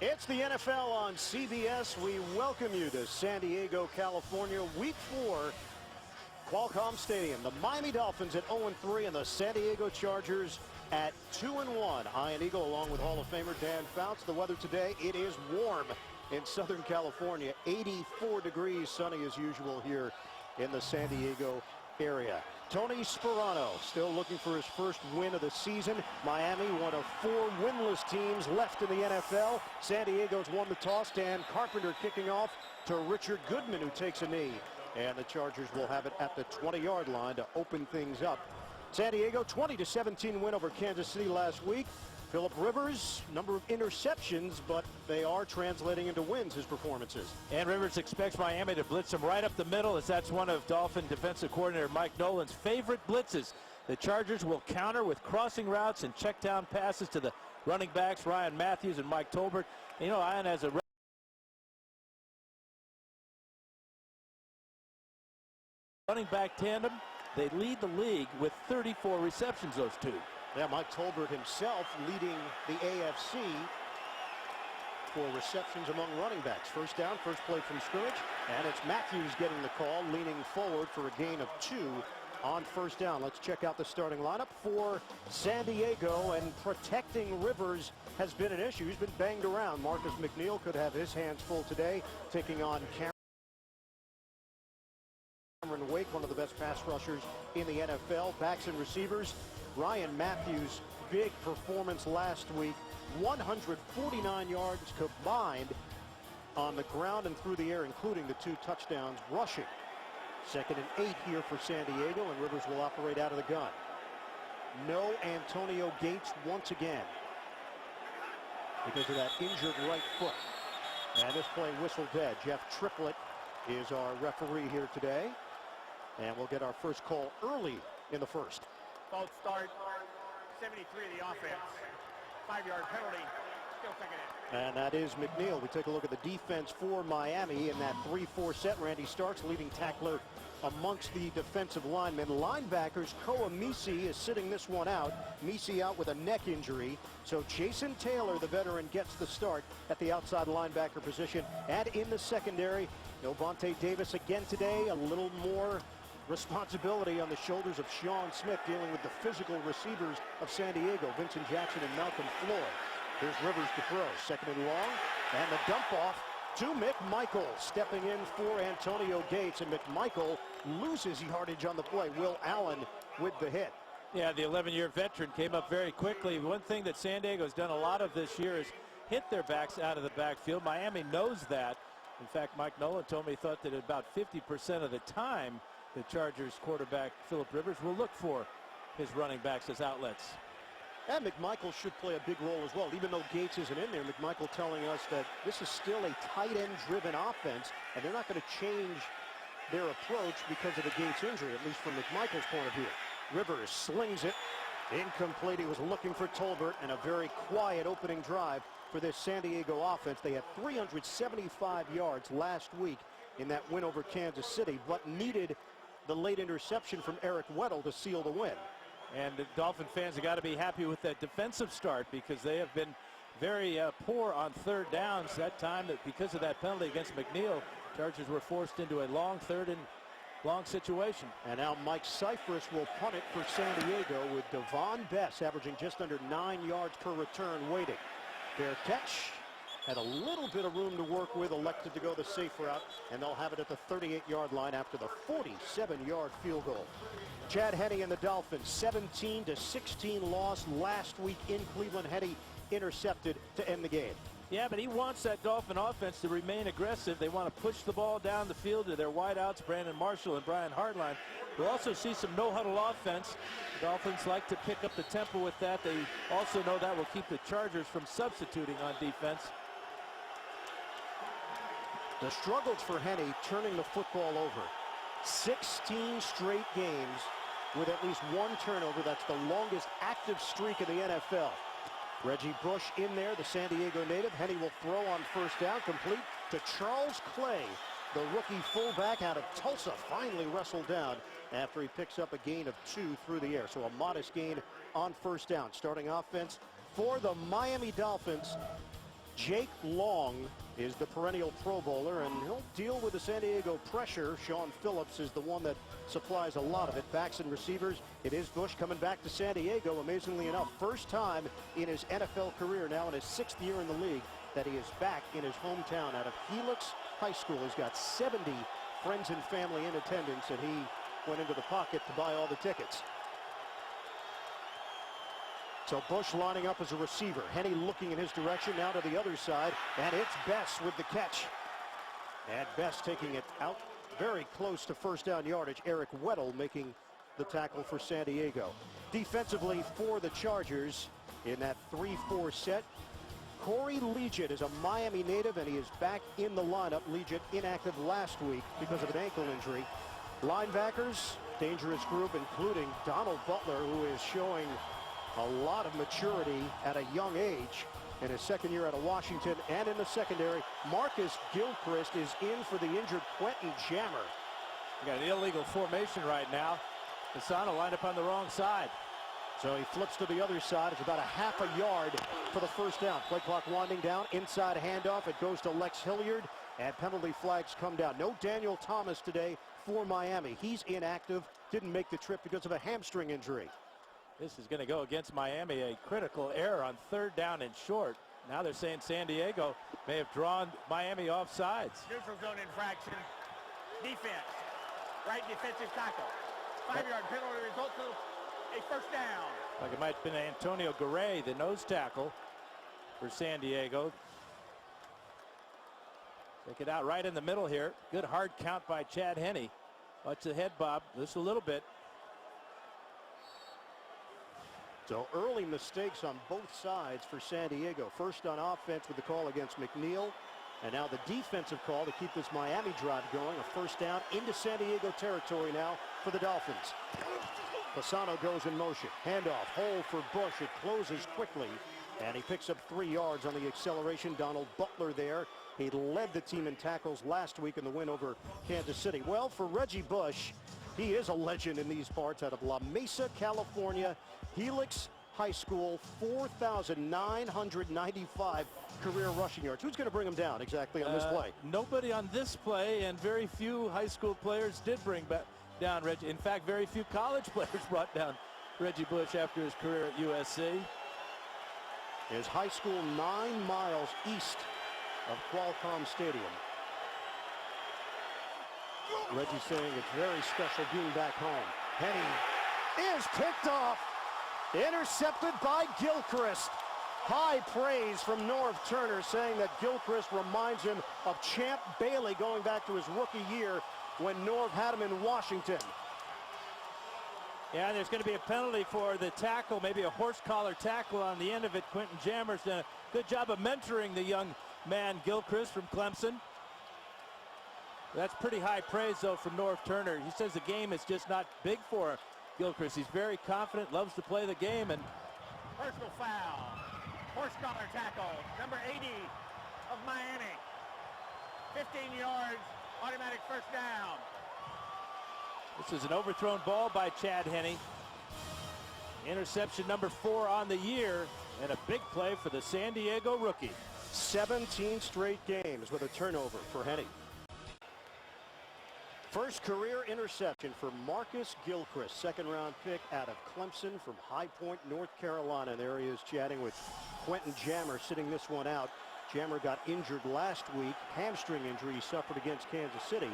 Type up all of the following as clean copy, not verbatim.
It's the NFL on CBS. We welcome you to San Diego, California, Week 4, Qualcomm Stadium. The Miami Dolphins at 0-3 and the San Diego Chargers at 2-1. Ian Eagle along with Hall of Famer Dan Fouts. The weather today, it is warm in Southern California. 84 degrees, sunny as usual here in the San Diego area. Tony Sperano still looking for his first win of the season. Miami, one of 4 winless teams left in the NFL. San Diego's won the toss. Dan Carpenter kicking off to Richard Goodman, who takes a knee. And the Chargers will have it at the 20-yard line to open things up. San Diego, 20-17 win over Kansas City last week. Philip Rivers, number of interceptions, but they are translating into wins, his performances. And Rivers expects Miami to blitz him right up the middle, as that's one of Dolphin defensive coordinator Mike Nolan's favorite blitzes. The Chargers will counter with crossing routes and check down passes to the running backs, Ryan Matthews and Mike Tolbert. You know, Ian has a running back tandem. They lead the league with 34 receptions, those two. Yeah, Mike Tolbert himself leading the AFC for receptions among running backs. First down, first play from scrimmage, and it's Matthews getting the call, leaning forward for a gain of 2 on first down. Let's check out the starting lineup for San Diego, and protecting Rivers has been an issue. He's been banged around. Marcus McNeil could have his hands full today, taking on Cameron Wake, one of the best pass rushers in the NFL. Backs and receivers. Ryan Matthews, big performance last week. 149 yards combined on the ground and through the air, including the 2 touchdowns rushing. 2nd and 8 here for San Diego, and Rivers will operate out of the gun. No Antonio Gates once again because of that injured right foot. And this play whistle dead. Jeff Triplett is our referee here today, and we'll get our first call early in the first. False start, 73 the offense. 5-yard penalty, still taking it. And that is McNeil. We take a look at the defense for Miami in that 3-4 set. Randy Starks, leading tackler amongst the defensive linemen. Linebackers, Koa Misi is sitting this one out. Misi out with a neck injury. So Jason Taylor, the veteran, gets the start at the outside linebacker position. And in the secondary, Novante Davis again today, a little more responsibility on the shoulders of Sean Smith, dealing with the physical receivers of San Diego, Vincent Jackson and Malcolm Floyd. Here's Rivers to throw, 2nd and long, and the dump off to McMichael, stepping in for Antonio Gates, and McMichael loses yardage on the play. Will Allen with the hit. Yeah, the 11-year veteran came up very quickly. One thing that San Diego has done a lot of this year is hit their backs out of the backfield. Miami knows that. In fact, Mike Nolan told me he thought that about 50% of the time the Chargers quarterback Philip Rivers will look for his running backs as outlets. And McMichael should play a big role as well. Even though Gates isn't in there, McMichael telling us that this is still a tight end driven offense, and they're not going to change their approach because of the Gates injury, at least from McMichael's point of view. Rivers slings it. Incomplete. He was looking for Tolbert, and a very quiet opening drive for this San Diego offense. They had 375 yards last week in that win over Kansas City, but needed the late interception from Eric Weddle to seal the win. And the Dolphin fans have got to be happy with that defensive start, because they have been very poor on 3rd downs. That time, that because of that penalty against McNeil, Chargers were forced into a long 3rd and long situation. And now Mike Cypress will punt it for San Diego, with Devon Bess averaging just under 9 yards per return waiting. Fair catch. Had a little bit of room to work with, elected to go the safe route, and they'll have it at the 38-yard line after the 47-yard field goal. Chad Henne and the Dolphins, 17-16 loss last week in Cleveland. Henne intercepted to end the game. Yeah, but he wants that Dolphin offense to remain aggressive. They want to push the ball down the field to their wideouts, Brandon Marshall and Brian Hartline. We'll also see some no-huddle offense. The Dolphins like to pick up the tempo with that. They also know that will keep the Chargers from substituting on defense. The struggles for Henne turning the football over. 16 straight games with at least 1 turnover. That's the longest active streak in the NFL. Reggie Bush in there, the San Diego native. Henne will throw on first down, complete to Charles Clay. The rookie fullback out of Tulsa, finally wrestled down after he picks up a gain of 2 through the air. So a modest gain on first down. Starting offense for the Miami Dolphins. Jake Long is the perennial Pro Bowler, and he'll deal with the San Diego pressure. Sean Phillips is the one that supplies a lot of it. Backs and receivers, it is Bush coming back to San Diego, amazingly enough. First time in his NFL career, now in his 6th year in the league, that he is back in his hometown out of Helix High School. He's got 70 friends and family in attendance, and he went into the pocket to buy all the tickets. So Bush lining up as a receiver. Henny looking in his direction, now to the other side, and it's Bess with the catch. And Bess taking it out very close to first down yardage. Eric Weddle making the tackle for San Diego. Defensively for the Chargers in that 3-4 set, Corey Liuget is a Miami native, and he is back in the lineup. Liuget inactive last week because of an ankle injury. Linebackers, dangerous group, including Donald Butler, who is showing a lot of maturity at a young age in his 2nd year out of Washington. And in the secondary, Marcus Gilchrist is in for the injured Quentin Jammer. We got an illegal formation right now. Fasano lined up on the wrong side. So he flips to the other side. It's about a half a yard for the first down. Play clock winding down. Inside handoff. It goes to Lex Hilliard. And penalty flags come down. No Daniel Thomas today for Miami. He's inactive. Didn't make the trip because of a hamstring injury. This is going to go against Miami. A critical error on 3rd down and short. Now they're saying San Diego may have drawn Miami off sides. Neutral zone infraction. Defense. Right defensive tackle. 5-yard penalty results in a first down. Like it might have been Antonio Garay, the nose tackle for San Diego. Take it out right in the middle here. Good hard count by Chad Henne. Watch the head bob just a little bit. So early mistakes on both sides for San Diego. First on offense with the call against McNeil. And now the defensive call to keep this Miami drive going. A first down into San Diego territory now for the Dolphins. Fasano goes in motion. Handoff, hole for Bush. It closes quickly, and he picks up 3 yards on the acceleration. Donald Butler there. He led the team in tackles last week in the win over Kansas City. Well, for Reggie Bush, he is a legend in these parts out of La Mesa, California. Helix High School, 4,995 career rushing yards. Who's going to bring him down exactly on this play? Nobody on this play, and very few high school players did bring down Reggie. In fact, very few college players brought down Reggie Bush after his career at USC. His high school 9 miles east of Qualcomm Stadium. Reggie saying it's very special being back home. Henny is picked off. Intercepted by Gilchrist. High praise from Norv Turner, saying that Gilchrist reminds him of Champ Bailey going back to his rookie year when Norv had him in Washington. Yeah, there's going to be a penalty for the tackle, maybe a horse collar tackle on the end of it. Quentin Jammer's done a good job of mentoring the young man Gilchrist from Clemson. That's pretty high praise, though, from Norv Turner. He says the game is just not big for Gilchrist. He's very confident, loves to play the game. And personal foul. Horse collar tackle. Number 80 of Miami. 15 yards. Automatic first down. This is an overthrown ball by Chad Henne. Interception number 4 on the year, and a big play for the San Diego rookie. 17 straight games with a turnover for Henne. First career interception for Marcus Gilchrist, 2nd-round pick out of Clemson from High Point, North Carolina. And there he is chatting with Quentin Jammer, sitting this one out. Jammer got injured last week, hamstring injury he suffered against Kansas City.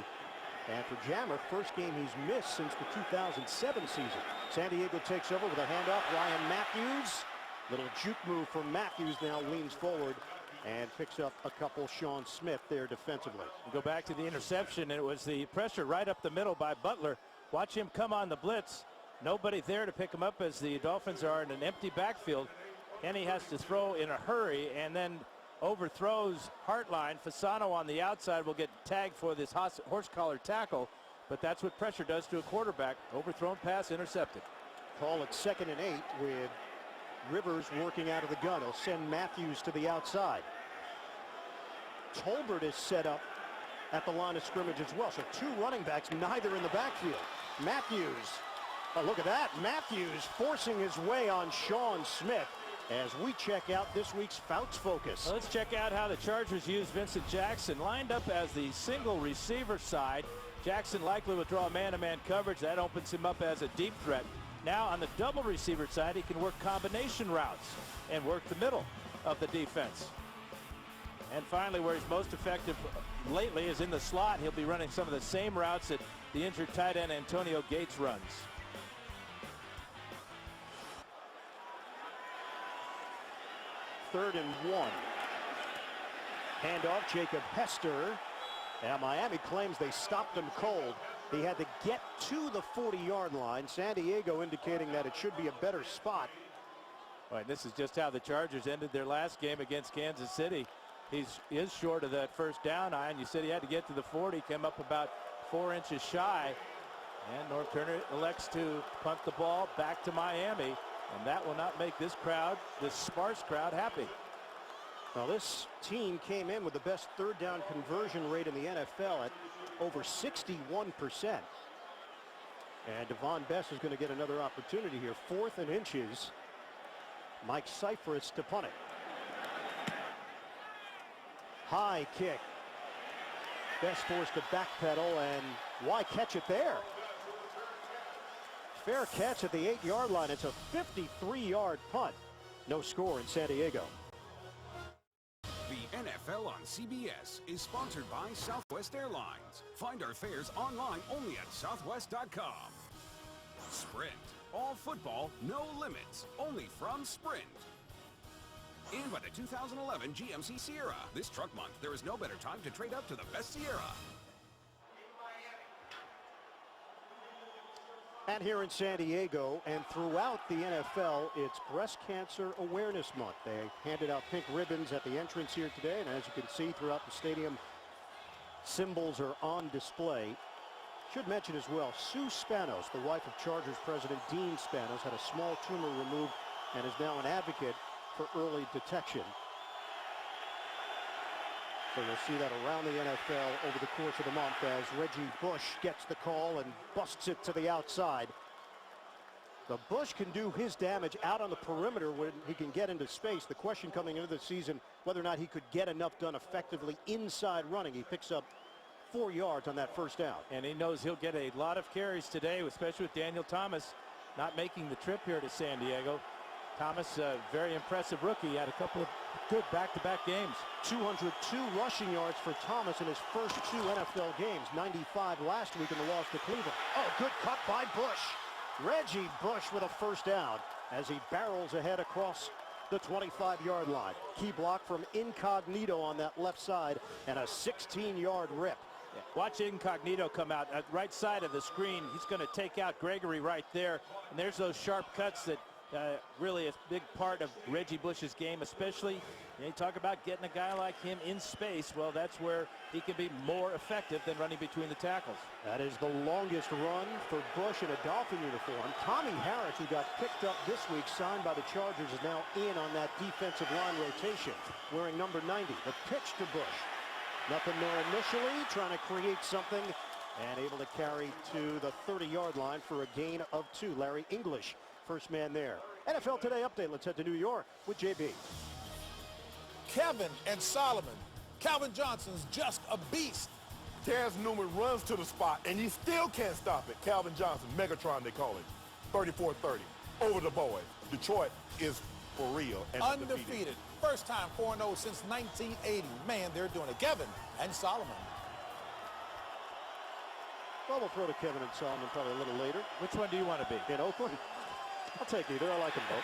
And for Jammer, first game he's missed since the 2007 season. San Diego takes over with a handoff. Ryan Matthews, little juke move from Matthews, now leans forward and picks up a couple. Sean Smith there defensively. Go back to the interception. It was the pressure right up the middle by Butler. Watch him come on the blitz. Nobody there to pick him up as the Dolphins are in an empty backfield. Henne has to throw in a hurry and then overthrows Hartline. Fasano on the outside will get tagged for this horse collar tackle, but that's what pressure does to a quarterback. Overthrown pass intercepted. Call it 2nd and 8 with Rivers working out of the gun. He'll send Matthews to the outside. Tolbert is set up at the line of scrimmage as well. So 2 running backs, neither in the backfield. Matthews, oh, look at that. Matthews forcing his way on Sean Smith. as we check out this week's Fouts Focus. Let's check out how the Chargers use Vincent Jackson. Lined up as the single receiver side. Jackson likely will draw man-to-man coverage. That opens him up as a deep threat. Now on the double receiver side, he can work combination routes and work the middle of the defense. And finally, where he's most effective lately is in the slot. He'll be running some of the same routes that the injured tight end Antonio Gates runs. Third and 1. Handoff, Jacob Hester. And Miami claims they stopped him cold. He had to get to the 40-yard line. San Diego indicating that it should be a better spot. All right, this is just how the Chargers ended their last game against Kansas City. He is short of that first down, Ian. You said he had to get to the 40, came up about 4 inches shy. And North Turner elects to punt the ball back to Miami. And that will not make this crowd, this sparse crowd, happy. Well, this team came in with the best third down conversion rate in the NFL at over 61%. And Devon Best is going to get another opportunity here. 4th and inches. Mike Cyphers to punt it. High kick. Best forced to backpedal, and why catch it there? Fair catch at the 8-yard line. It's a 53-yard punt. No score in San Diego. The NFL on CBS is sponsored by Southwest Airlines. Find our fares online only at southwest.com. Sprint. All football, no limits. Only from Sprint. And by the 2011 GMC Sierra. This truck month, there is no better time to trade up to the best Sierra. And here in San Diego and throughout the NFL, it's Breast Cancer Awareness Month. They handed out pink ribbons at the entrance here today, and as you can see throughout the stadium, symbols are on display. Should mention as well, Sue Spanos, the wife of Chargers president Dean Spanos, had a small tumor removed and is now an advocate for early detection. So you'll see that around the NFL over the course of the month as Reggie Bush gets the call and busts it to the outside. The Bush can do his damage out on the perimeter when he can get into space. The question coming into the season, whether or not he could get enough done effectively inside running. He picks up 4 yards on that first down. And he knows he'll get a lot of carries today, especially with Daniel Thomas not making the trip here to San Diego. Thomas, a very impressive rookie, had a couple of good back-to-back games. 202 rushing yards for Thomas in his first 2 NFL games. 95 last week in the loss to Cleveland. Oh, good cut by Bush. Reggie Bush with a first down as he barrels ahead across the 25-yard line. Key block from Incognito on that left side and a 16-yard rip. Yeah. Watch Incognito come out at right side of the screen. He's going to take out Gregory right there. And there's those sharp cuts that really a big part of Reggie Bush's game, especially you talk about getting a guy like him in space. Well, that's where he can be more effective than running between the tackles. That is the longest run for Bush in a Dolphin uniform. Tommy Harris, who got picked up this week, signed by the Chargers, is now in on that defensive line rotation, wearing number 90. The pitch to Bush. Nothing there initially, trying to create something, and able to carry to the 30-yard line for a gain of 2. Larry English, first man there. NFL Today update. Let's head to New York with JB. Kevin and Solomon. Calvin Johnson's just a beast. Taz Newman runs to the spot, and you still can't stop it. Calvin Johnson, Megatron they call him. 34-30. Over the boys. Detroit is for real. And undefeated. First time 4-0 since 1980. Man, they're doing it. Kevin and Solomon. Well, we'll throw to Kevin and Solomon probably a little later. Which one do you want to be? In Oakland? I'll take either. I like them both.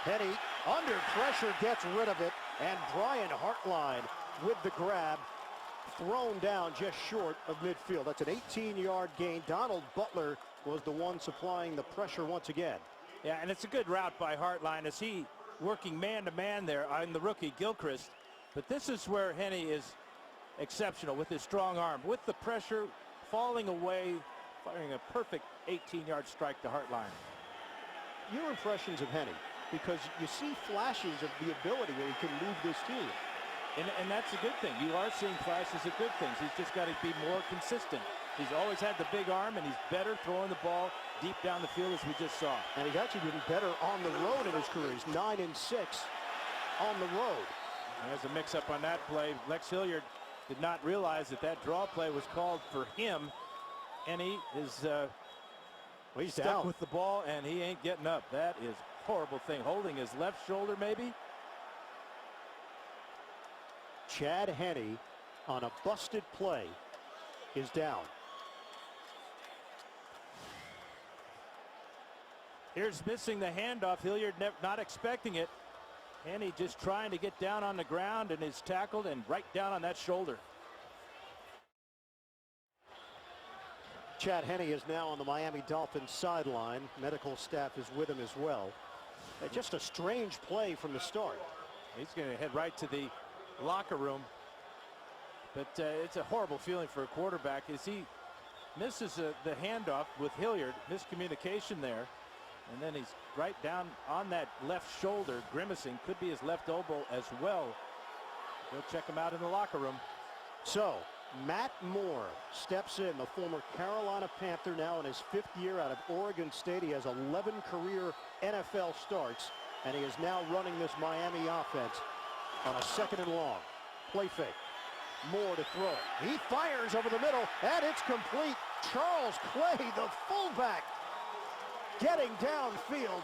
Petty under pressure gets rid of it, and Brian Hartline with the grab, thrown down just short of midfield. That's an 18-yard gain. Donald Butler was the one supplying the pressure once again. Yeah, and it's a good route by Hartline as he working man-to-man there on the rookie Gilchrist. But this is where Henne is exceptional with his strong arm. With the pressure, falling away, firing a perfect 18-yard strike to Hartline. Your impressions of Henne, because you see flashes of the ability where he can move this team. And that's a good thing. You are seeing flashes of good things. He's just got to be more consistent. He's always had the big arm, and he's better throwing the ball deep down the field as we just saw. And he's actually been better on the road in his career. He's 9 and 6 on the road. There's a mix-up on that play. Lex Hilliard did not realize that that draw play was called for him. And he is he's stuck down with the ball, and he ain't getting up. That is a horrible thing. Holding his left shoulder, maybe. Chad Henne on a busted play is down. Here's missing the handoff. Hilliard not expecting it. Henne just trying to get down on the ground and is tackled and right down on that shoulder. Chad Henne is now on the Miami Dolphins sideline. Medical staff is with him as well. Just a strange play from the start. He's going to head right to the locker room. But it's a horrible feeling for a quarterback as he misses the handoff with Hilliard. Miscommunication there. And then he's right down on that left shoulder, grimacing. Could be his left elbow as well. They'll check him out in the locker room. So Matt Moore steps in, the former Carolina Panther, now in his 5th year out of Oregon State. He has 11 career NFL starts, and he is now running this Miami offense on a 2nd and long. Play fake. Moore to throw it. He fires over the middle, and it's complete. Charles Clay, the fullback, getting downfield,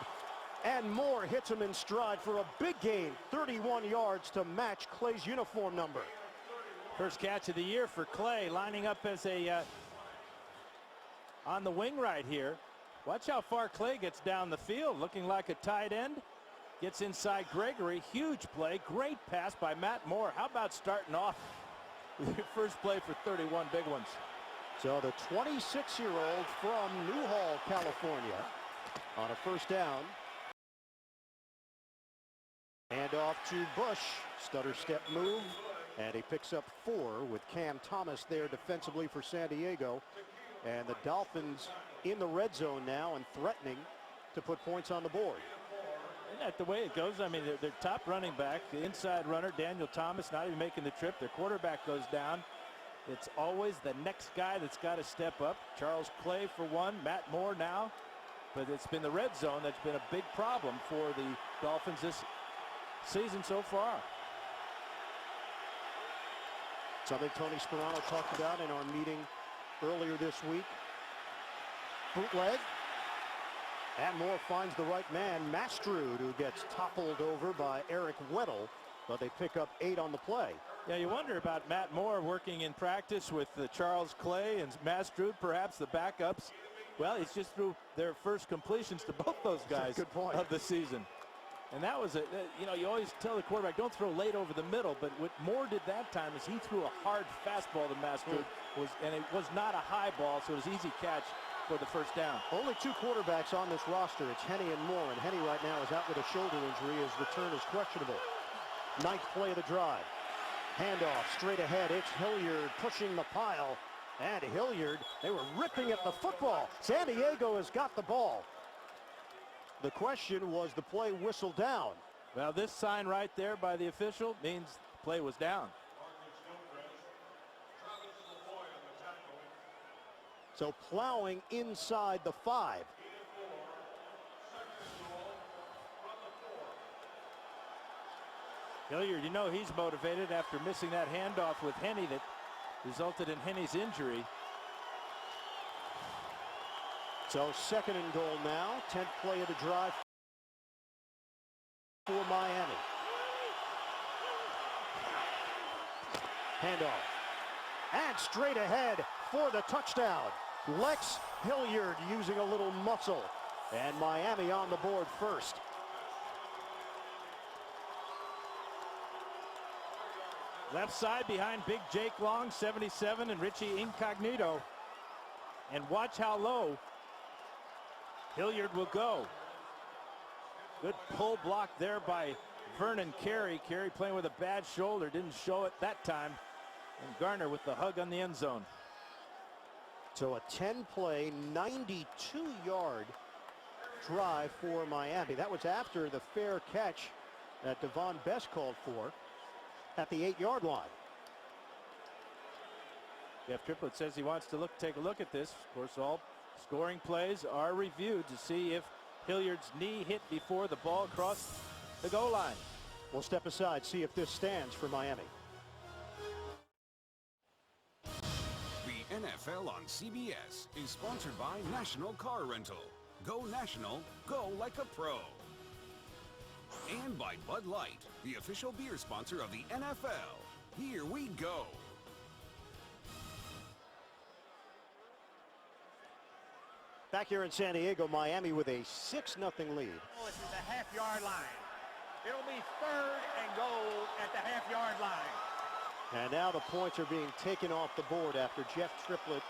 and Moore hits him in stride for a big gain, 31 yards to match Clay's uniform number. First catch of the year for Clay, lining up as a on the wing right here. Watch how far Clay gets down the field, looking like a tight end. Gets inside Gregory. Huge play. Great pass by Matt Moore. How about starting off with your first play for 31 big ones? So the 26-year-old from Newhall, California, on a first down. Hand off to Bush. Stutter step move. And he picks up 4 with Cam Thomas there defensively for San Diego. And the Dolphins in the red zone now and threatening to put points on the board. Isn't that the way it goes? I mean, their top running back, the inside runner, Daniel Thomas, not even making the trip. Their quarterback goes down. It's always the next guy that's got to step up. Charles Clay for one, Matt Moore now. But it's been the red zone that's been a big problem for the Dolphins this season so far. Something Tony Sperano talked about in our meeting earlier this week. Bootleg. And Moore finds the right man, Mastrud, who gets toppled over by Eric Weddle, but they pick up 8 on the play. Yeah, you wonder about Matt Moore working in practice with Charles Clay and Mastrud, perhaps the backups. Well, he's just threw their first completions to both those guys Good point. of the season. And that was you always tell the quarterback, don't throw late over the middle, but what Moore did that time is he threw a hard fastball to Mastrud, and it was not a high ball, so it was easy catch for the first down. Only 2 quarterbacks on this roster. It's Henne and Moore, and Henne right now is out with a shoulder injury. His return is questionable. 9th play of the drive. Handoff straight ahead. It's Hilliard pushing the pile. And Hilliard, they were ripping at the football. San Diego has got the ball. The question was the play whistled down. Well, this sign right there by the official means the play was down. So plowing inside the 5. Hilliard, you know he's motivated after missing that handoff with Henne that resulted in Henne's injury. So 2nd and goal now. 10th play of the drive for Miami. Handoff. And straight ahead for the touchdown. Lex Hilliard using a little muscle. And Miami on the board first. Left side behind big Jake Long, 77, and Richie Incognito. And watch how low Hilliard will go. Good pull block there by Vernon Carey. Carey playing with a bad shoulder, didn't show it that time. And Garner with the hug on the end zone. So a 10-play, 92-yard drive for Miami. That was after the fair catch that Devon Best called for at the 8-yard line. Jeff Triplett says he wants to take a look at this. Of course, all Scoring plays are reviewed to see if Hilliard's knee hit before the ball crossed the goal line. We'll step aside, see if this stands for Miami. The NFL on CBS is sponsored by National Car Rental. Go national, go like a pro. And by Bud Light, the official beer sponsor of the NFL. Here we go. Back here in San Diego, Miami with a 6-0 lead. Oh, it's at the half-yard line. It'll be 3rd and goal at the half-yard line. And now the points are being taken off the board after Jeff Triplett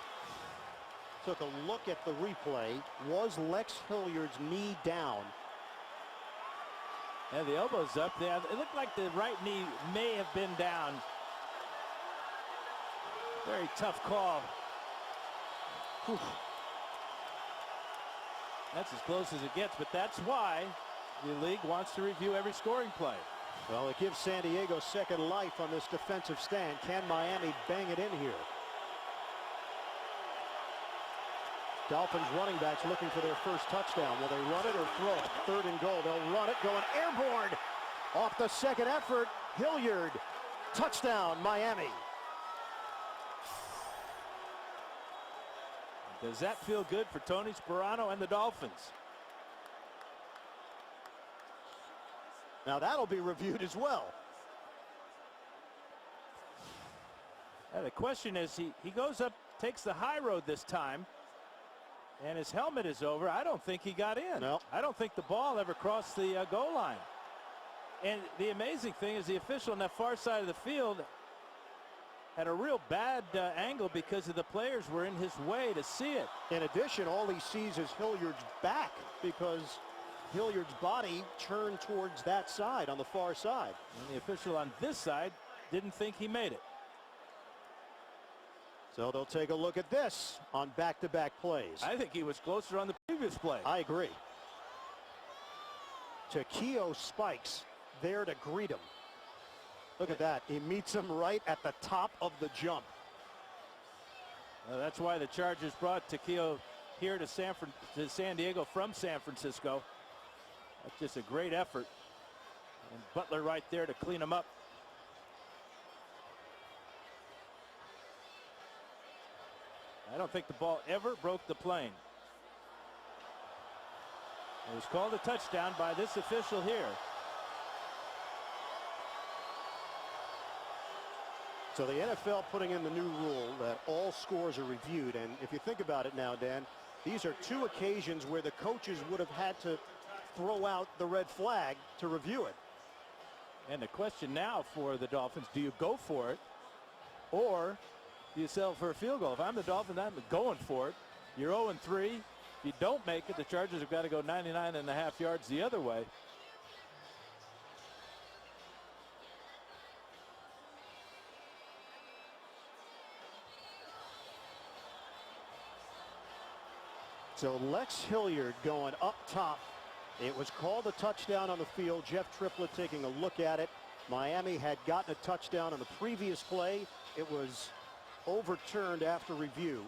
took a look at the replay. Was Lex Hilliard's knee down? And the elbow's up there. It looked like the right knee may have been down. Very tough call. Whew. That's as close as it gets, but that's why the league wants to review every scoring play. Well, it gives San Diego second life on this defensive stand. Can Miami bang it in here? Dolphins running backs looking for their first touchdown. Will they run it or throw it? 3rd and goal. They'll run it, going airborne. Off the second effort, Hilliard. Touchdown, Miami. Does that feel good for Tony Sparano and the Dolphins? Now that'll be reviewed as well. Now the question is, he goes up, takes the high road this time, and his helmet is over. I don't think he got in. No. I don't think the ball ever crossed the goal line. And the amazing thing is the official on that far side of the field had a real bad angle because of the players were in his way to see it. In addition, all he sees is Hilliard's back because Hilliard's body turned towards that side on the far side. And the official on this side didn't think he made it. So they'll take a look at this on back-to-back plays. I think he was closer on the previous play. I agree. Takeo Spikes there to greet him. Look at that. He meets him right at the top of the jump. That's why the Chargers brought Takeo here to San Diego from San Francisco. That's just a great effort. And Butler right there to clean him up. I don't think the ball ever broke the plane. It was called a touchdown by this official here. So the NFL putting in the new rule that all scores are reviewed. And if you think about it now, Dan, these are 2 occasions where the coaches would have had to throw out the red flag to review it. And the question now for the Dolphins, do you go for it or do you settle for a field goal? If I'm the Dolphins, I'm going for it. You're 0-3. If you don't make it, the Chargers have got to go 99.5 yards the other way. So Lex Hilliard going up top. It was called a touchdown on the field. Jeff Triplett taking a look at it. Miami had gotten a touchdown on the previous play. It was overturned after review.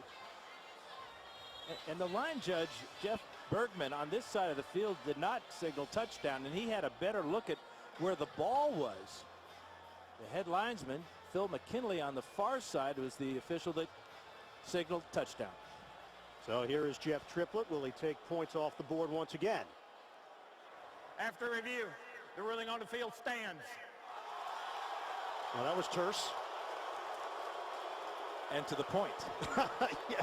And the line judge, Jeff Bergman, on this side of the field did not signal touchdown, and he had a better look at where the ball was. The head linesman, Phil McKinley, on the far side was the official that signaled touchdown. So here is Jeff Triplett. Will he take points off the board once again? After review, the ruling on the field stands. Well, that was terse. And to the point. Yeah.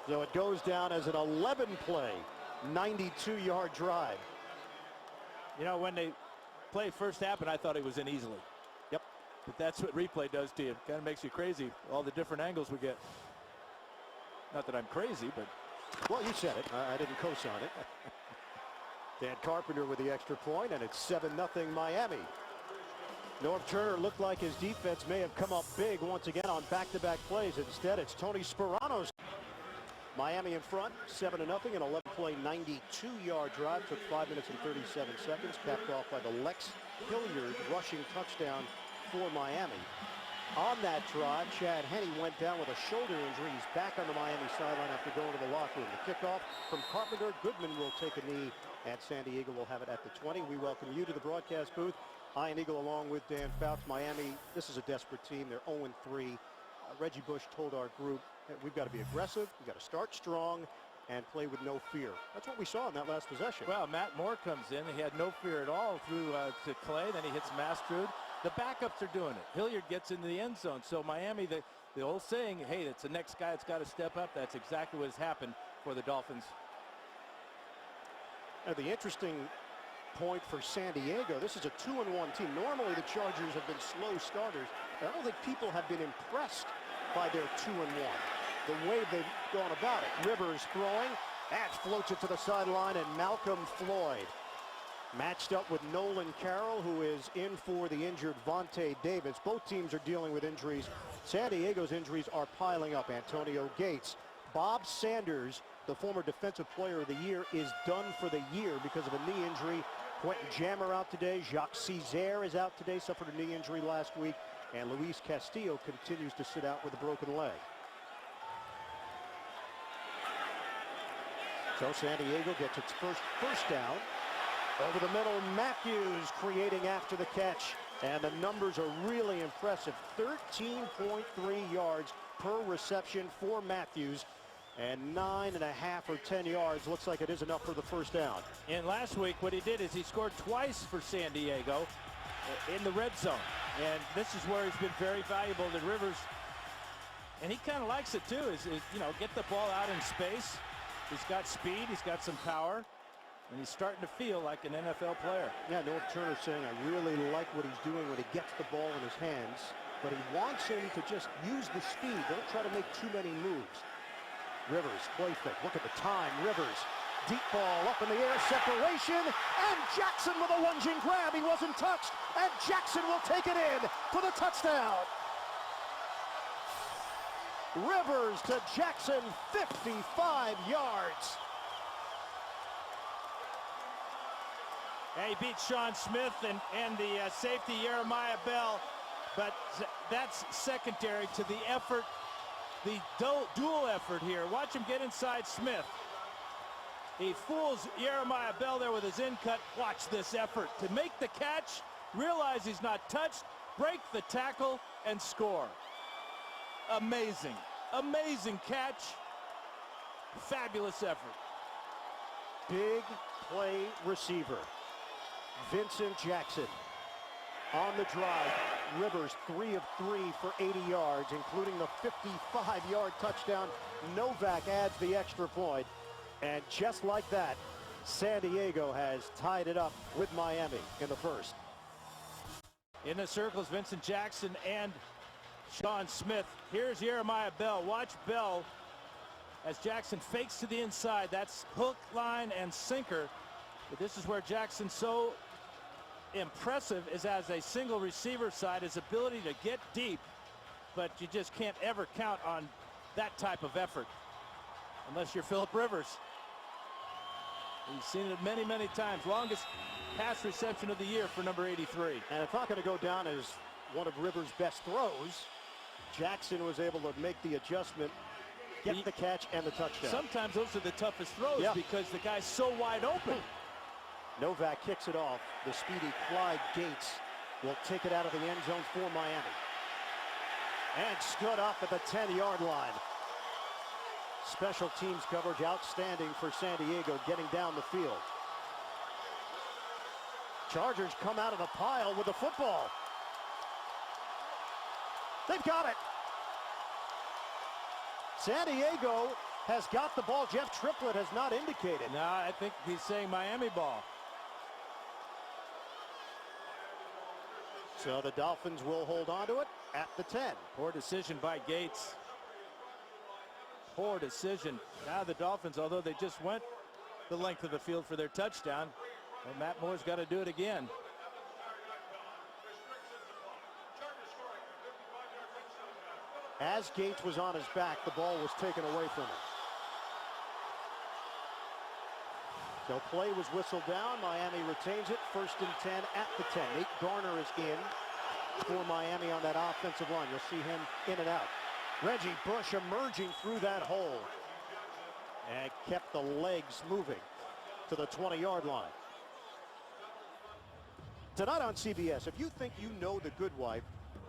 So it goes down as an 11-play, 92-yard drive. You know, when they play first happened, I thought it was in easily. Yep. But that's what replay does to you. Kind of makes you crazy, all the different angles we get. Not that I'm crazy, but... Well, you said it. I didn't co-sign it. Dan Carpenter with the extra point, and it's 7-0 Miami. Norm Turner looked like his defense may have come up big once again on back-to-back plays. Instead, it's Tony Sparano's. Miami in front, 7-0, an 11-play, 92-yard drive. Took 5 minutes and 37 seconds, capped off by the Lex Hilliard rushing touchdown for Miami. On that drive, Chad Henne went down with a shoulder injury. He's back on the Miami sideline after going to the locker room. The kickoff from Carpenter. Goodman will take a knee, and San Diego will have it at the 20. We welcome you to the broadcast booth. Ian Eagle along with Dan Fouts. Miami, this is a desperate team. They're 0-3. Reggie Bush told our group that we've got to be aggressive. We've got to start strong and play with no fear. That's what we saw in that last possession. Well, Matt Moore comes in. He had no fear at all through to Clay. Then he hits Mastrud. The backups are doing it. Hilliard gets into the end zone. So Miami, the old saying, hey, it's the next guy that's got to step up. That's exactly what has happened for the Dolphins. Now, the interesting point for San Diego, this is a 2-1 team. Normally the Chargers have been slow starters. I don't think people have been impressed by their 2-1. The way they've gone about it. Rivers throwing, that floats it to the sideline, and Malcolm Floyd matched up with Nolan Carroll, who is in for the injured Vontae Davis. Both teams are dealing with injuries. San Diego's injuries are piling up. Antonio Gates, Bob Sanders, the former Defensive Player of the Year, is done for the year because of a knee injury. Quentin Jammer out today. Jacques Césaire is out today, suffered a knee injury last week. And Luis Castillo continues to sit out with a broken leg. So San Diego gets its first down. Over the middle, Matthews creating after the catch. And the numbers are really impressive. 13.3 yards per reception for Matthews. And 9.5 or 10 yards. Looks like it is enough for the first down. And last week, what he did is he scored twice for San Diego in the red zone. And this is where he's been very valuable to Rivers. And he kind of likes it too, is you know, get the ball out in space. He's got speed, he's got some power, and he's starting to feel like an NFL player. Yeah, North Turner saying, I really like what he's doing when he gets the ball in his hands, but he wants him to just use the speed. Don't try to make too many moves. Rivers, play fake, look at the time. Rivers, deep ball up in the air, separation, and Jackson with a lunging grab. He wasn't touched, and Jackson will take it in for the touchdown. Rivers to Jackson, 55 yards. He beat Sean Smith and the safety Jeremiah Bell, but that's secondary to the effort, the dual effort here. Watch him get inside Smith. He fools Jeremiah Bell there with his in cut. Watch this effort to make the catch, realize he's not touched, break the tackle, and score. Amazing, amazing catch. Fabulous effort. Big play receiver. Vincent Jackson on the drive. Rivers 3 of 3 for 80 yards, including the 55-yard touchdown. Novak adds the extra point. And just like that, San Diego has tied it up with Miami in the first. In the circles, Vincent Jackson and Sean Smith. Here's Jeremiah Bell. Watch Bell as Jackson fakes to the inside. That's hook, line, and sinker. But this is where Jackson's so impressive, is as a single receiver side, his ability to get deep. But you just can't ever count on that type of effort unless you're Phillip Rivers. We've seen it many, many times. Longest pass reception of the year for number 83. And it's not going to go down as one of Rivers' best throws. Jackson was able to make the adjustment, get the catch, and the touchdown. Sometimes those are the toughest throws because the guy's so wide open. Novak kicks it off. The speedy Clyde Gates will take it out of the end zone for Miami. And stood up at the 10-yard line. Special teams coverage outstanding for San Diego, getting down the field. Chargers come out of the pile with the football. They've got it. San Diego has got the ball. Jeff Triplett has not indicated. No, I think he's saying Miami ball. So the Dolphins will hold on to it at the 10. Poor decision by Gates. Poor decision. Now the Dolphins, although they just went the length of the field for their touchdown, well, Matt Moore's got to do it again. As Gates was on his back, the ball was taken away from him. So play was whistled down. Miami retains it. 1st and 10 at the 10. Nate Garner is in. for Miami on that offensive line. You'll see him in and out. Reggie Bush emerging through that hole and kept the legs moving to the 20-yard line. Tonight on CBS, if you think you know The Good Wife,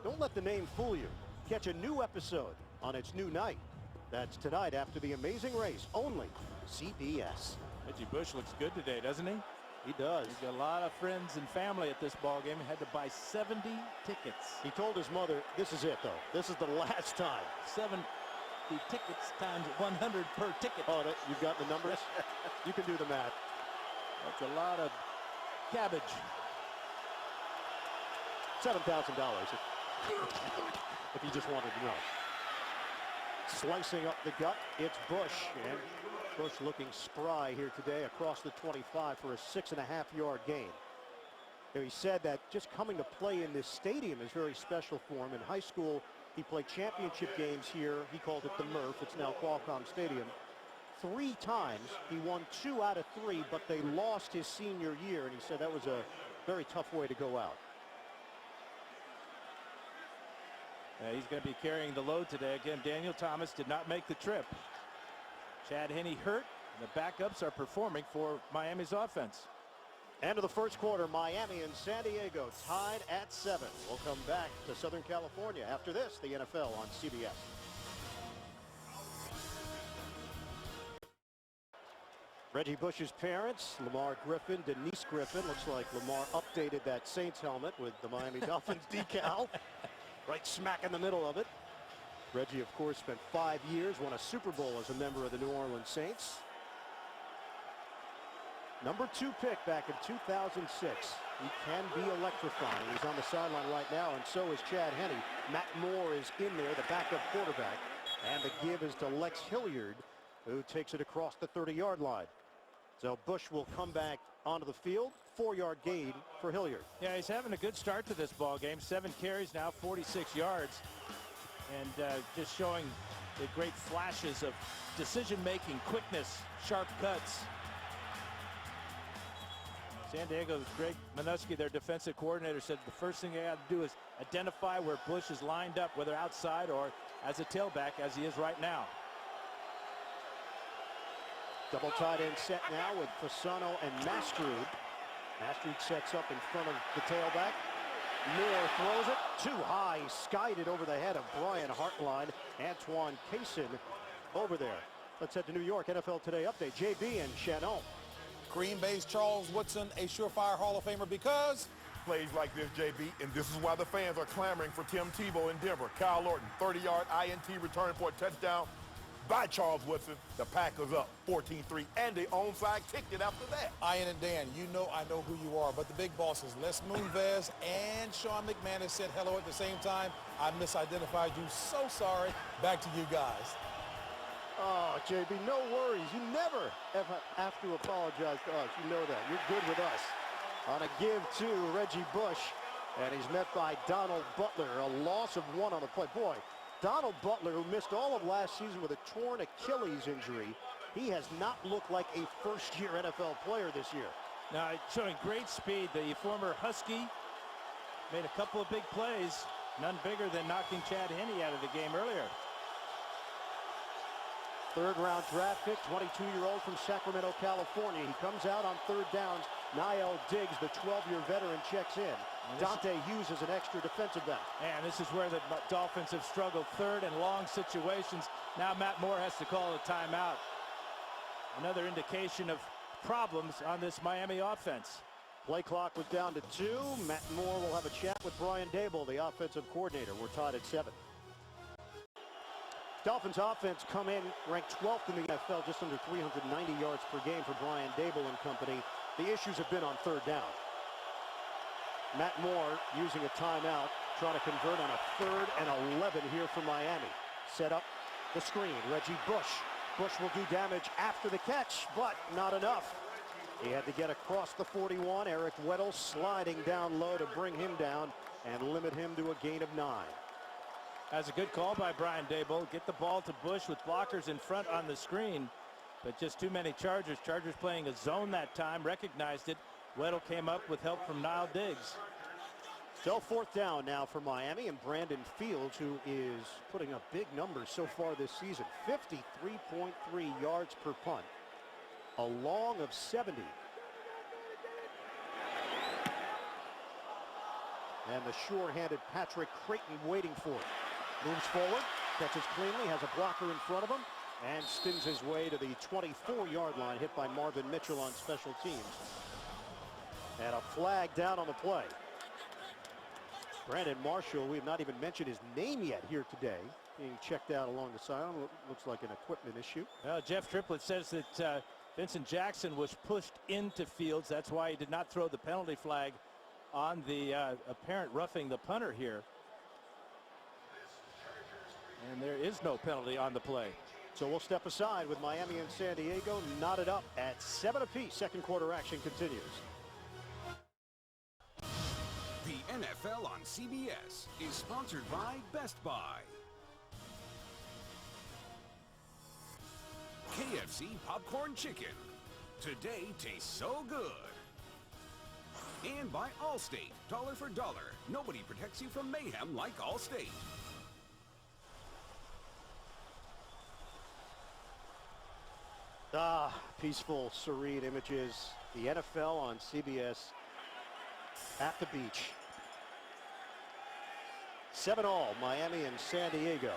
don't let the name fool you. Catch a new episode on its new night. That's tonight after The Amazing Race, only CBS. Reggie Bush looks good today, doesn't he? He does. He's got a lot of friends and family at this ball game. He had to buy 70 tickets. He told his mother, this is it, though. This is the last time. 70 tickets times 100 per ticket. Oh, you've got the numbers? You can do the math. That's a lot of cabbage. $7,000 if you just wanted to know. Slicing up the gut, it's Bush. And Bush looking spry here today across the 25 for a 6.5-yard gain. He said that just coming to play in this stadium is very special for him. In high school, he played championship games here. He called it the Murph. It's now Qualcomm Stadium. 3 times. He won 2 out of 3, but they lost his senior year, and he said that was a very tough way to go out. He's going to be carrying the load today. Again, Daniel Thomas did not make the trip. Chad Henne hurt. The backups are performing for Miami's offense. End of the first quarter, Miami and San Diego tied at 7. We'll come back to Southern California after this, the NFL on CBS. Reggie Bush's parents, Lamar Griffin, Denise Griffin. Looks like Lamar updated that Saints helmet with the Miami Dolphins decal. Right smack in the middle of it. Reggie, of course, spent 5 years, won a Super Bowl as a member of the New Orleans Saints. Number 2 pick back in 2006. He can be electrifying. He's on the sideline right now, and so is Chad Henne. Matt Moore is in there, the backup quarterback. And the give is to Lex Hilliard, who takes it across the 30-yard line. So Bush will come back onto the field. 4-yard gain for Hilliard. Yeah, he's having a good start to this ball game. 7 carries now, 46 yards. And just showing the great flashes of decision-making, quickness, sharp cuts. San Diego's Greg Minuski, their defensive coordinator, said the first thing they got to do is identify where Bush is lined up, whether outside or as a tailback, as he is right now. Double tight end set now with Fasano and Mastrud. Mastrud sets up in front of the tailback. Moore throws it too high. He skied it over the head of Brian Hartline. Antoine Cason over there. Let's head to New York. NFL Today update. JB and Shannon. Green Bay's Charles Woodson, a surefire Hall of Famer because Plays like this, JB, and this is why the fans are clamoring for Tim Tebow in Denver. Kyle Lorton, 30-yard INT return for a touchdown by Charles Woodson. The Packers up 14-3, and the onside kicked it after that. Ian and Dan, you know I know who you are, but the big bosses, Les Moonves and Sean McManus said hello at the same time. I misidentified you. So sorry. Back to you guys. Oh, JB, no worries. You never ever have to apologize to us. You know that. You're good with us. On a give to Reggie Bush, and he's met by Donald Butler. A loss of 1 on the play. Boy, Donald Butler, who missed all of last season with a torn Achilles injury, he has not looked like a first-year NFL player this year. Now, showing great speed. The former Husky made a couple of big plays. None bigger than knocking Chad Henne out of the game earlier. Third-round draft pick, 22-year-old from Sacramento, California. He comes out on third downs. Niall Diggs, the 12-year veteran, checks in. Dante Hughes is an extra defensive back. And this is where the Dolphins have struggled. Third and long situations. Now Matt Moore has to call a timeout. Another indication of problems on this Miami offense. Play clock was down to 2. Matt Moore will have a chat with Brian Dable, the offensive coordinator. We're tied at 7. Dolphins offense come in ranked 12th in the NFL, just under 390 yards per game for Brian Dable and company. The issues have been on third down. Matt Moore using a timeout, trying to convert on a 3rd and 11 here for Miami. Set up the screen. Reggie Bush. Bush will do damage after the catch, but not enough. He had to get across the 41. Eric Weddle sliding down low to bring him down and limit him to a gain of 9. That's a good call by Brian Dable. Get the ball to Bush with blockers in front on the screen. But just too many Chargers. Chargers playing a zone that time. Recognized it. Weddle came up with help from Niall Diggs. So 4th down now for Miami, and Brandon Fields, who is putting up big numbers so far this season. 53.3 yards per punt. A long of 70. And the sure-handed Patrick Creighton waiting for it. Moves forward, catches cleanly, has a blocker in front of him, and spins his way to the 24-yard line, hit by Marvin Mitchell on special teams. And a flag down on the play. Brandon Marshall, we have not even mentioned his name yet here today, being checked out along the sideline. Looks like an equipment issue. Well, Jeff Triplett says that Vincent Jackson was pushed into Fields. That's why he did not throw the penalty flag on the apparent roughing the punter here. And there is no penalty on the play. So we'll step aside with Miami and San Diego knotted up at 7 apiece. Second quarter action continues. The NFL on CBS is sponsored by Best Buy. KFC popcorn chicken. Today tastes so good. And by Allstate, dollar for dollar. Nobody protects you from mayhem like Allstate. Peaceful, serene images. The NFL on CBS at the beach. 7-all, Miami and San Diego.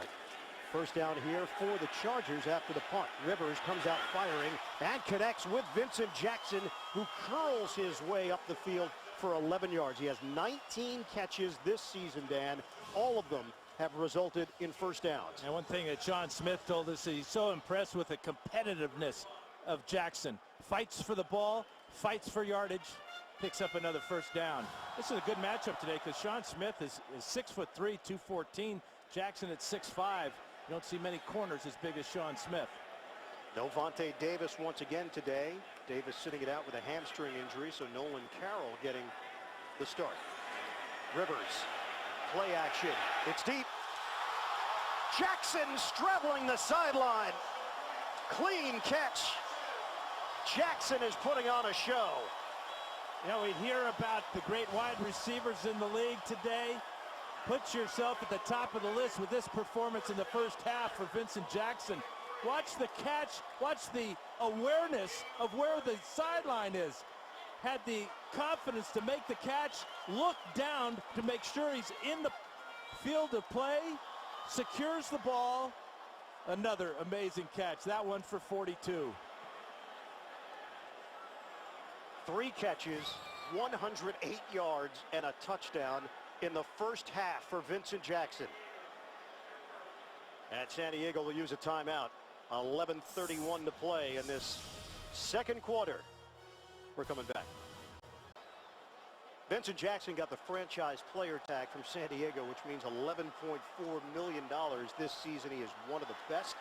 First down here for the Chargers after the punt. Rivers comes out firing and connects with Vincent Jackson, who curls his way up the field for 11 yards. He has 19 catches this season, Dan. All of them have resulted in first downs. And one thing that Sean Smith told us, he's so impressed with the competitiveness of Jackson. Fights for the ball, fights for yardage, picks up another first down. This is a good matchup today because Sean Smith is 6'3", 214. Jackson at 6'5". You don't see many corners as big as Sean Smith. No Vontae Davis once again today. Davis sitting it out with a hamstring injury, so Nolan Carroll getting the start. Rivers, play action. It's deep. Jackson straddling the sideline. Clean catch. Jackson is putting on a show. You know, we hear about the great wide receivers in the league today. Put yourself at the top of the list with this performance in the first half for Vincent Jackson. Watch the catch, watch the awareness of where the sideline is. Had the confidence to make the catch, looked down to make sure he's in the field of play, secures the ball. Another amazing catch, that one for 42. 3 catches, 108 yards, and a touchdown in the first half for Vincent Jackson. And San Diego will use a timeout. 11:31 to play in this second quarter. We're coming back. Vincent Jackson got the franchise player tag from San Diego, which means $11.4 million this season. He is one of the best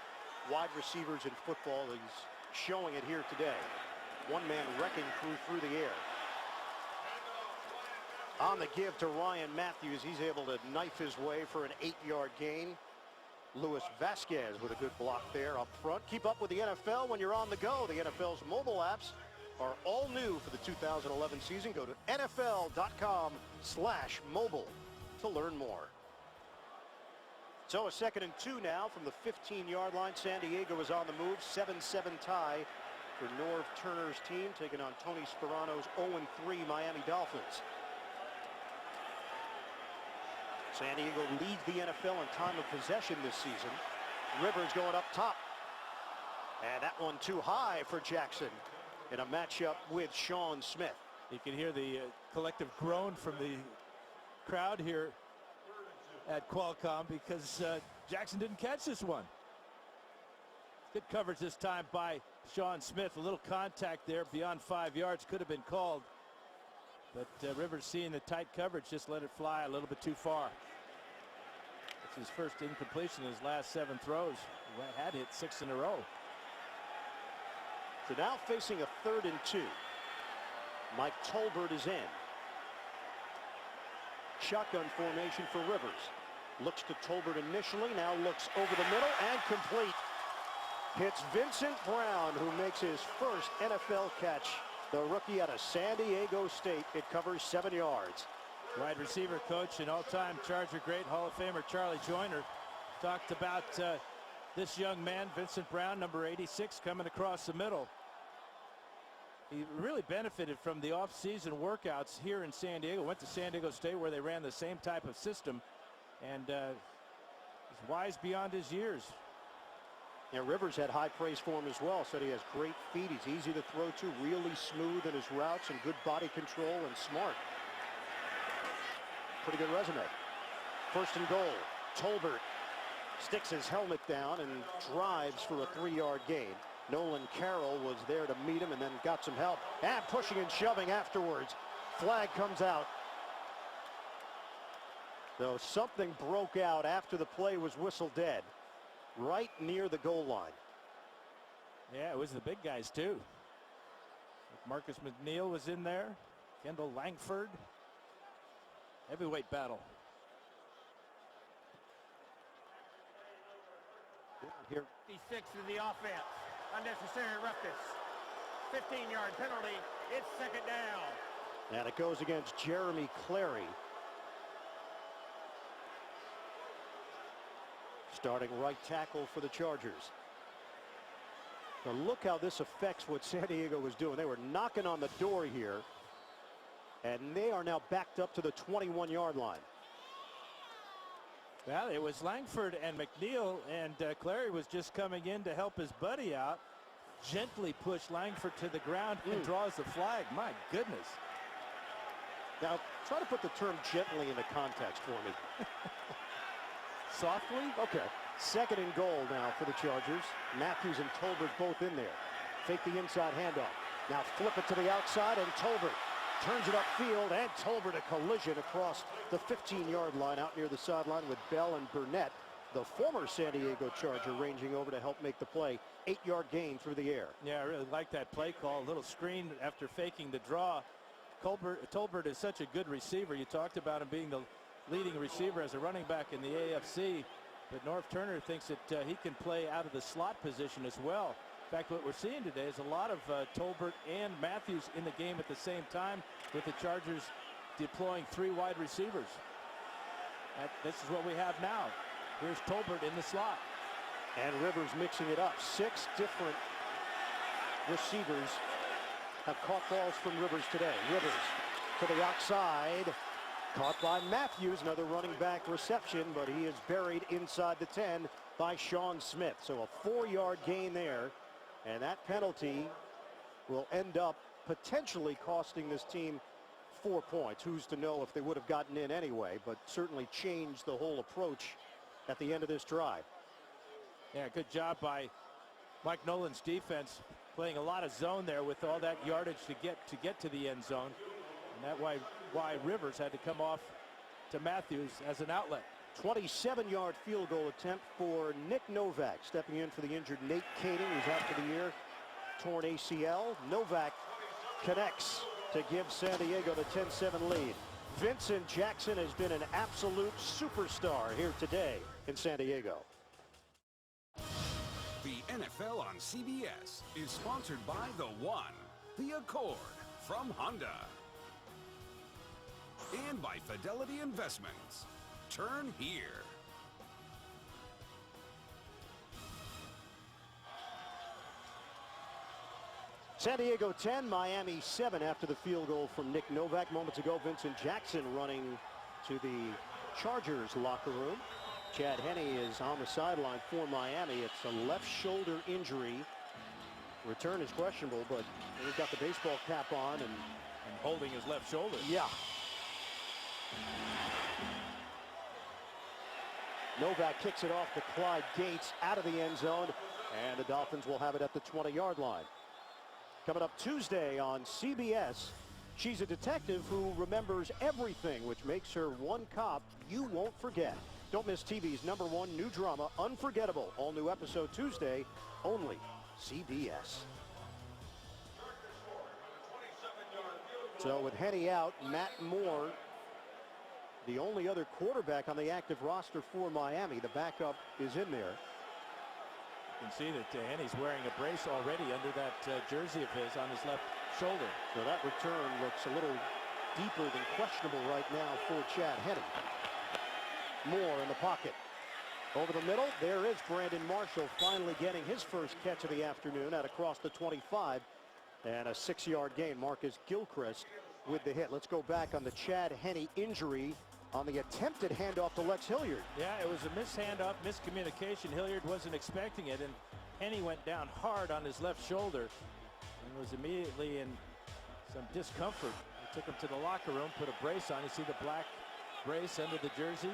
wide receivers in football. He's showing it here today. One-man wrecking crew through the air. On the give to Ryan Matthews, he's able to knife his way for an 8-yard gain. Luis Vasquez with a good block there up front. Keep up with the NFL when you're on the go. The NFL's mobile apps are all new for the 2011 season. Go to NFL.com/mobile to learn more. So a 2nd and 2 now from the 15-yard line. San Diego is on the move. 7-7 tie for Norv Turner's team, taking on Tony Sperano's 0-3 Miami Dolphins. San Diego leads the NFL in time of possession this season. Rivers going up top. And that one too high for Jackson in a matchup with Sean Smith. You can hear the collective groan from the crowd here at Qualcomm because Jackson didn't catch this one. Good coverage this time by Sean Smith. A little contact there beyond 5 yards could have been called. But Rivers, seeing the tight coverage, just let it fly a little bit too far. It's his first incompletion in his last 7 throws. He had hit 6 in a row. So now facing a 3rd and 2. Mike Tolbert is in. Shotgun formation for Rivers. Looks to Tolbert initially, now looks over the middle and complete. Hits Vincent Brown, who makes his first NFL catch. The rookie out of San Diego State. It covers 7 yards. Wide receiver coach and all-time Charger great Hall of Famer Charlie Joyner talked about this young man, Vincent Brown, number 86, coming across the middle. He really benefited from the off-season workouts here in San Diego. Went to San Diego State where they ran the same type of system, and is wise beyond his years. Yeah, Rivers had high praise for him as well. Said he has great feet. He's easy to throw to, really smooth in his routes, and good body control and smart. Pretty good resume. First and goal. Tolbert sticks his helmet down and drives for a 3-yard gain. Nolan Carroll was there to meet him and then got some help. And pushing and shoving afterwards. Flag comes out. Though something broke out after the play was whistled dead, right near the goal line. Yeah, it was the big guys too. Marcus McNeil was in there. Kendall Langford. Heavyweight battle. Here. 56 to the offense. Unnecessary roughness. 15-yard penalty. It's second down. And it goes against Jeremy Clary. Starting right tackle for the Chargers. Now look how this affects what San Diego was doing. They were knocking on the door here, and they are now backed up to the 21-yard line. Well, it was Langford and McNeil, and Clary was just coming in to help his buddy out. Gently pushed Langford to the ground and draws the flag. My goodness. Now try to put the term gently into context for me. Softly? Okay. Second and goal now for the Chargers. Matthews and Tolbert both in there. Fake the inside handoff. Now flip it to the outside, and Tolbert turns it upfield, and Tolbert a collision across the 15-yard line out near the sideline with Bell and Burnett, the former San Diego Charger, ranging over to help make the play. 8-yard gain through the air. Yeah, I really like that play call. A little screen after faking the draw. Tolbert is such a good receiver. You talked about him being the leading receiver as a running back in the AFC. But Norv Turner thinks that he can play out of the slot position as well. In fact, what we're seeing today is a lot of Tolbert and Matthews in the game at the same time, with the Chargers deploying 3 wide receivers. This is what we have now. Here's Tolbert in the slot. And Rivers mixing it up. 6 different receivers have caught balls from Rivers today. Rivers to the outside. Caught by Matthews, another running back reception, but he is buried inside the 10 by Sean Smith. So a 4-yard gain there, and that penalty will end up potentially costing this team 4 points. Who's to know if they would have gotten in anyway, but certainly changed the whole approach at the end of this drive. Yeah, good job by Mike Nolan's defense, playing a lot of zone there with all that yardage to get to the end zone. And that's why Rivers had to come off to Matthews as an outlet. 27-yard field goal attempt for Nick Novak, stepping in for the injured Nate Kading, who's out for the year. Torn ACL. Novak connects to give San Diego the 10-7 lead. Vincent Jackson has been an absolute superstar here today in San Diego. The NFL on CBS is sponsored by The One, the Accord from Honda, and by Fidelity Investments. Turn here. San Diego 10, Miami 7 after the field goal from Nick Novak. Moments ago, Vincent Jackson running to the Chargers locker room. Chad Henne is on the sideline for Miami. It's a left shoulder injury. Return is questionable, but he's got the baseball cap on and holding his left shoulder. Yeah. Novak kicks it off to Clyde Gates out of the end zone, and the Dolphins will have it at the 20-yard line. Coming up Tuesday on CBS, she's a detective who remembers everything, which makes her one cop you won't forget. Don't miss TV's #1 new drama, Unforgettable. All new episode Tuesday, only CBS. So with Henne out, Matt Moore, the only other quarterback on the active roster for Miami. The backup is in there. You can see that Henne's wearing a brace already under that jersey of his on his left shoulder. So that return looks a little deeper than questionable right now for Chad Henne. Moore in the pocket. Over the middle, there is Brandon Marshall finally getting his first catch of the afternoon at across the 25. And a 6-yard gain. Marcus Gilchrist with the hit. Let's go back on the Chad Henne injury on the attempted handoff to Lex Hilliard. Yeah, it was a handoff, miscommunication. Hilliard wasn't expecting it, and Henne went down hard on his left shoulder and was immediately in some discomfort. They took him to the locker room, put a brace on. You see the black brace under the jersey.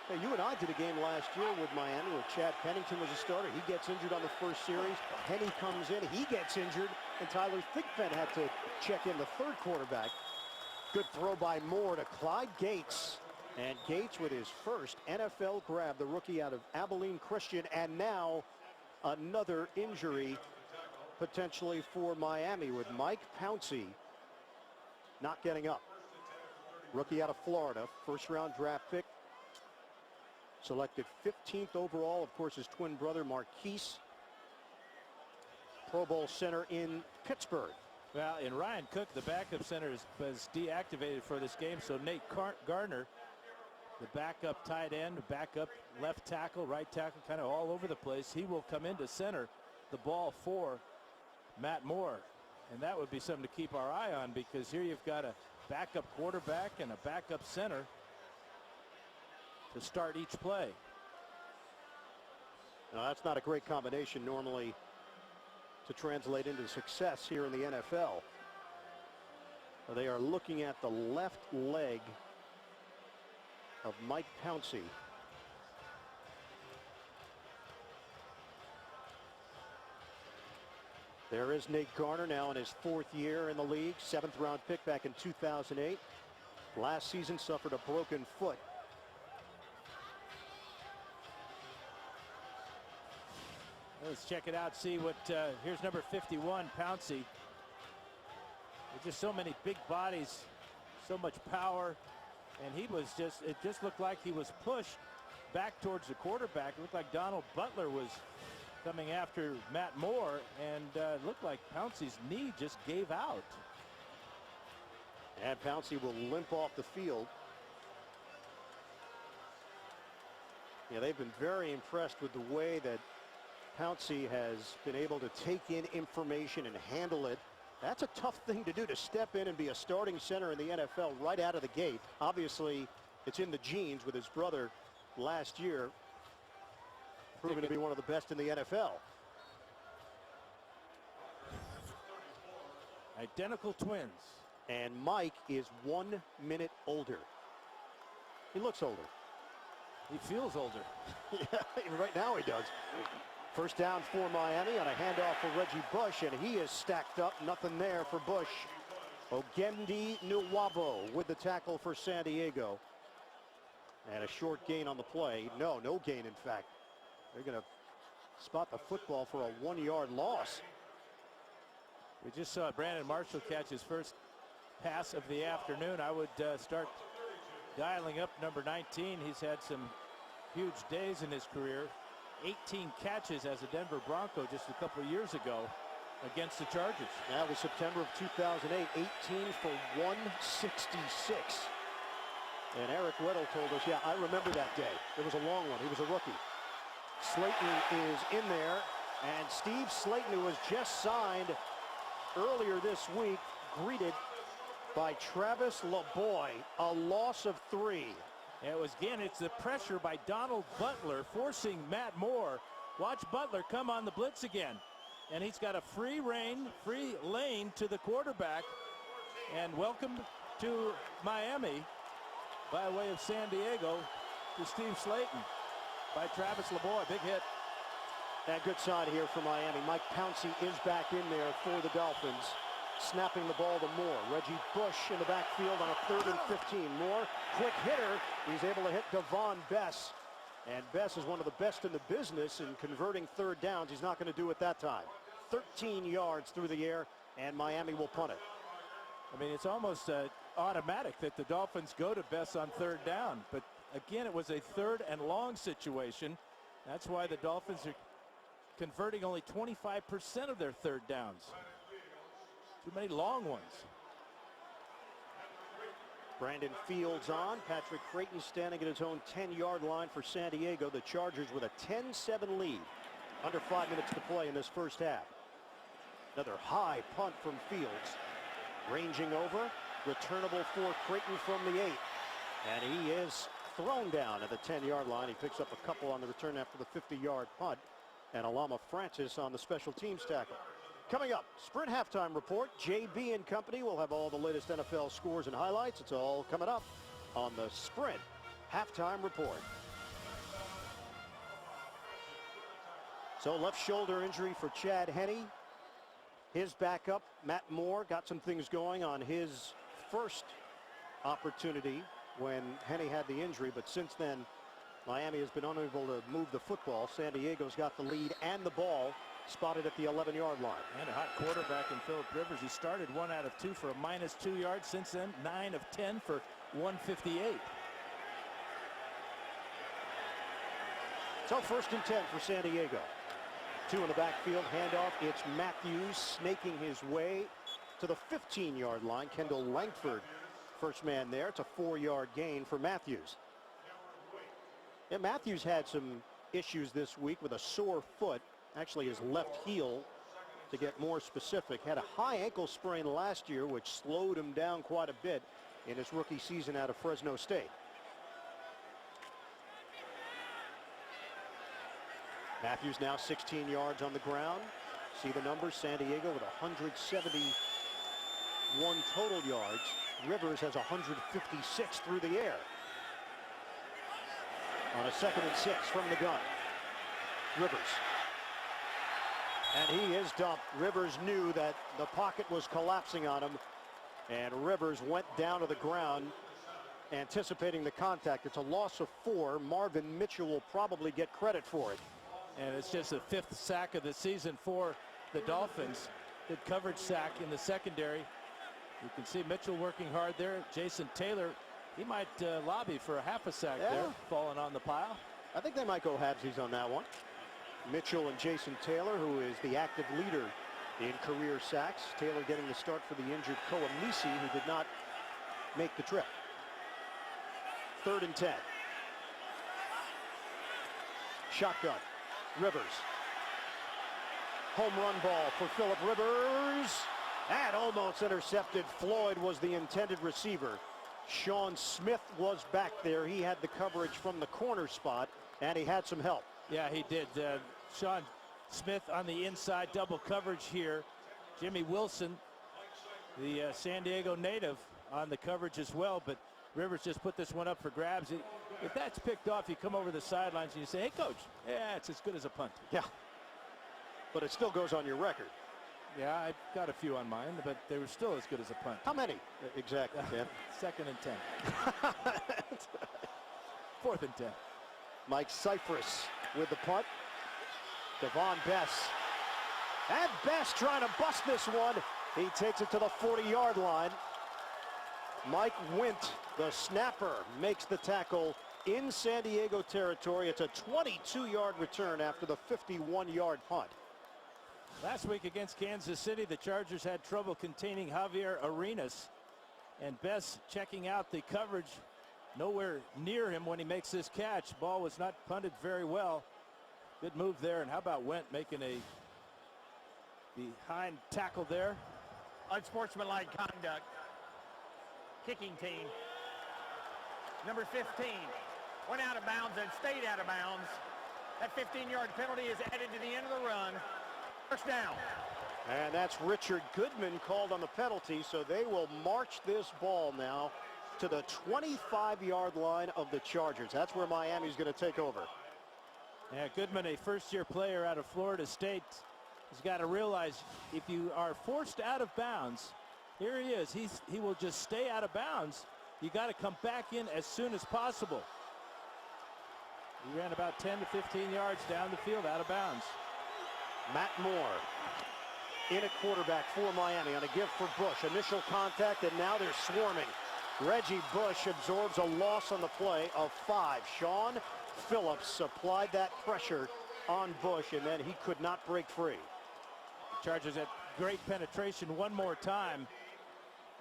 Hey, you and I did a game last year with Miami where Chad Pennington was a starter. He gets injured on the first series. Henne comes in, he gets injured, and Tyler Thigpen had to check in, the third quarterback. Good throw by Moore to Clyde Gates. And Gates with his first NFL grab, the rookie out of Abilene Christian, and now another injury potentially for Miami with Mike Pouncey not getting up. Rookie out of Florida, first-round draft pick. Selected 15th overall, of course, his twin brother Marquise, Pro Bowl center in Pittsburgh. Well, in Ryan Cook, the backup center was deactivated for this game, so Nate Garner, the backup tight end, backup left tackle, right tackle, kind of all over the place, he will come into center the ball for Matt Moore. And that would be something to keep our eye on, because here you've got a backup quarterback and a backup center to start each play. Now, that's not a great combination normally to translate into success here in the NFL. They are looking at the left leg of Mike Pouncey. There is Nate Garner, now in his 4th year in the league, 7th-round pick back in 2008. Last season suffered a broken foot. Let's check it out, see what, here's number 51, Pouncey. There's just so many big bodies, so much power, and he was just, it just looked like he was pushed back towards the quarterback. It looked like Donald Butler was coming after Matt Moore, and it looked like Pouncey's knee just gave out. And Pouncey will limp off the field. Yeah, they've been very impressed with the way that Pouncey has been able to take in information and handle it. That's a tough thing to do, to step in and be a starting center in the NFL right out of the gate. Obviously, it's in the genes with his brother last year, proven to be one of the best in the NFL. Identical twins. And Mike is 1 minute older. He looks older. He feels older. Yeah, right now he does. First down for Miami on a handoff for Reggie Bush, and he is stacked up. Nothing there for Bush. Ogendi Nwabo with the tackle for San Diego. And a short gain on the play. No gain, in fact. They're going to spot the football for a 1-yard loss. We just saw Brandon Marshall catch his first pass of the afternoon. I would start dialing up number 19. He's had some huge days in his career. 18 catches as a Denver Bronco just a couple of years ago against the Chargers. That was September of 2008. 18 for 166. And Eric Weddle told us, yeah, I remember that day. It was a long one. He was a rookie. Slayton is in there, and Steve Slayton, who was just signed earlier this week, greeted by Travis LeBoy, a loss of 3. It was, again, it's the pressure by Donald Butler forcing Matt Moore. Watch Butler come on the blitz again. And he's got a free lane to the quarterback. And welcome to Miami by way of San Diego to Steve Slayton by Travis LeBoy. Big hit. And good sign here for Miami. Mike Pouncey is back in there for the Dolphins. Snapping the ball to Moore. Reggie Bush in the backfield on a 3rd and 15. Moore, quick hitter. He's able to hit Devon Bess. And Bess is one of the best in the business in converting 3rd downs. He's not going to do it that time. 13 yards through the air, and Miami will punt it. I mean, it's almost automatic that the Dolphins go to Bess on 3rd down. But again, it was a 3rd and long situation. That's why the Dolphins are converting only 25% of their 3rd downs. Too many long ones. Brandon Fields on. Patrick Creighton standing at his own 10-yard line for San Diego. The Chargers with a 10-7 lead. Under 5 minutes to play in this first half. Another high punt from Fields. Ranging over. Returnable for Creighton from the 8. And he is thrown down at the 10-yard line. He picks up a couple on the return after the 50-yard punt. And Alama Francis on the special teams tackle. Coming up, Sprint halftime report. JB and company will have all the latest NFL scores and highlights. It's all coming up on the Sprint halftime report. So left shoulder injury for Chad Henne. His backup, Matt Moore, got some things going on his first opportunity when Henne had the injury, but since then Miami has been unable to move the football. San Diego's got the lead and the ball spotted at the 11-yard line. And a hot quarterback in Phillip Rivers. He started 1 out of 2 for a -2 yards. Since then, 9 of 10 for 158. So 1st and 10 for San Diego. 2 in the backfield, handoff. It's Matthews snaking his way to the 15-yard line. Kendall Langford, first man there. It's a 4-yard gain for Matthews. And Matthews had some issues this week with a sore foot. Actually, his left heel, to get more specific. Had a high ankle sprain last year, which slowed him down quite a bit in his rookie season out of Fresno State. Matthews now 16 yards on the ground. See the numbers. San Diego with 171 total yards. Rivers has 156 through the air. On a 2nd and 6 from the gun. Rivers. And he is dumped. Rivers knew that the pocket was collapsing on him. And Rivers went down to the ground, anticipating the contact. It's a loss of 4. Marvin Mitchell will probably get credit for it. And it's just the 5th sack of the season for the Dolphins. Good coverage sack in the secondary. You can see Mitchell working hard there. Jason Taylor, he might lobby for a half a sack there, falling on the pile. I think they might go halvesies on that one. Mitchell and Jason Taylor, who is the active leader in career sacks. Taylor getting the start for the injured Koamisi, who did not make the trip. 3rd and 10. Shotgun. Rivers. Home run ball for Phillip Rivers. And almost intercepted. Floyd was the intended receiver. Sean Smith was back there. He had the coverage from the corner spot, and he had some help. Yeah, he did. Sean Smith on the inside, double coverage here. Jimmy Wilson, the San Diego native, on the coverage as well, but Rivers just put this one up for grabs. If that's picked off, you come over the sidelines and you say, hey, coach, yeah, it's as good as a punt. Yeah, but it still goes on your record. Yeah, I got a few on mine, but they were still as good as a punt. How many? Exactly, Ken. 2nd and 10. 4th and 10. Mike Cypress with the punt. Devon Bess. And Bess trying to bust this one. He takes it to the 40-yard line. Mike Wint, the snapper, makes the tackle in San Diego territory. It's a 22-yard return after the 51-yard punt. Last week against Kansas City, the Chargers had trouble containing Javier Arenas. And Bess checking out the coverage, nowhere near him when he makes this catch. Ball was not punted very well. Good move there. And how about Went making a behind tackle there? Unsportsmanlike conduct. Kicking team. Number 15 went out of bounds and stayed out of bounds. That 15-yard penalty is added to the end of the run. 1st down. And that's Richard Goodman called on the penalty, so they will march this ball now to the 25-yard line of the Chargers. That's where Miami's going to take over. Yeah, Goodman, a first-year player out of Florida State, has got to realize if you are forced out of bounds, here he is. He will just stay out of bounds. You got to come back in as soon as possible. He ran about 10 to 15 yards down the field out of bounds. Matt Moore in at quarterback for Miami on a give for Bush. Initial contact, and now they're swarming. Reggie Bush absorbs a loss on the play of 5. Sean Phillips applied that pressure on Bush, and then he could not break free. Chargers at great penetration one more time.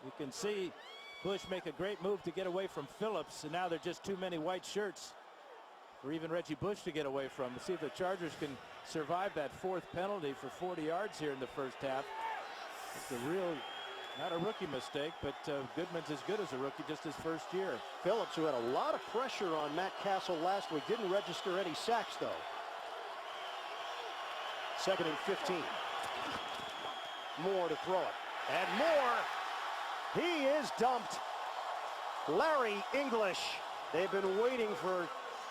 You can see Bush make a great move to get away from Phillips, and now there are just too many white shirts for even Reggie Bush to get away from. Let's see if the Chargers can survive that fourth penalty for 40 yards here in the first half. It's a real, not a rookie mistake, but Goodman's as good as a rookie, just his first year. Phillips, who had a lot of pressure on Matt Castle last week, didn't register any sacks, though. 2nd and 15. Moore to throw it. And Moore, he is dumped. Larry English. They've been waiting for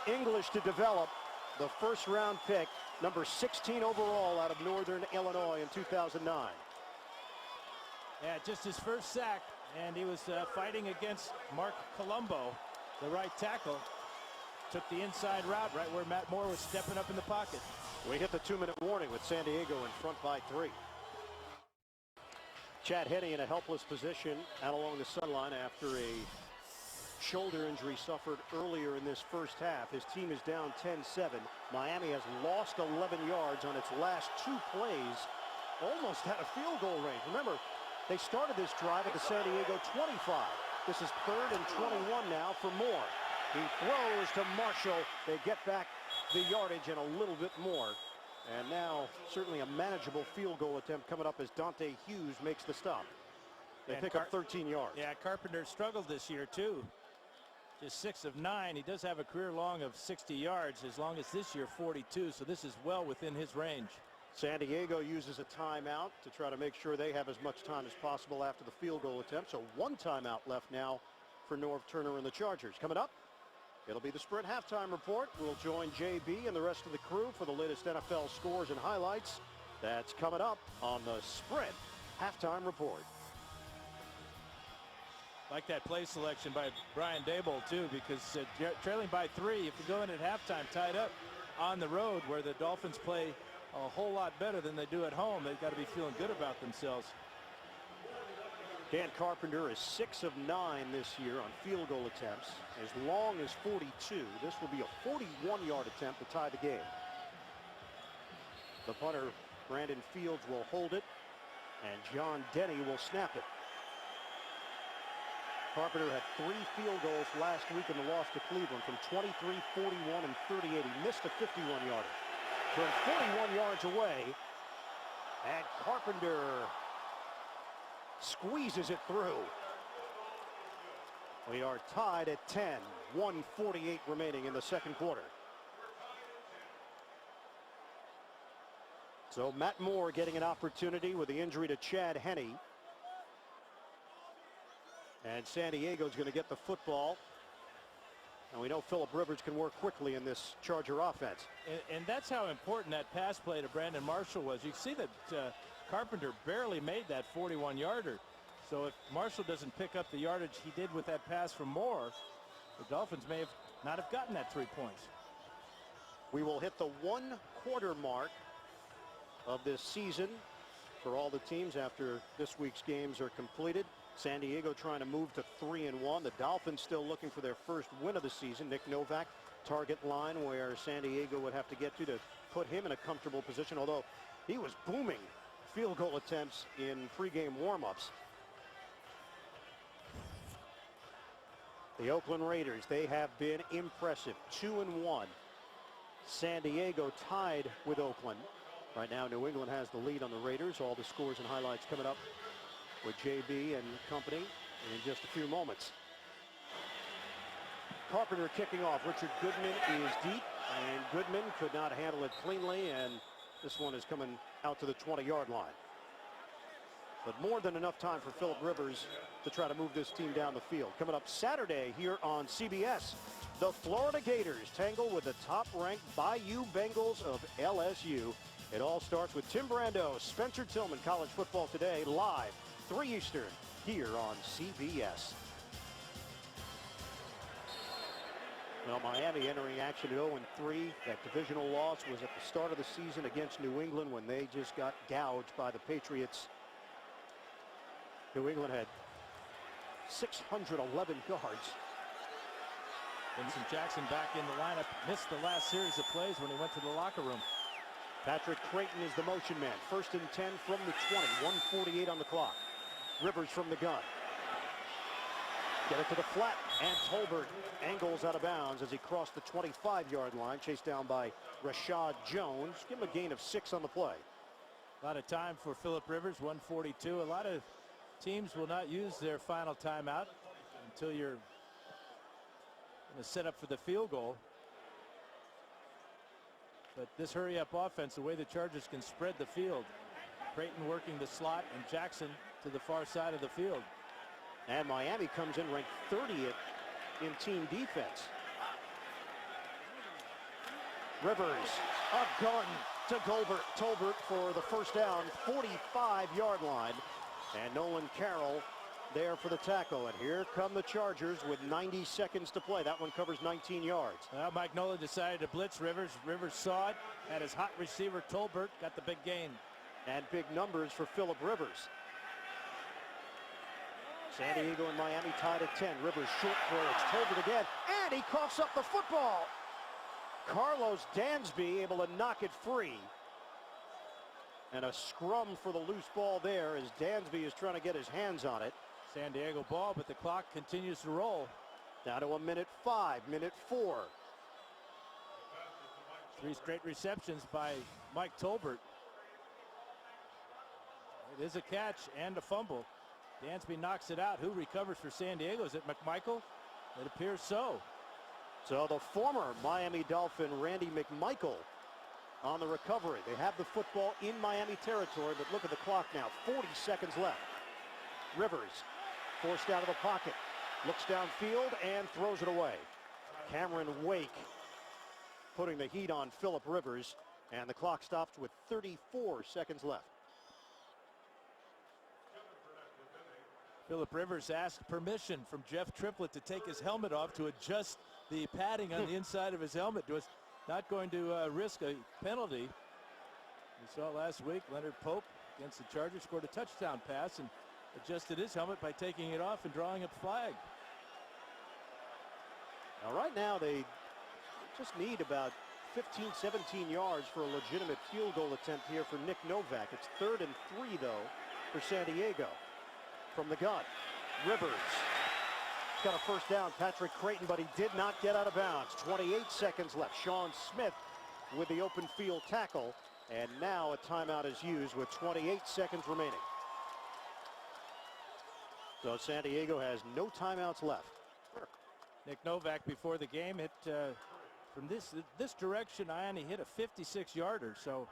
English to develop, the first-round pick, number 16 overall out of Northern Illinois in 2009. Yeah, just his first sack, and he was fighting against Mark Colombo, the right tackle. Took the inside route right where Matt Moore was stepping up in the pocket. We hit the 2-minute warning with San Diego in front by 3. Chad Henne in a helpless position out along the sideline after a shoulder injury suffered earlier in this first half. His team is down 10-7. Miami has lost 11 yards on its last 2 plays. Almost at a field goal range. Remember, they started this drive at the San Diego 25. This is 3rd and 21 now for Moore. He throws to Marshall. They get back the yardage and a little bit more. And now certainly a manageable field goal attempt coming up as Dante Hughes makes the stop. They pick up 13 yards. Yeah, Carpenter struggled this year too. Just 6 of 9. He does have a career long of 60 yards, as long as this year 42. So this is well within his range. San Diego uses a timeout to try to make sure they have as much time as possible after the field goal attempt. So 1 timeout left now for Norv Turner and the Chargers. Coming up, it'll be the Sprint halftime report. We'll join JB and the rest of the crew for the latest NFL scores and highlights. That's coming up on the Sprint halftime report. Like that play selection by Brian Daboll too, because trailing by 3, if you go in at halftime tied up on the road where the Dolphins play a whole lot better than they do at home, they've got to be feeling good about themselves. Dan Carpenter is 6 of 9 this year on field goal attempts, as long as 42. This will be a 41-yard attempt to tie the game. The punter, Brandon Fields, will hold it, and John Denny will snap it. Carpenter had 3 field goals last week in the loss to Cleveland from 23, 41, and 38. He missed a 51-yarder. Turned 41 yards away, and Carpenter squeezes it through. We are tied at 10, 1:48 remaining in the second quarter. So Matt Moore getting an opportunity with the injury to Chad Henne. And San Diego's going to get the football. And we know Phillip Rivers can work quickly in this Charger offense. And that's how important that pass play to Brandon Marshall was. You see that Carpenter barely made that 41-yarder. So if Marshall doesn't pick up the yardage he did with that pass from Moore, the Dolphins may have not have gotten that 3 points. We will hit the 1-quarter mark of this season for all the teams after this week's games are completed. San Diego trying to move to 3-1. The Dolphins still looking for their first win of the season. Nick Novak, target line where San Diego would have to get to put him in a comfortable position, although he was booming field goal attempts in pregame warm-ups. The Oakland Raiders, they have been impressive. 2-1. San Diego tied with Oakland. Right now, New England has the lead on the Raiders. All the scores and highlights coming up with JB and company in just a few moments. Carpenter kicking off. Richard Goodman is deep, and Goodman could not handle it cleanly, and this one is coming out to the 20-yard line. But more than enough time for Phillip Rivers to try to move this team down the field. Coming up Saturday here on CBS, the Florida Gators tangle with the top-ranked Bayou Bengals of LSU. It all starts with Tim Brando, Spencer Tillman, College Football Today, live 3 Eastern here on CBS. Well, Miami entering action at 0-3. That divisional loss was at the start of the season against New England when they just got gouged by the Patriots. New England had 611 yards. Vincent Jackson back in the lineup. Missed the last series of plays when he went to the locker room. Patrick Creighton is the motion man. 1st and 10 from the 20. 1:48 on the clock. Rivers from the gun. Get it to the flat, and Tolbert angles out of bounds as he crossed the 25-yard line, chased down by Rashad Jones. Give him a gain of 6 on the play. A lot of time for Phillip Rivers, 1:42. A lot of teams will not use their final timeout until you're going to set up for the field goal. But this hurry-up offense, the way the Chargers can spread the field. Creighton working the slot and Jackson to the far side of the field. And Miami comes in ranked 30th in team defense. Rivers, a gun to Tolbert for the first down, 45-yard line. And Nolan Carroll there for the tackle. And here come the Chargers with 90 seconds to play. That one covers 19 yards. Well, Mike Nolan decided to blitz Rivers. Rivers saw it, had his hot receiver Tolbert, got the big gain. And big numbers for Phillip Rivers. San Diego and Miami tied at 10. Rivers short throw. It's Tolbert again. And he coughs up the football. Carlos Dansby able to knock it free. And a scrum for the loose ball there as Dansby is trying to get his hands on it. San Diego ball, but the clock continues to roll. Down to a minute 5, minute 4. 3 straight receptions by Mike Tolbert. It is a catch and a fumble. Dansby knocks it out. Who recovers for San Diego? Is it McMichael? It appears so. So the former Miami Dolphin Randy McMichael on the recovery. They have the football in Miami territory, but look at the clock now. 40 seconds left. Rivers forced out of the pocket. Looks downfield and throws it away. Cameron Wake putting the heat on Phillip Rivers, and the clock stops with 34 seconds left. Phillip Rivers asked permission from Jeff Triplett to take his helmet off to adjust the padding on the inside of his helmet. Was not going to risk a penalty. We saw last week Leonard Pope against the Chargers scored a touchdown pass and adjusted his helmet by taking it off and drawing a flag. Now right now they just need about 15, 17 yards for a legitimate field goal attempt here for Nick Novak. It's 3rd and 3 though for San Diego. From the gun, Rivers got a first down. Patrick Creighton, but he did not get out of bounds. 28 seconds left. Sean Smith with the open field tackle, and now a timeout is used with 28 seconds remaining. So San Diego has no timeouts left. Nick Novak before the game hit from this direction. Ione hit a 56-yarder, so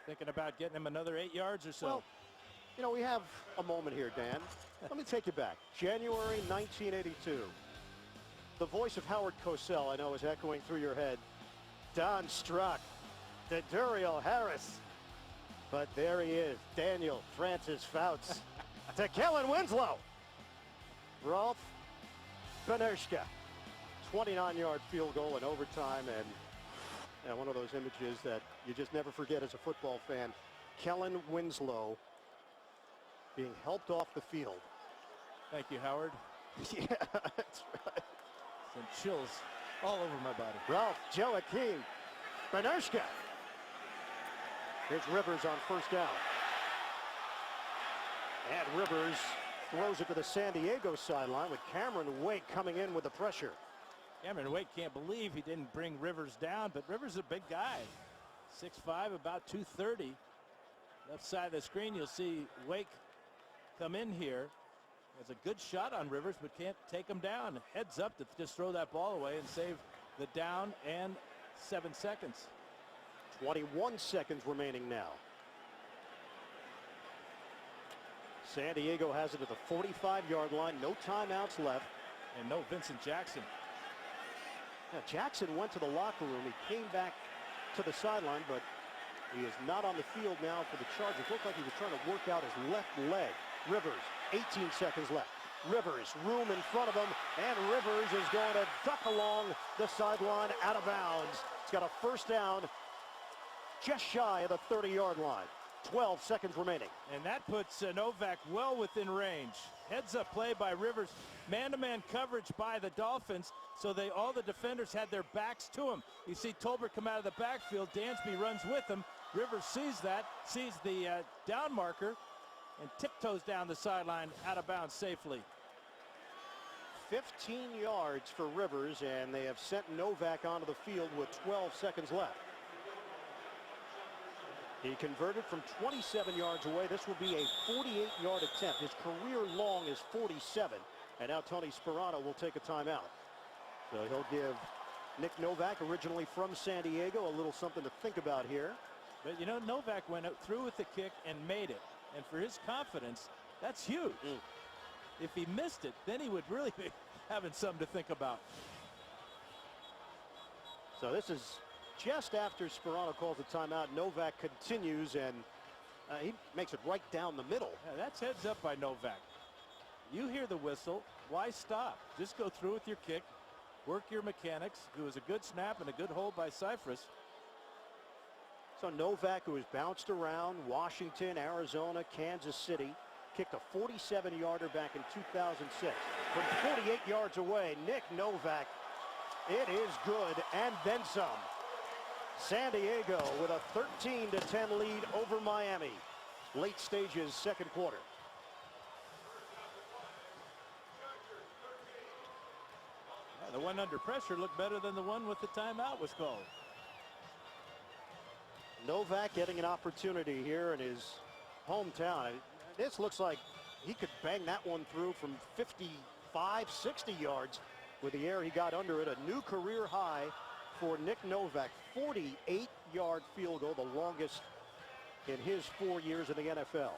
thinking about getting him another 8 yards or so. Well, you know, we have a moment here, Dan. Let me take you back. January 1982. The voice of Howard Cosell, I know, is echoing through your head. Don Struck, DeDuriel Harris. But there he is, Daniel Francis Fouts. To Kellen Winslow. Rolf Benershka. 29-yard field goal in overtime, and one of those images that you just never forget as a football fan. Kellen Winslow being helped off the field. Thank you, Howard. Yeah, that's right. Some chills all over my body. Ralph Joachim Benershka. Here's Rivers on first down. And Rivers throws it to the San Diego sideline with Cameron Wake coming in with the pressure. Cameron Wake can't believe he didn't bring Rivers down, but Rivers is a big guy. 6'5", about 230. Left side of the screen, you'll see Wake come in here. Has a good shot on Rivers, but can't take him down. Heads up to just throw that ball away and save the down and 7 seconds. 21 seconds remaining now. San Diego has it at the 45-yard line. No timeouts left. And no Vincent Jackson. Now, Jackson went to the locker room. He came back to the sideline, but he is not on the field now for the Chargers. Looked like he was trying to work out his left leg. Rivers, 18 seconds left. Rivers, room in front of him, and Rivers is going to duck along the sideline out of bounds. He's got a first down just shy of the 30-yard line. 12 seconds remaining. And that puts Novak well within range. Heads up play by Rivers. Man-to-man coverage by the Dolphins. So all the defenders had their backs to him. You see Tolbert come out of the backfield. Dansby runs with him. Rivers sees that, sees the down marker, and tiptoes down the sideline out of bounds safely. 15 yards for Rivers, and they have sent Novak onto the field with 12 seconds left. He converted from 27 yards away. This will be a 48-yard attempt. His career long is 47. And now Tony Sparano will take a timeout. So he'll give Nick Novak, originally from San Diego, a little something to think about here. But, you know, Novak went through with the kick and made it. And for his confidence, that's huge. If he missed it, then he would really be having something to think about. So this is just after Sparano calls a timeout. Novak continues, and he makes it right down the middle. Yeah, that's heads up by Novak. You hear the whistle. Why stop? Just go through with your kick. Work your mechanics. It was a good snap and a good hold by Cypress. So Novak, who has bounced around Washington, Arizona, Kansas City, kicked a 47-yarder back in 2006. From 48 yards away, Nick Novak, it is good and then some. San Diego with a 13-10 lead over Miami. Late stages, second quarter. Yeah, the one under pressure looked better than the one with the timeout was called. Novak getting an opportunity here in his hometown. This looks like he could bang that one through from 55, 60 yards with the air he got under it. A new career high for Nick Novak. 48-yard field goal, the longest in his 4 years in the NFL.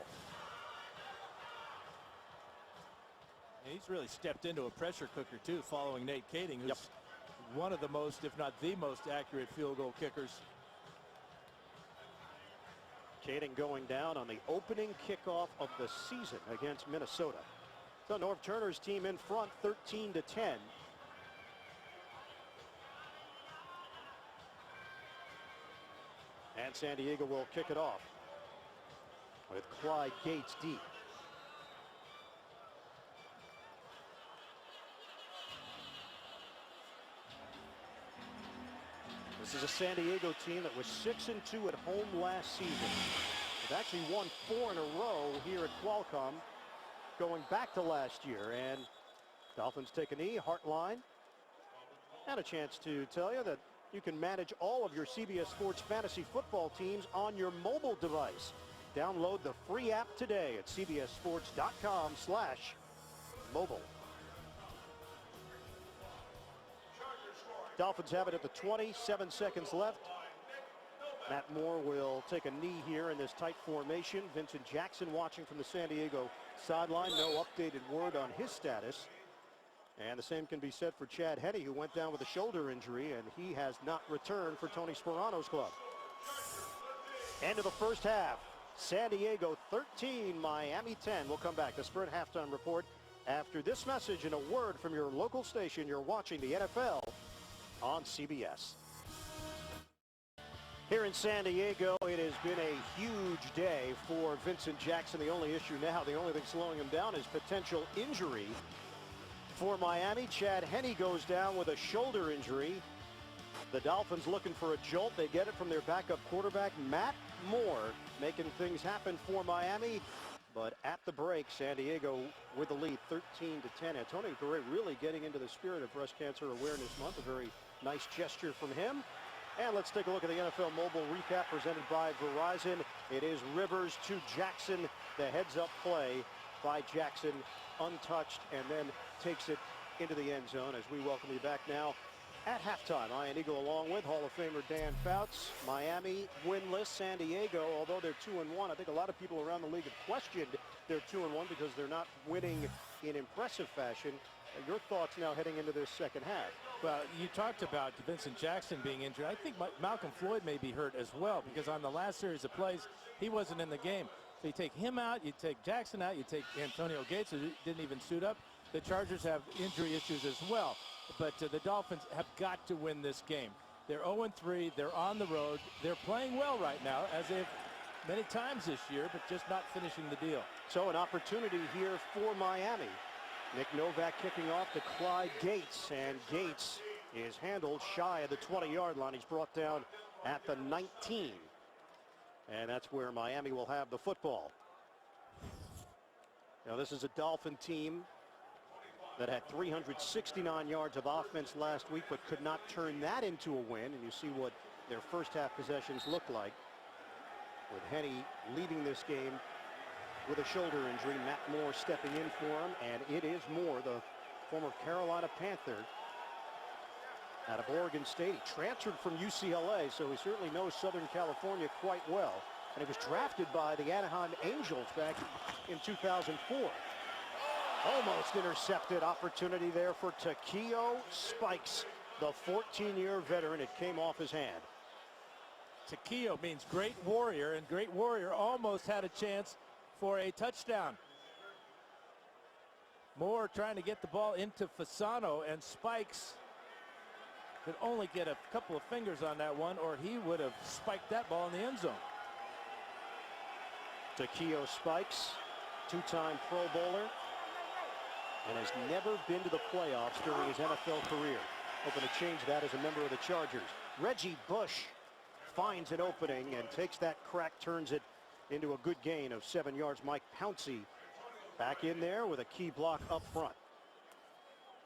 He's really stepped into a pressure cooker, too, following Nate Kading, who's one of the most, if not the most accurate field goal kickers. Kading going down on the opening kickoff of the season against Minnesota. So Norv Turner's team in front, 13-10. And San Diego will kick it off with Clyde Gates deep. This is a San Diego team that was 6-2 at home last season. They've actually won 4 in a row here at Qualcomm going back to last year. And Dolphins take a knee, Heartline. And a chance to tell you that you can manage all of your CBS Sports fantasy football teams on your mobile device. Download the free app today at cbssports.com/mobile. Dolphins have it at the 20, 7 seconds left. Matt Moore will take a knee here in this tight formation. Vincent Jackson watching from the San Diego sideline. No updated word on his status. And the same can be said for Chad Henne, who went down with a shoulder injury, and he has not returned for Tony Sparano's club. End of the first half. San Diego 13, Miami 10. We'll come back. The Sprint halftime report after this message and a word from your local station. You're watching the NFL on CBS. Here in San Diego, it has been a huge day for Vincent Jackson. The only issue now, the only thing slowing him down is potential injury. For Miami, Chad Henne goes down with a shoulder injury. The Dolphins looking for a jolt. They get it from their backup quarterback, Matt Moore, making things happen for Miami. But at the break, San Diego with the lead, 13-10. Antonio Correa really getting into the spirit of Breast Cancer Awareness Month. A very nice gesture from him. And let's take a look at the NFL Mobile Recap presented by Verizon. It is Rivers to Jackson. The heads-up play by Jackson, untouched, and then takes it into the end zone as we welcome you back now at halftime. Ian Eagle along with Hall of Famer Dan Fouts. Miami winless. San Diego, although they're 2-1, I think a lot of people around the league have questioned their 2-1 because they're not winning in impressive fashion. Your thoughts now heading into this second half? Well, you talked about Vincent Jackson being injured. I think Malcolm Floyd may be hurt as well, because on the last series of plays, he wasn't in the game. So you take him out, you take Jackson out, you take Antonio Gates, who didn't even suit up. The Chargers have injury issues as well. But the Dolphins have got to win this game. They're 0-3. They're on the road. They're playing well right now, as they've many times this year, but just not finishing the deal. So an opportunity here for Miami. Nick Novak kicking off to Clyde Gates, and Gates is handled shy of the 20-yard line. He's brought down at the 19. And that's where Miami will have the football. Now, this is a Dolphin team that had 369 yards of offense last week, but could not turn that into a win. And you see what their first half possessions look like, with Henny leading this game with a shoulder injury. Matt Moore stepping in for him, and it is Moore, the former Carolina Panther out of Oregon State. He transferred from UCLA, so he certainly knows Southern California quite well. And he was drafted by the Anaheim Angels back in 2004. Almost intercepted opportunity there for Takeo Spikes, the 14-year veteran. It came off his hand. Takeo means great warrior, and great warrior almost had a chance for a touchdown. Moore trying to get the ball into Fasano, and Spikes could only get a couple of fingers on that one, or he would have spiked that ball in the end zone. Takeo Spikes, two-time Pro Bowler, and has never been to the playoffs during his NFL career. Hoping to change that as a member of the Chargers. Reggie Bush finds an opening and takes that crack, turns it into a good gain of 7 yards. Mike Pouncey back in there with a key block up front.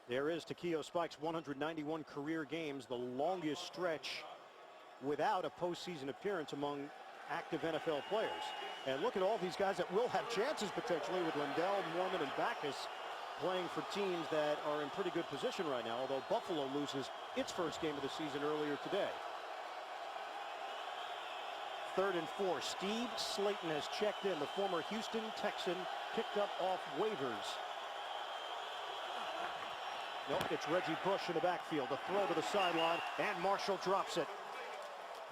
There is Takeo Spikes, 191 career games, the longest stretch without a postseason appearance among active NFL players. And look at all these guys that will have chances potentially, with Lindell, Mormon, and Backus playing for teams that are in pretty good position right now, although Buffalo loses its first game of the season earlier today. 3rd and 4. Steve Slayton has checked in. The former Houston Texan picked up off waivers. Nope, it's Reggie Bush in the backfield. The throw to the sideline, and Marshall drops it.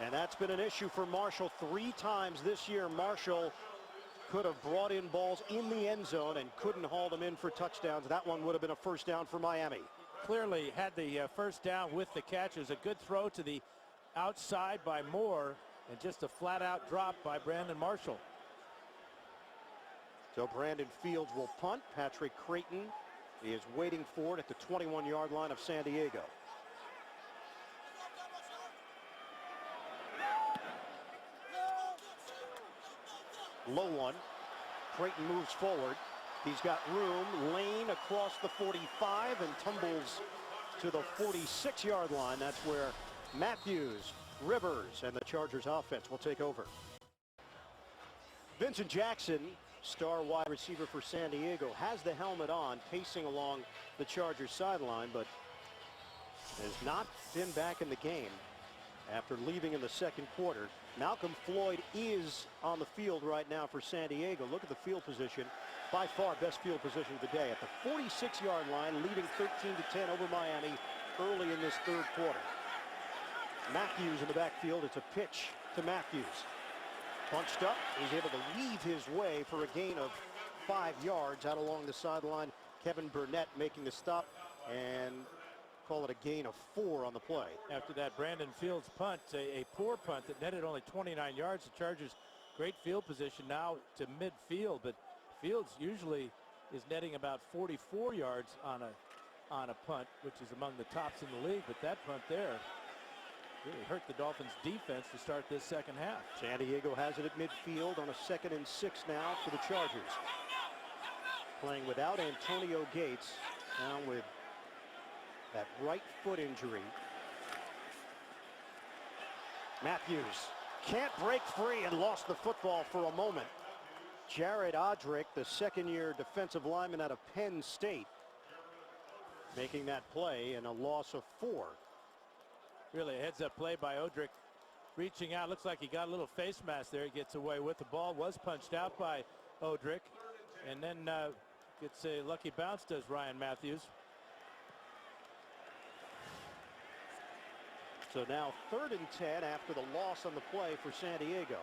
And that's been an issue for Marshall 3 times this year. Marshall could have brought in balls in the end zone and couldn't haul them in for touchdowns. That one would have been a first down for Miami. Clearly had the first down with the catch. It was a good throw to the outside by Moore, and just a flat-out drop by Brandon Marshall. So Brandon Fields will punt. Patrick Creighton is waiting for it at the 21-yard line of San Diego. Low one. Creighton moves forward. He's got room. Lane across the 45 and tumbles to the 46-yard line. That's where Matthews, Rivers, and the Chargers offense will take over. Vincent Jackson, star wide receiver for San Diego, has the helmet on, pacing along the Chargers sideline, but has not been back in the game after leaving in the second quarter. Malcolm Floyd is on the field right now for San Diego. Look at the field position. By far best field position of the day at the 46-yard line, leading 13-10 over Miami early in this third quarter. Matthews in the backfield. It's a pitch to Matthews. Punched up. He's able to weave his way for a gain of 5 yards out along the sideline. Kevin Burnett making the stop, and call it a gain of 4 on the play. After that Brandon Fields punt, a poor punt that netted only 29 yards. The Chargers great field position now to midfield, but Fields usually is netting about 44 yards on a punt, which is among the tops in the league. But that punt there really hurt the Dolphins defense to start this second half. San Diego has it at midfield on a 2nd and 6 now for the Chargers. Playing without Antonio Gates, now with that right foot injury. Matthews can't break free and lost the football for a moment. Jared Odrick, the 2nd-year defensive lineman out of Penn State, making that play, and a loss of 4. Really a heads-up play by Odrick, reaching out. Looks like he got a little face mask there. He gets away with the ball. Was punched out by Odrick, and then gets a lucky bounce, does Ryan Matthews. So now 3rd and 10 after the loss on the play for San Diego.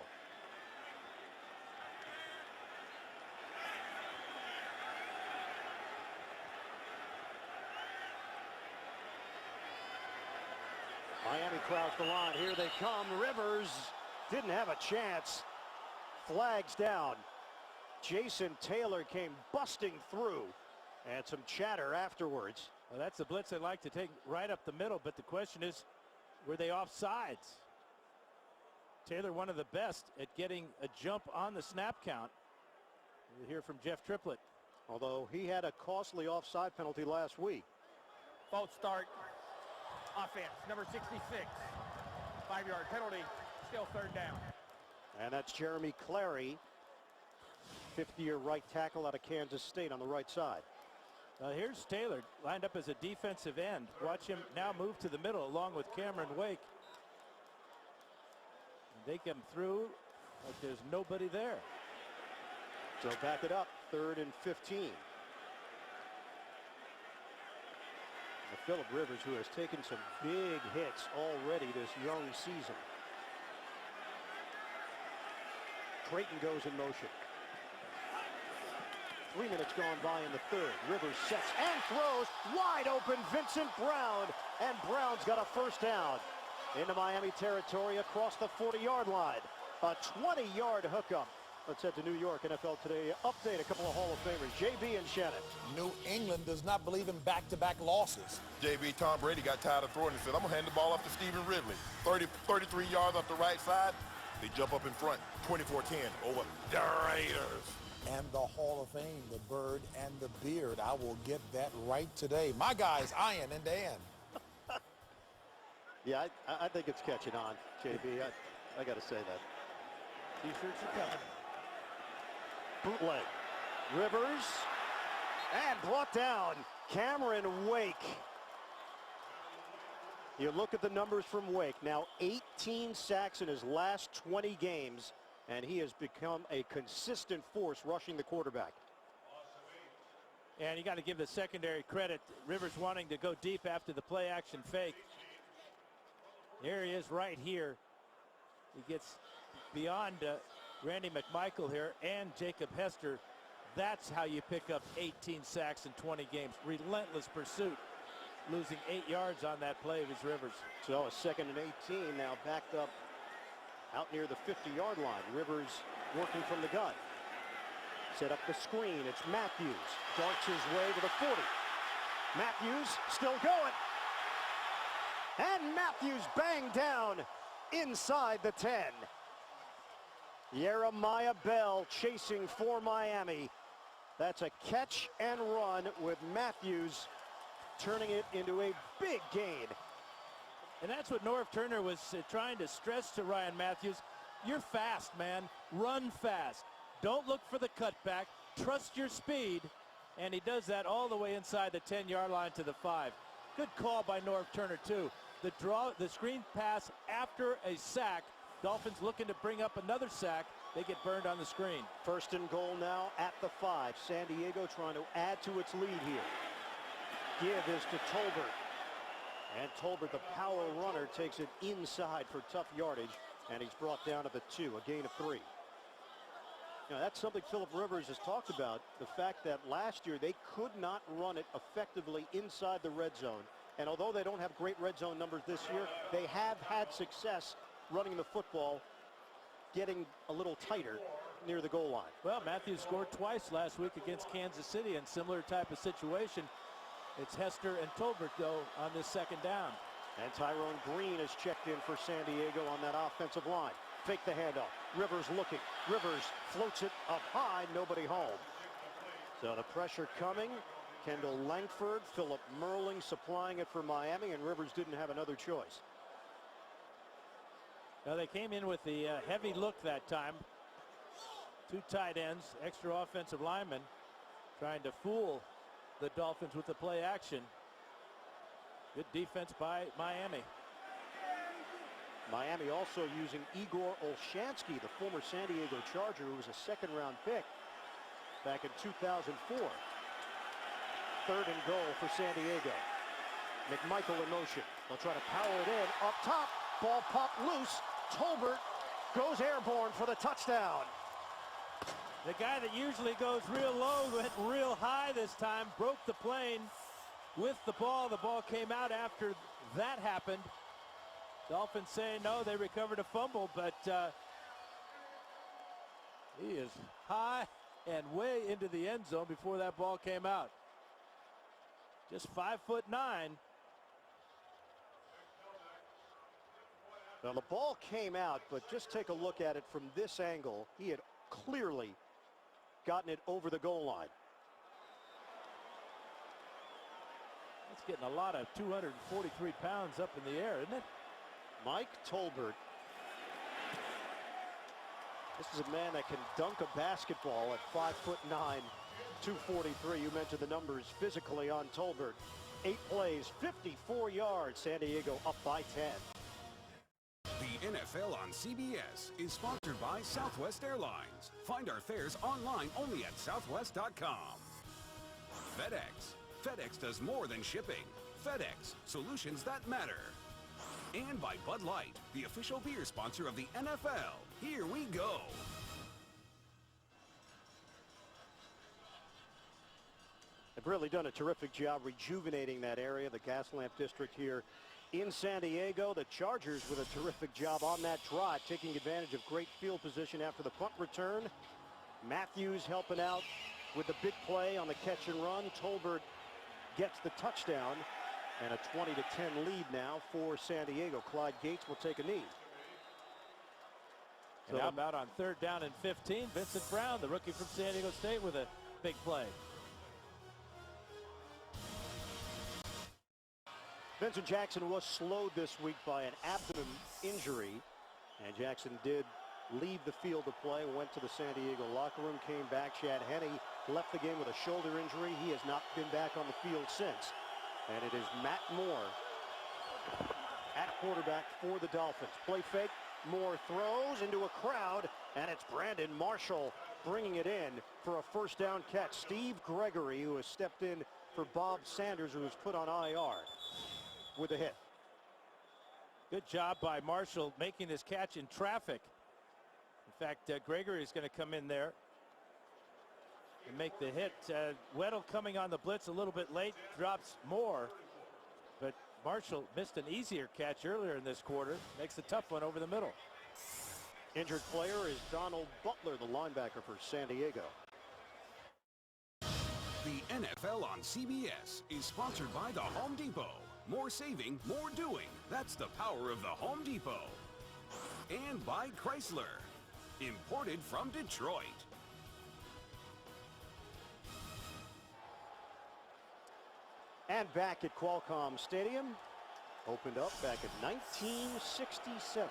Miami crowds the line. Here they come. Rivers didn't have a chance. Flags down. Jason Taylor came busting through, and some chatter afterwards. Well, that's the blitz they like to take right up the middle, but the question is, were they offsides? Taylor, one of the best at getting a jump on the snap count. We'll hear from Jeff Triplett. although he had a costly offside penalty last week. False start. Offense, number 66. 5-yard penalty, still third down. And that's Jeremy Clary, 50-year right tackle out of Kansas State on the right side. Here's Taylor lined up as a defensive end. Watch him now move to the middle along with Cameron Wake. They come through like there's nobody there. So back it up, 3rd and 15. Phillip Rivers, who has taken some big hits already this young season. Creighton goes in motion. 3 minutes gone by in the 3rd. Rivers sets and throws. Wide open, Vincent Brown. And Brown's got a first down into Miami territory across the 40-yard line. A 20-yard hookup. Let's head to New York. NFL Today update a couple of Hall of Famers. JB and Shannon. New England does not believe in back-to-back losses. JB, Tom Brady got tired of throwing and said, I'm going to hand the ball off to Stephen Ridley. 33 yards off the right side. They jump up in front. 24-10 over the Raiders. And the Hall of Fame, the bird and the beard. I will get that right today. My guys, Ian and Dan. Yeah, I think it's catching on, JB. I got to say that. T-shirts are coming. Bootleg. Rivers. And brought down. Cameron Wake. You look at the numbers from Wake. Now 18 sacks in his last 20 games. And he has become a consistent force rushing the quarterback. And you got to give the secondary credit. Rivers wanting to go deep after the play action fake. There he is right here. He gets beyond Randy McMichael here and Jacob Hester. That's how you pick up 18 sacks in 20 games. Relentless pursuit. Losing 8 yards on that play was Rivers. So a 2nd and 18 now backed up out near the 50-yard line. Rivers working from the gun. Set up the screen. It's Matthews. Darts his way to the 40. Matthews still going. And Matthews banged down inside the 10. Jeremiah Bell chasing for Miami. That's a catch and run with Matthews turning it into a big gain. And that's what Norv Turner was trying to stress to Ryan Matthews. You're fast, man. Run fast. Don't look for the cutback. Trust your speed. And he does that all the way inside the 10-yard line to the 5. Good call by Norv Turner, too. The screen pass after a sack. Dolphins looking to bring up another sack. They get burned on the screen. 1st and goal now at the 5. San Diego trying to add to its lead here. Give is to Tolbert. And Tolbert, the power runner, takes it inside for tough yardage. And he's brought down to the 2, a gain of 3. Now, that's something Phillip Rivers has talked about. The fact that last year they could not run it effectively inside the red zone. And although they don't have great red zone numbers this year, they have had success running the football, getting a little tighter near the goal line. Well, Matthews scored twice last week against Kansas City in similar type of situation. It's Hester and Tolbert, though, on this 2nd down. And Tyrone Green is checked in for San Diego on that offensive line. Fake the handoff. Rivers looking. Rivers floats it up high. Nobody home. So the pressure coming. Kendall Langford, Philip Merling supplying it for Miami, and Rivers didn't have another choice. Now they came in with the heavy look that time. 2 tight ends, extra offensive linemen, trying to fool the Dolphins with the play action. Good defense by Miami. Miami also using Igor Olshansky, the former San Diego Charger, who was a 2nd-round pick back in 2004. 3rd and goal for San Diego. McMichael in motion. They'll try to power it in. Up top, ball popped loose. Tolbert goes airborne for the touchdown. The guy that usually goes real low went real high this time, broke the plane with the ball. The ball came out after that happened. Dolphins saying no, they recovered a fumble, but he is high and way into the end zone before that ball came out. Just 5'9". Now the ball came out, but just take a look at it from this angle. He had clearly gotten it over the goal line. That's getting a lot of 243 pounds up in the air, isn't it? Mike Tolbert. This is a man that can dunk a basketball at 5'9", 243. You mentioned the numbers physically on Tolbert. 8 plays, 54 yards. San Diego up by 10. The NFL on CBS is sponsored by Southwest Airlines. Find our fares online only at southwest.com. FedEx. FedEx does more than shipping. FedEx, solutions that matter. And by Bud Light, the official beer sponsor of the NFL. Here we go. They've really done a terrific job rejuvenating that area, the Gaslamp District here in San Diego. The Chargers with a terrific job on that drive, taking advantage of great field position after the punt return. Matthews helping out with the big play on the catch and run. Tolbert gets the touchdown, and a 20-10 lead now for San Diego. Clyde Gates will take a knee. And how about on 3rd down and 15, Vincent Brown, the rookie from San Diego State, with a big play. Vincent Jackson was slowed this week by an abdomen injury, and Jackson did leave the field to play, went to the San Diego locker room, came back. Chad Henne left the game with a shoulder injury. He has not been back on the field since. And it is Matt Moore at quarterback for the Dolphins. Play fake. Moore throws into a crowd, and it's Brandon Marshall bringing it in for a first down catch. Steve Gregory, who has stepped in for Bob Sanders, who was put on IR, with a hit. Good job by Marshall making this catch in traffic. In fact, Gregory is going to come in there and make the hit. Weddle coming on the blitz a little bit late, drops Moore, but Marshall missed an easier catch earlier in this quarter. Makes a tough one over the middle. Injured player is Donald Butler, the linebacker for San Diego. The NFL on CBS is sponsored by the Home Depot. More saving, more doing. That's the power of the Home Depot. And by Chrysler. Imported from Detroit. And back at Qualcomm Stadium, opened up back in 1967.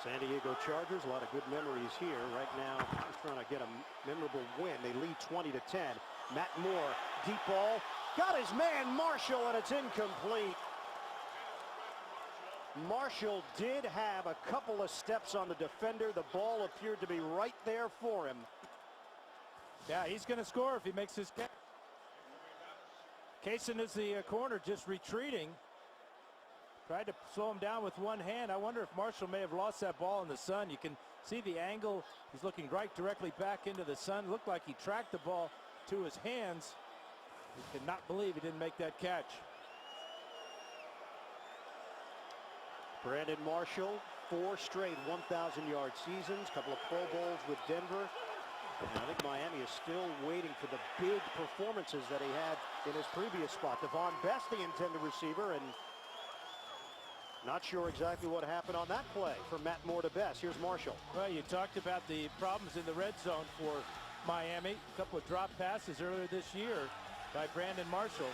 San Diego Chargers, a lot of good memories here. Right now, just trying to get a memorable win. They lead 20-10. Matt Moore, deep ball, got his man Marshall, and it's incomplete. Marshall did have a couple of steps on the defender. The ball appeared to be right there for him. Yeah, he's going to score if he makes his catch. Kaysen is the corner, just retreating. Tried to slow him down with one hand. I wonder if Marshall may have lost that ball in the sun. You can see the angle. He's looking right directly back into the sun. Looked like he tracked the ball to his hands. He cannot believe he didn't make that catch. Brandon Marshall, 4 straight 1,000-yard seasons, couple of Pro Bowls with Denver. And I think Miami is still waiting for the big performances that he had in his previous spot. Devon Best, the intended receiver, and not sure exactly what happened on that play from Matt Moore to Best. Here's Marshall. Well, you talked about the problems in the red zone for Miami. A couple of drop passes earlier this year by Brandon Marshall.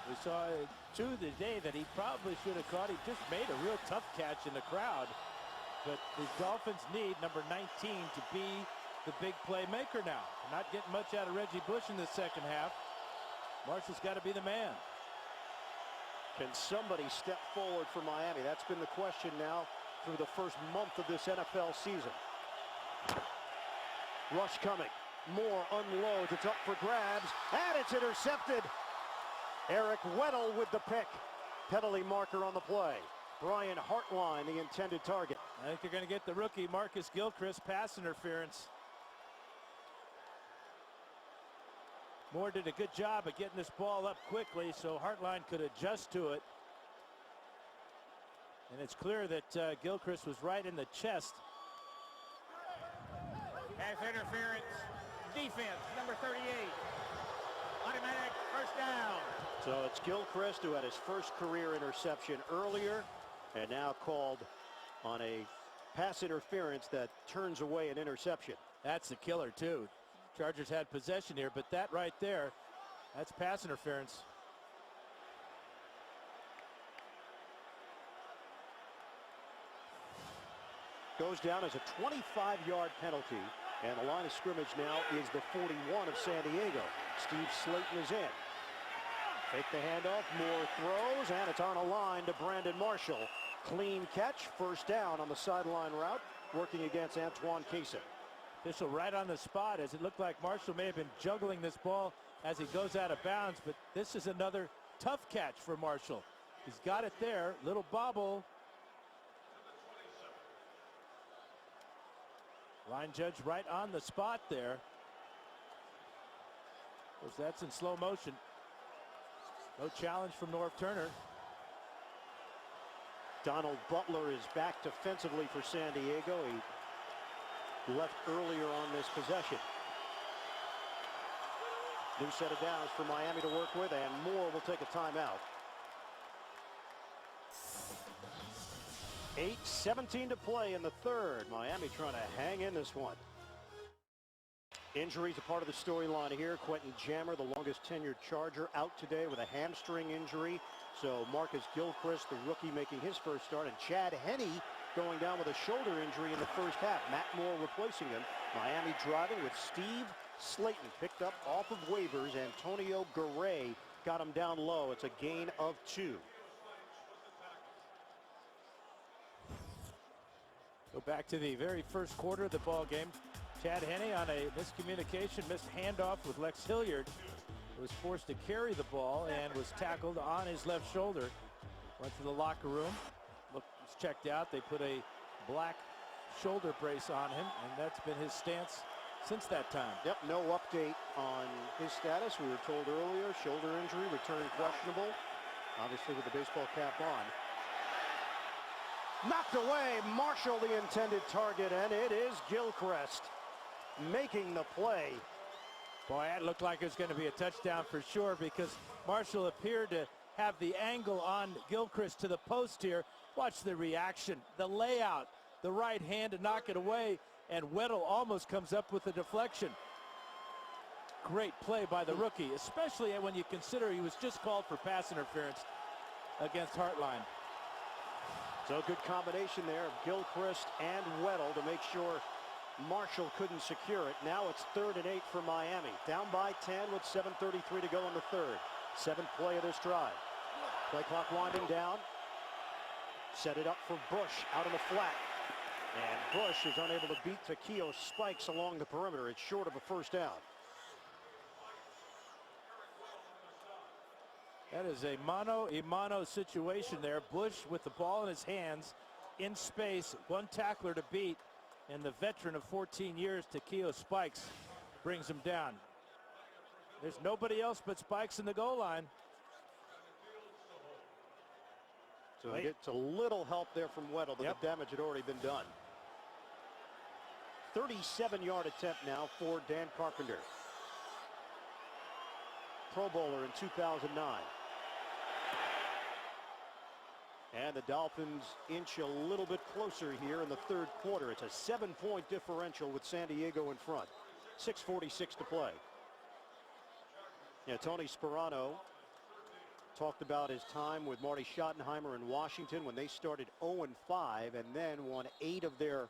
We saw two today that he probably should have caught. He just made a real tough catch in the crowd. But the Dolphins need number 19 to be the big playmaker now. Not getting much out of Reggie Bush in the second half. Marshall's got to be the man. Can somebody step forward for Miami? That's been the question now through the first month of this NFL season. Rush coming. Moore unloads. It's up for grabs, and it's intercepted. Eric Weddle with the pick. Penalty marker on the play. Brian Hartline, the intended target. I think they're going to get the rookie Marcus Gilchrist pass interference. Moore did a good job of getting this ball up quickly so Hartline could adjust to it. And it's clear that Gilchrist was right in the chest. Pass interference. Defense, number 38. Automatic first down. So it's Gilchrist, who had his first career interception earlier, and now called on a pass interference that turns away an interception. That's the killer, too. Chargers had possession here, but that right there That's pass interference. Goes down as a 25-yard penalty. And the line of scrimmage now is the 41 of San Diego. Steve Slayton is in. Fake the handoff, Moore throws, and it's on a line to Brandon Marshall. Clean catch, first down on the sideline route, working against Antoine Cason. Official right on the spot, as it looked like Marshall may have been juggling this ball as he goes out of bounds, but this is another tough catch for Marshall. He's got it there, little bobble. Line judge right on the spot there. Of course, that's in slow motion. No challenge from Norv Turner. Donald Butler is back defensively for San Diego. He left earlier on this possession. New set of downs for Miami to work with, and Moore will take a timeout. 8:17 to play in the third. Miami trying to hang in this one. Injuries a part of the storyline here. Quentin Jammer, the longest tenured Charger, out today with a hamstring injury. So Marcus Gilchrist, the rookie, making his first start, and Chad Henne going down with a shoulder injury in the first half. Matt Moore replacing him. Miami driving with Steve Slayton, picked up off of waivers. Antonio Garay got him down low. It's a gain of 2. Go back to the very first quarter of the ball game. Chad Henne on a miscommunication, missed handoff with Lex Hilliard. Was forced to carry the ball and was tackled on his left shoulder. Went to the locker room. Was checked out. They put a black shoulder brace on him, and that's been his stance since that time. Yep, no update on his status. We were told earlier, shoulder injury, return questionable. Obviously with the baseball cap on. Knocked away, Marshall the intended target, and it is Gilchrist making the play. Boy, that looked like it was going to be a touchdown for sure, because Marshall appeared to have the angle on Gilchrist to the post here. Watch the reaction, the layout, the right hand to knock it away, and Weddle almost comes up with a deflection. Great play by the rookie, especially when you consider he was just called for pass interference against Hartline. So a good combination there of Gilchrist and Weddle to make sure Marshall couldn't secure it. Now it's 3rd and 8 for Miami. Down by 10 with 7:33 to go in the third. 7th play of this drive. Play clock winding down. Set it up for Bush out on the flat. And Bush is unable to beat Takeo Spikes along the perimeter. It's short of a first down. That is a mano-a-mano situation there. Bush with the ball in his hands, in space, one tackler to beat, and the veteran of 14 years, Takeo Spikes, brings him down. There's nobody else but Spikes in the goal line. So he gets a little help there from Weddle, but the damage had already been done. 37-yard attempt now for Dan Carpenter. Pro Bowler in 2009. And the Dolphins inch a little bit closer here in the third quarter. It's a 7-point differential with San Diego in front. 6:46 to play. Yeah, Tony Sperano talked about his time with Marty Schottenheimer in Washington when they started 0-5 and then won 8 of their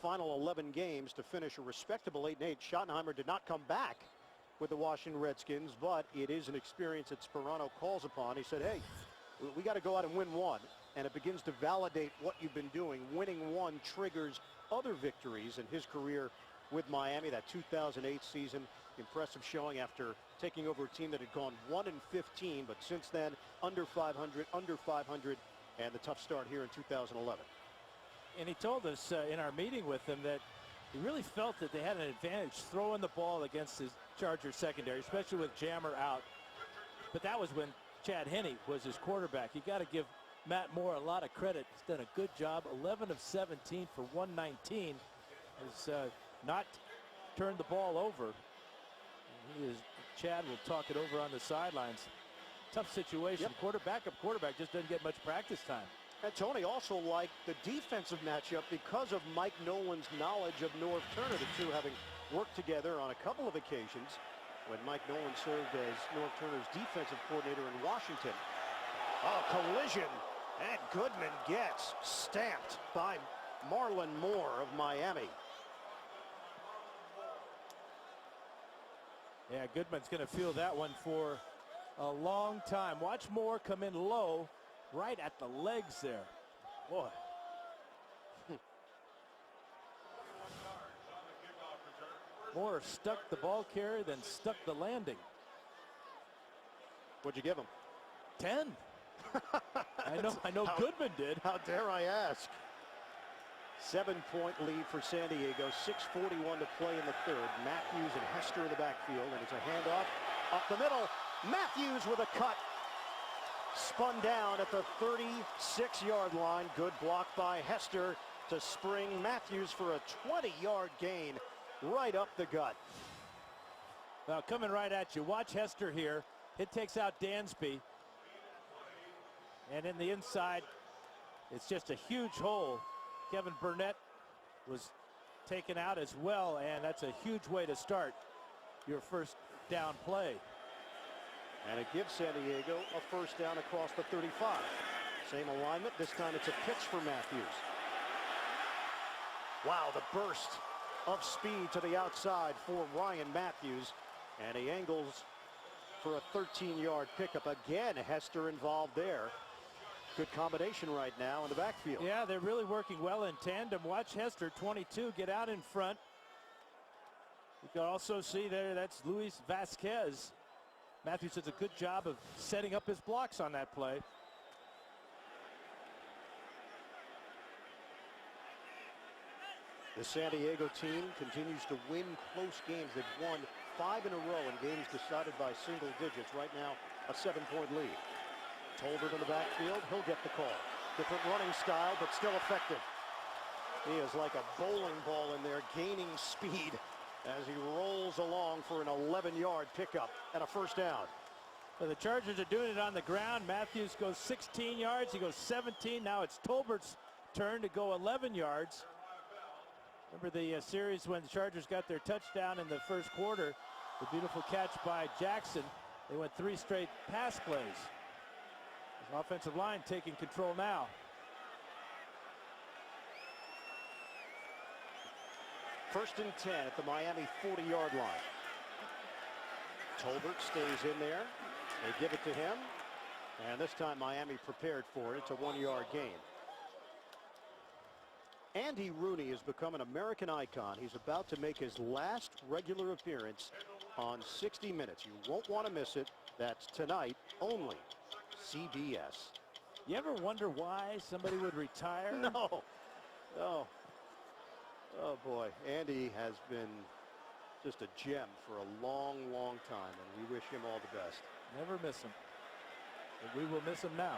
final 11 games to finish a respectable 8-8. Schottenheimer did not come back with the Washington Redskins, but it is an experience that Sperano calls upon. He said, hey, we got to go out and win one, and it begins to validate what you've been doing. Winning one triggers other victories in his career with Miami. That 2008 season, impressive showing after taking over a team that had gone 1-15, but since then under 500, and the tough start here in 2011. And he told us in our meeting with him that he really felt that they had an advantage throwing the ball against his Chargers secondary, especially with Jammer out. But that was when Chad Henne was his quarterback. You got to give Matt Moore a lot of credit. He's done a good job. 11 of 17 for 119. Has not turned the ball over. Chad will talk it over on the sidelines. Tough situation. Quarterback just doesn't get much practice time. And Tony also liked the defensive matchup because of Mike Nolan's knowledge of Norv Turner, the two having worked together on a couple of occasions. when Mike Nolan served as Norv Turner's defensive coordinator in Washington. Oh, collision, and Goodman gets stamped by Marlon Moore of Miami. Yeah, Goodman's going to feel that one for a long time. Watch Moore come in low, right at the legs there. Boy. Moore stuck the ball carrier, then stuck the landing. What'd you give him? 10. I know Goodman did. How dare I ask? 7-point lead for San Diego. 6:41 to play in the third. Matthews and Hester in the backfield, and it's a handoff up the middle. Matthews with a cut. Spun down at the 36-yard line. Good block by Hester to spring Matthews for a 20-yard gain right up the gut. Now coming right at you. Watch Hester here. It takes out Dansby. And in the inside, it's just a huge hole. Kevin Burnett was taken out as well, and that's a huge way to start your first down play. And it gives San Diego a first down across the 35. Same alignment. This time it's a pitch for Matthews. Wow, the burst of speed to the outside for Ryan Matthews. And he angles for a 13-yard pickup. Again, Hester involved there. Good combination right now in the backfield. Yeah, they're really working well in tandem. Watch Hester, 22, get out in front. You can also see there, that's Luis Vasquez. Matthews does a good job of setting up his blocks on that play. The San Diego team continues to win close games. They've won 5 in a row in games decided by single digits. Right now, a 7-point lead. Tolbert in the backfield, he'll get the call. Different running style, but still effective. He is like a bowling ball in there, gaining speed as he rolls along for an 11-yard pickup and a first down. So the Chargers are doing it on the ground. Matthews goes 16 yards, he goes 17. Now it's Tolbert's turn to go 11 yards. Remember the series when the Chargers got their touchdown in the first quarter, the beautiful catch by Jackson. They went 3 straight pass plays. Offensive line taking control now. First and 10 at the Miami 40-yard line. Tolbert stays in there. They give it to him. And this time Miami prepared for it. It's a 1-yard gain. Andy Rooney has become an American icon. He's about to make his last regular appearance on 60 Minutes. You won't want to miss it. That's tonight only. CBS. You ever wonder why somebody would retire? No. Oh. Oh boy. Andy has been just a gem for a long, long time, and we wish him all the best. Never miss him. And we will miss him now.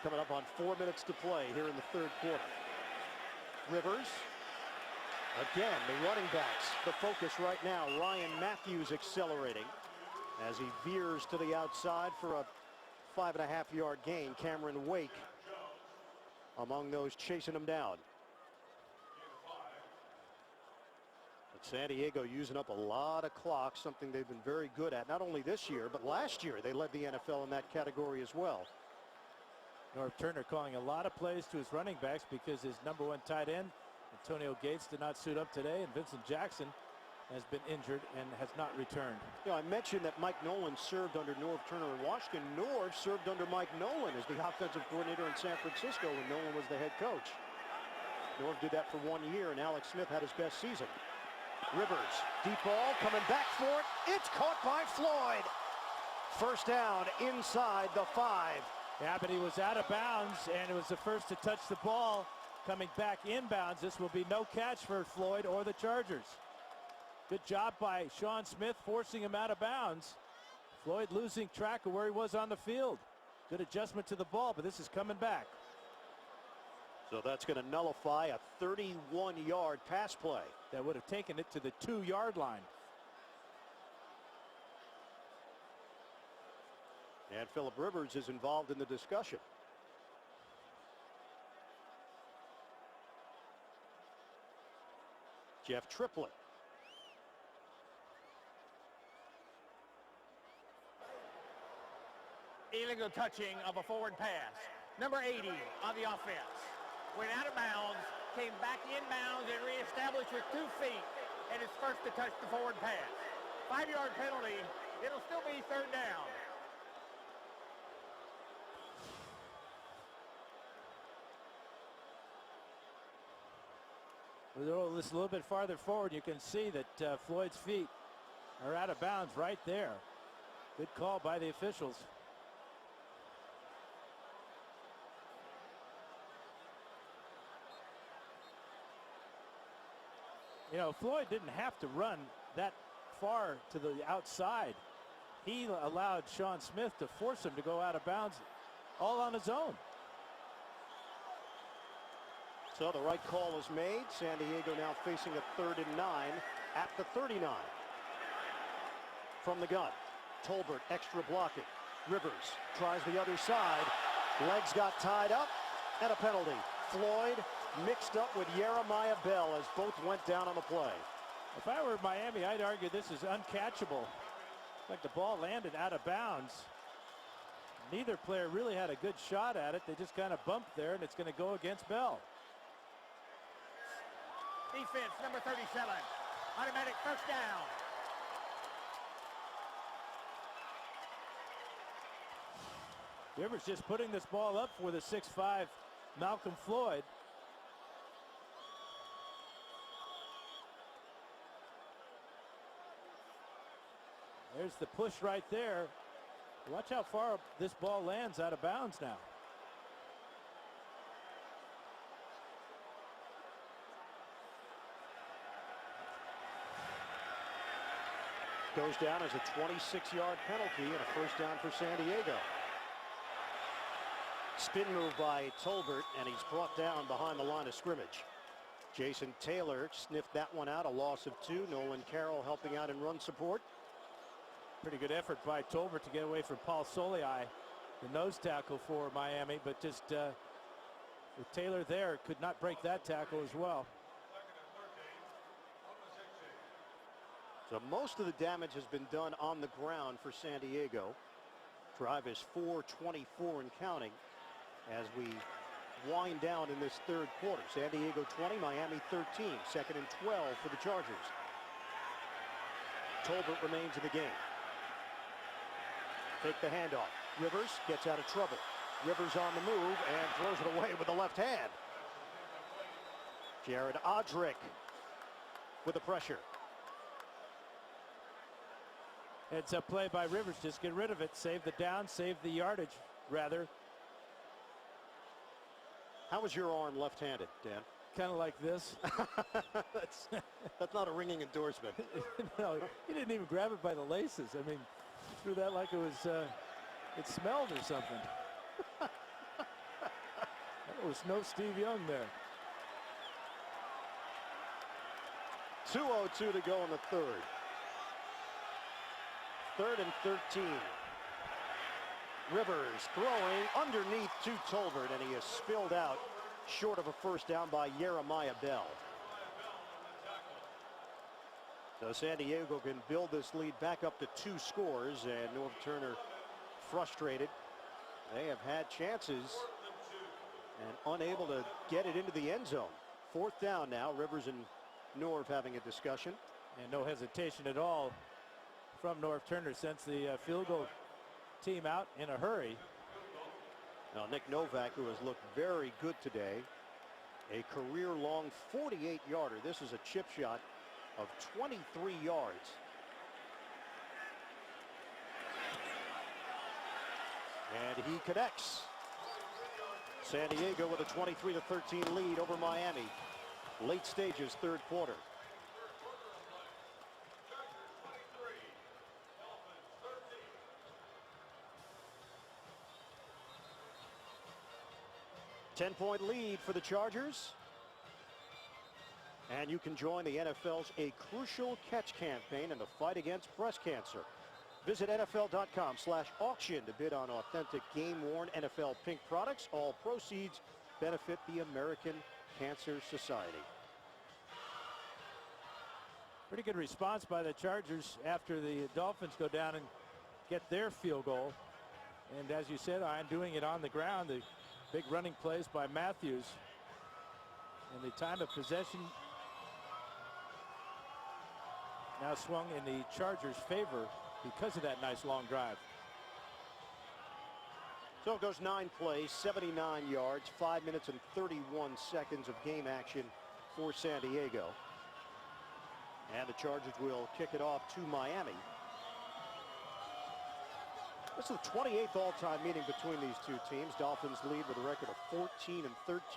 Coming up on 4 minutes to play here in the third quarter. Rivers. Again, the running backs. The focus right now. Ryan Matthews accelerating as he veers to the outside for a 5.5-yard gain. Cameron Wake among those chasing him down. But San Diego using up a lot of clock, something they've been very good at, not only this year, but last year they led the NFL in that category as well. Norv Turner calling a lot of plays to his running backs because his number 1 tight end, Antonio Gates, did not suit up today, and Vincent Jackson has been injured and has not returned. You know, I mentioned that Mike Nolan served under Norv Turner in Washington. Norv served under Mike Nolan as the offensive coordinator in San Francisco when Nolan was the head coach. Norv did that for 1 year, and Alex Smith had his best season. Rivers, deep ball, coming back for it. It's caught by Floyd. First down inside the 5. Yeah, but he was out of bounds, and it was the first to touch the ball coming back inbounds. This will be no catch for Floyd or the Chargers. Good job by Sean Smith forcing him out of bounds. Floyd losing track of where he was on the field. Good adjustment to the ball, but this is coming back. So that's going to nullify a 31-yard pass play. That would have taken it to the 2-yard line. And Phillip Rivers is involved in the discussion. Jeff Triplett. illegal touching of a forward pass. Number 80 on the offense. Went out of bounds, came back inbounds, and reestablished with 2 feet, and is first to touch the forward pass. 5-yard penalty. It'll still be third down. This a little bit farther forward, you can see that Floyd's feet are out of bounds right there. Good call by the officials. You know, Floyd didn't have to run that far to the outside. He allowed Sean Smith to force him to go out of bounds all on his own. So the right call is made. San Diego now facing a 3rd and 9 at the 39. From the gun, Tolbert extra blocking. Rivers tries the other side. Legs got tied up and a penalty. Floyd mixed up with Jeremiah Bell as both went down on the play. If I were Miami, I'd argue this is uncatchable. Like the ball landed out of bounds. Neither player really had a good shot at it. They just kind of bumped there, and it's going to go against Bell. Defense, number 37. Automatic first down. Rivers just putting this ball up for the 6'5" Malcolm Floyd. There's the push right there. Watch how far this ball lands out of bounds now. Goes down as a 26-yard penalty and a first down for San Diego. Spin move by Tolbert, and he's brought down behind the line of scrimmage. Jason Taylor sniffed that one out, a loss of 2. Nolan Carroll helping out in run support. Pretty good effort by Tolbert to get away from Paul Solei, the nose tackle for Miami, but just with Taylor there, could not break that tackle as well. So most of the damage has been done on the ground for San Diego. Drive is 4:24 and counting as we wind down in this third quarter. San Diego 20, Miami 13. 2nd and 12 for the Chargers. Tolbert remains in the game. Take the handoff. Rivers gets out of trouble. Rivers on the move and throws it away with the left hand. Jared Odrick with the pressure. It's a play by Rivers. Just get rid of it. Save the down, save the yardage, rather. How was your arm left-handed, Dan? Kind of like this. That's not a ringing endorsement. No, he didn't even grab it by the laces. I mean, he threw that like it was, it smelled or something. There was no Steve Young there. 2:02 to go in the third. 3rd and 13. Rivers throwing underneath to Tolbert, and he is spilled out short of a first down by Jeremiah Bell. So San Diego can build this lead back up to 2 scores, and Norv Turner frustrated. They have had chances and unable to get it into the end zone. 4th down now. Rivers and Norv having a discussion. And no hesitation at all from Norv Turner, sends the field goal team out in a hurry. Now Nick Novak, who has looked very good today, a career-long 48-yarder. This is a chip shot of 23 yards. And he connects. San Diego with a 23-13 lead over Miami. Late stages, third quarter. Ten-point lead for the Chargers. And you can join the NFL's A Crucial Catch campaign in the fight against breast cancer. Visit NFL.com/auction to bid on authentic game-worn NFL pink products. All proceeds benefit the American Cancer Society. Pretty good response by the Chargers after the Dolphins go down and get their field goal. And as you said, I'm doing it on the ground. The big running plays by Matthews. And the time of possession now swung in the Chargers' favor because of that nice long drive. So it goes 9 plays, 79 yards, 5 minutes and 31 seconds of game action for San Diego. And the Chargers will kick it off to Miami. This is the 28th all-time meeting between these two teams. Dolphins lead with a record of 14-13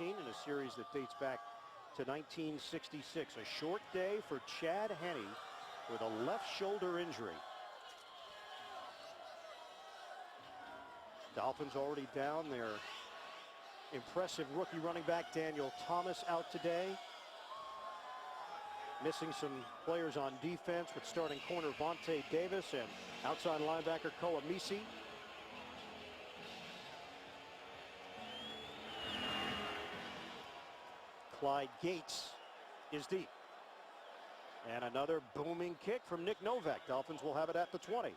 in a series that dates back to 1966. A short day for Chad Henne with a left shoulder injury. Dolphins already down their impressive rookie running back Daniel Thomas out today. Missing some players on defense with starting corner Vontae Davis and outside linebacker Koa Misi. Clyde Gates is deep. And another booming kick from Nick Novak. Dolphins will have it at the 20.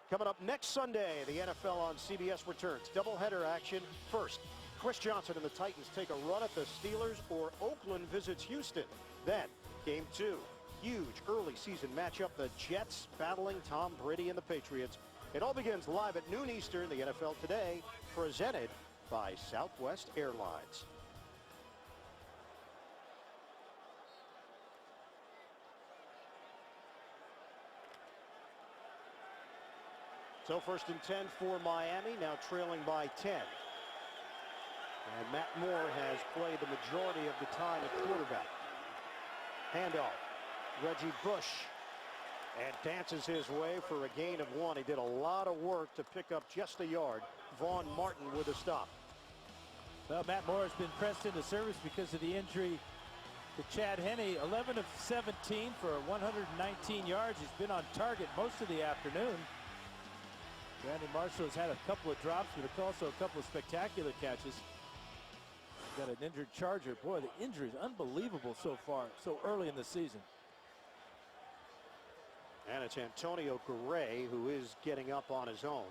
Coming up next Sunday, the NFL on CBS returns. Doubleheader action. First, Chris Johnson and the Titans take a run at the Steelers, or Oakland visits Houston. Then, Game 2, huge early season matchup. The Jets battling Tom Brady and the Patriots. It all begins live at noon Eastern. The NFL Today, presented by Southwest Airlines. So first and 10 for Miami, now trailing by 10. And Matt Moore has played the majority of the time at quarterback. Handoff. Reggie Bush. And dances his way for a gain of 1. He did a lot of work to pick up just a yard. Vaughn Martin with a stop. Well, Matt Moore has been pressed into service because of the injury to Chad Henne. 11 of 17 for 119 yards. He's been on target most of the afternoon. Brandon Marshall has had a couple of drops, but also a couple of spectacular catches. Got an injured Charger. Boy, the injury is unbelievable so far, so early in the season. And it's Antonio Garay who is getting up on his own.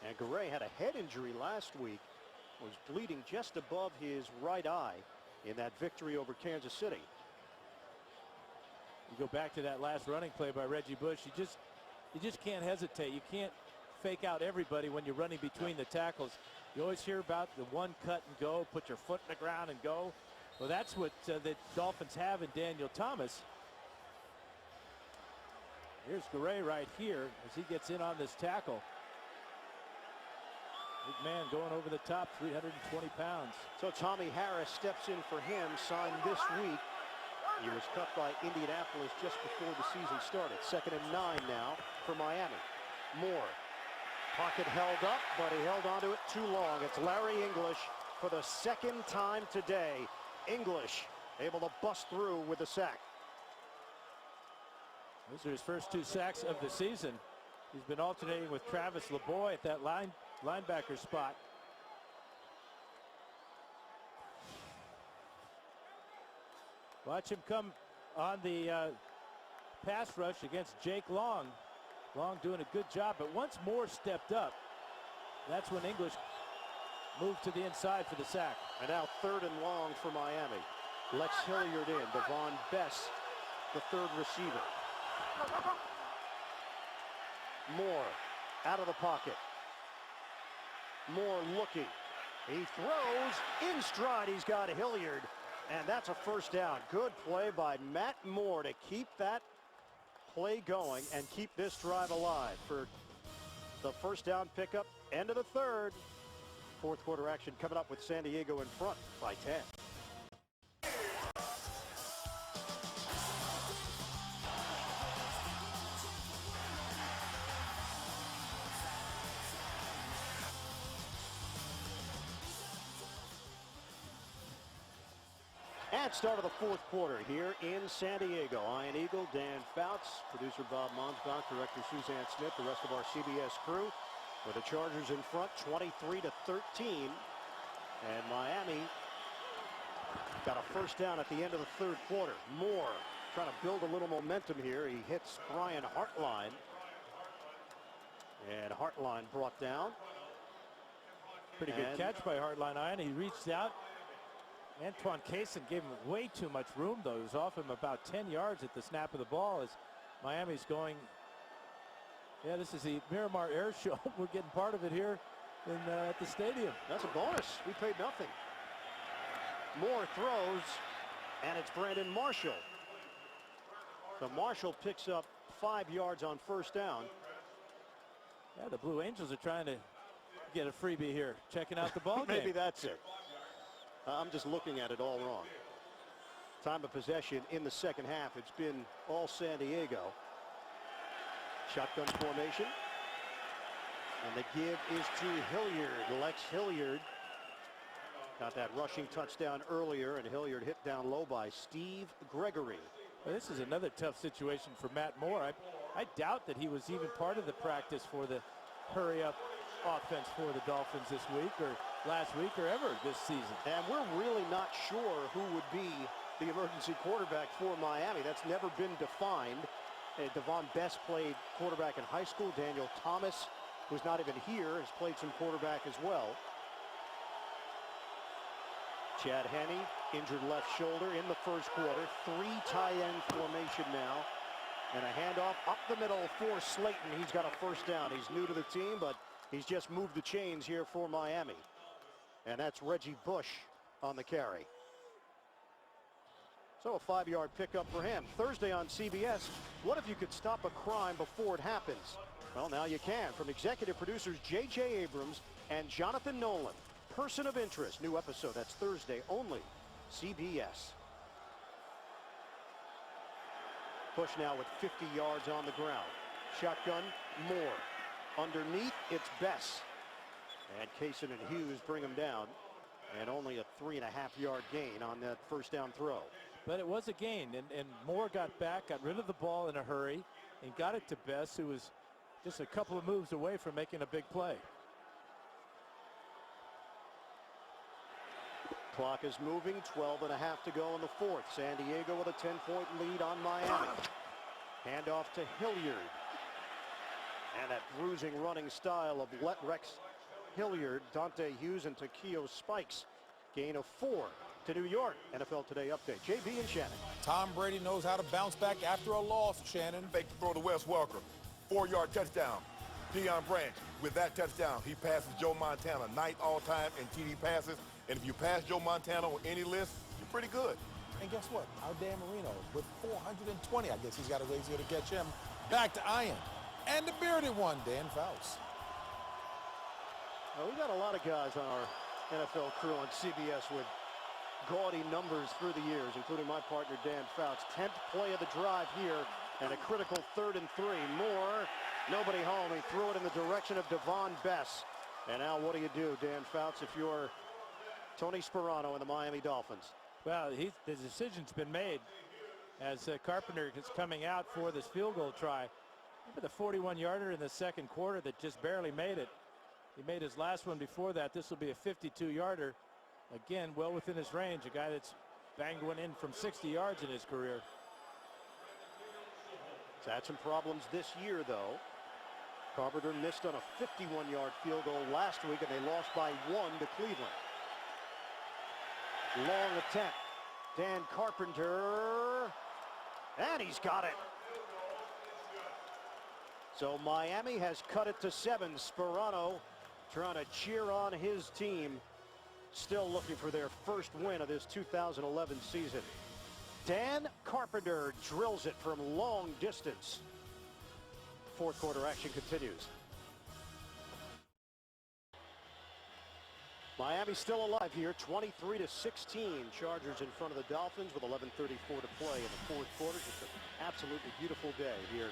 And Garay had a head injury last week, was bleeding just above his right eye in that victory over Kansas City. You go back to that last running play by Reggie Bush. You just can't hesitate. You can't fake out everybody when you're running between the tackles. You always hear about the one cut and go, put your foot in the ground and go. Well, that's what the Dolphins have in Daniel Thomas. Here's Garay right here as he gets in on this tackle. Big man going over the top, 320 pounds. So Tommy Harris steps in for him, signed this week. He was cut by Indianapolis just before the season started. 2nd and 9 now for Miami. Moore. Pocket held up, but he held onto it too long. It's Larry English for the 2nd time today. English able to bust through with a sack. Those are his first 2 sacks of the season. He's been alternating with Travis LeBoy at that linebacker spot. Watch him come on the pass rush against Jake Long. Long doing a good job, but once Moore stepped up, that's when English moved to the inside for the sack. And now 3rd and long for Miami. Lex Hilliard in. Devon Bess, the 3rd receiver. Moore out of the pocket. Moore looking. He throws in stride. He's got Hilliard, and that's a 1st down. Good play by Matt Moore to keep that play going and keep this drive alive for the 1st down pickup. End of the 3rd. 4th quarter action coming up with San Diego in front by 10. And start of the 4th quarter here in San Diego. Ian Eagle, Dan Fouts, producer Bob Monsbach, director Suzanne Smith, the rest of our CBS crew, with the Chargers in front 23-13. And Miami got a 1st down at the end of the 3rd quarter. Moore trying to build a little momentum here. He hits Brian Hartline. And Hartline brought down Pretty good catch by Hardline Ian. He reached out. Antoine Kaysen gave him way too much room, though. He was off him about 10 yards at the snap of the ball as Miami's going. Yeah, this is the Miramar Air Show. We're getting part of it here at the stadium. That's a bonus. We paid nothing. Moore throws, and it's Brandon Marshall. So Marshall picks up 5 yards on first down. Yeah, the Blue Angels are trying to get a freebie here, checking out the ball game. Maybe that's it. I'm just looking at it all wrong. Time of possession in the second half. It's been all San Diego. Shotgun formation. And the give is to Hilliard. Lex Hilliard got that rushing touchdown earlier, and Hilliard hit down low by Steve Gregory. Well, this is another tough situation for Matt Moore. I doubt that he was even part of the practice for the hurry-up offense for the Dolphins this week or last week or ever this season. And we're really not sure who would be the emergency quarterback for Miami. That's never been defined. Devon Best played quarterback in high school. Daniel Thomas, who's not even here, has played some quarterback as well. Chad Henne, injured left shoulder in the first quarter. 3 tight end formation now. And a handoff up the middle for Slayton. He's got a first down. He's new to the team, but he's just moved the chains here for Miami. And that's Reggie Bush on the carry. So a 5-yard pickup for him. Thursday on CBS, what if you could stop a crime before it happens? Well, now you can. From executive producers J.J. Abrams and Jonathan Nolan. Person of Interest. New episode. That's Thursday only. CBS. Bush now with 50 yards on the ground. Shotgun, Moore. Underneath, it's Bess. And Kaysen and Hughes bring him down. And only a 3.5-yard gain on that first down throw. But it was a gain, and Moore got back, got rid of the ball in a hurry, and got it to Bess, who was just a couple of moves away from making a big play. Clock is moving, 12.5 to go in the fourth. San Diego with a 10-point lead on Miami. Handoff to Hilliard. And that bruising running style of Rex Hilliard, Dante Hughes, and Takeo Spikes. Gain of 4 to New York. NFL Today update. JB and Shannon. Tom Brady knows how to bounce back after a loss, Shannon. Fake throw to Wes Welker. 4-yard touchdown. Deion Branch, with that touchdown, he passes Joe Montana, 9th all-time in TD passes. And if you pass Joe Montana on any list, you're pretty good. And guess what? Our Dan Marino with 420. I guess he's got a ways here to catch him. Back to Ian. And the bearded one, Dan Fouts. Well, we got a lot of guys on our NFL crew on CBS with gaudy numbers through the years, including my partner Dan Fouts. 10th play of the drive here, and a critical 3rd and 3. Moore, nobody home. He threw it in the direction of Devon Bess. And now what do, Dan Fouts, if you're Tony Sperano and the Miami Dolphins? Well, the decision's been made as Carpenter is coming out for this field goal try. Remember the 41-yarder in the second quarter that just barely made it? He made his last one before that. This will be a 52-yarder. Again, well within his range. A guy that's banged one in from 60 yards in his career. He's had some problems this year, though. Carpenter missed on a 51-yard field goal last week, and they lost by 1 to Cleveland. Long attempt. Dan Carpenter. And he's got it. So Miami has cut it to 7. Sperano trying to cheer on his team. Still looking for their first win of this 2011 season. Dan Carpenter drills it from long distance. Fourth quarter action continues. Miami still alive here, 23-16. Chargers in front of the Dolphins with 11:34 to play in the fourth quarter. Just an absolutely beautiful day here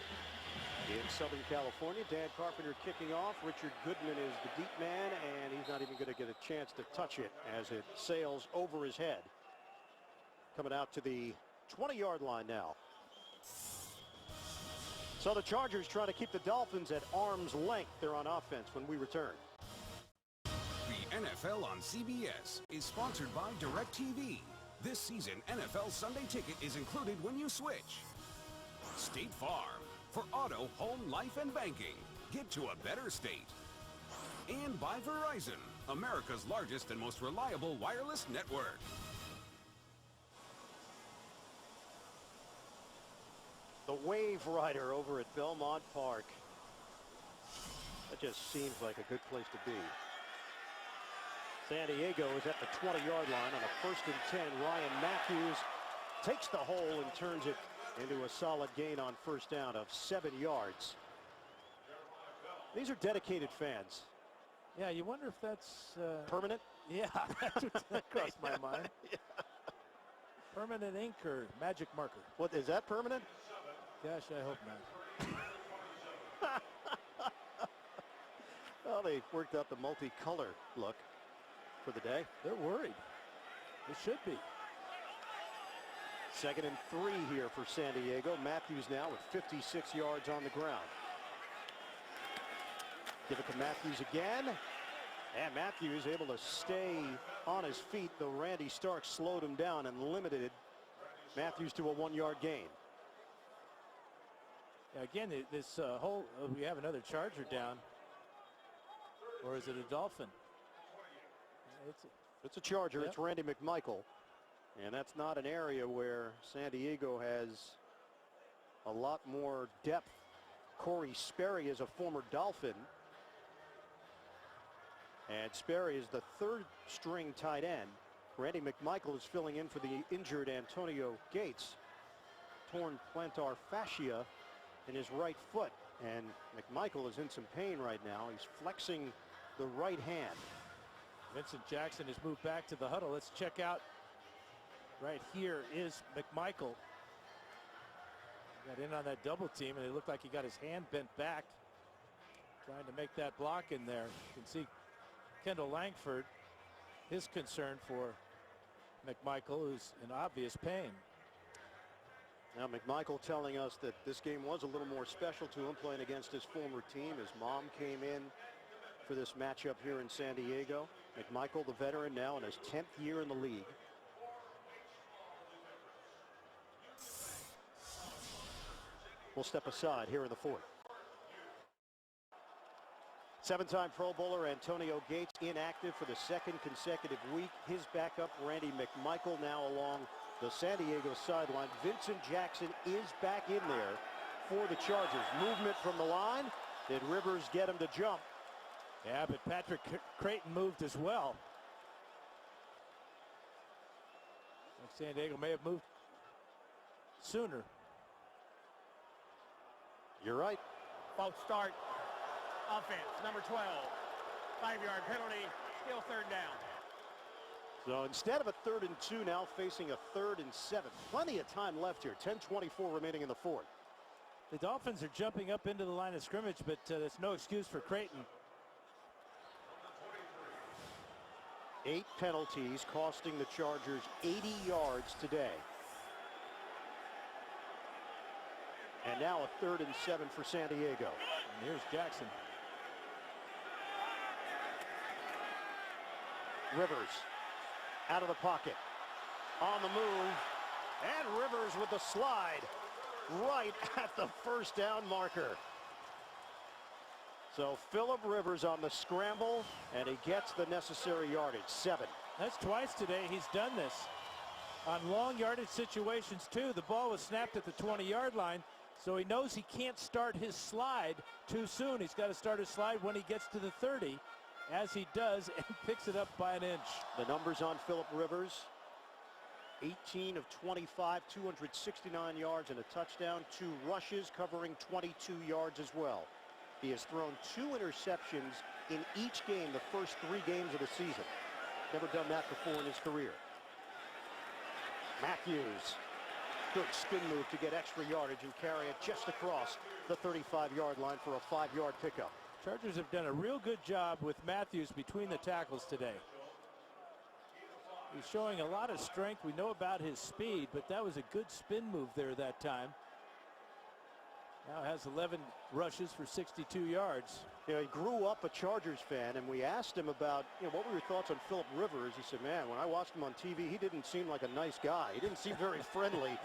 in Southern California. Dan Carpenter kicking off. Richard Goodman is the deep man, and he's not even going to get a chance to touch it as it sails over his head. Coming out to the 20-yard line now. So the Chargers trying to keep the Dolphins at arm's length. They're on offense when we return. The NFL on CBS is sponsored by DirecTV. This season, NFL Sunday Ticket is included when you switch. State Farm. For auto, home, life, and banking. Get to a better state. And by Verizon. America's largest and most reliable wireless network. The Wave Rider over at Belmont Park. That just seems like a good place to be. San Diego is at the 20-yard line on a 1st and 10. Ryan Matthews takes the hole and turns it into a solid gain on 1st down of 7 yards. These are dedicated fans. Yeah, you wonder if that's permanent. Yeah, that's what crossed my mind. Yeah. Permanent ink or magic marker. What is that, permanent? Gosh, I hope not. Well, they worked out the multicolor look for the day. They're worried. They should be. 2nd and 3 here for San Diego. Matthews now with 56 yards on the ground. Give it to Matthews again. And Matthews able to stay on his feet, though Randy Stark slowed him down and limited Matthews to a 1-yard gain. Yeah, again, this whole, we have another Charger down. Or is it a Dolphin? It's a Charger. Yep. It's Randy McMichael. And that's not an area where San Diego has a lot more depth. Corey Sperry is a former Dolphin. And Sperry is the 3rd string tight end. Randy McMichael is filling in for the injured Antonio Gates. Torn plantar fascia in his right foot. And McMichael is in some pain right now. He's flexing the right hand. Vincent Jackson has moved back to the huddle. Let's check out. Right here is McMichael. Got in on that double team, and it looked like he got his hand bent back, trying to make that block in there. You can see Kendall Langford, his concern for McMichael, who's in obvious pain. Now McMichael telling us that this game was a little more special to him, playing against his former team. His mom came in for this matchup here in San Diego. McMichael, the veteran, now in his 10th year in the league. We'll step aside here in the 4th. 7-time Pro Bowler Antonio Gates inactive for the 2nd consecutive week. His backup, Randy McMichael, now along the San Diego sideline. Vincent Jackson is back in there for the Chargers. Movement from the line. Did Rivers get him to jump? Yeah, but Patrick Creighton moved as well. San Diego may have moved sooner. You're right. False start. Offense, number 12. 5-yard penalty, still 3rd down. So instead of a 3rd and 2, now facing a 3rd and 7. Plenty of time left here. 10:24 remaining in the 4th. The Dolphins are jumping up into the line of scrimmage, but there's no excuse for Creighton. 8 penalties costing the Chargers 80 yards today. And now a 3rd and 7 for San Diego. And here's Jackson. Rivers out of the pocket, on the move, and Rivers with the slide right at the 1st down marker. So Phillip Rivers on the scramble, and he gets the necessary yardage. 7. That's twice today he's done this. On long yardage situations too, the ball was snapped at the 20-yard line, so he knows he can't start his slide too soon. He's got to start his slide when he gets to the 30, as he does, and picks it up by an inch. The numbers on Phillip Rivers: 18 of 25, 269 yards and a touchdown, 2 rushes covering 22 yards as well. He has thrown 2 interceptions in each game the first 3 games of the season. Never done that before in his career. Matthews, good spin move to get extra yardage and carry it just across the 35-yard line for a 5-yard pickup. Chargers have done a real good job with Matthews between the tackles today. He's showing a lot of strength. We know about his speed, but that was a good spin move there that time. Now has 11 rushes for 62 yards. You know, he grew up a Chargers fan, and we asked him about, what were your thoughts on Phillip Rivers? He said, man, when I watched him on TV, he didn't seem like a nice guy. He didn't seem very friendly,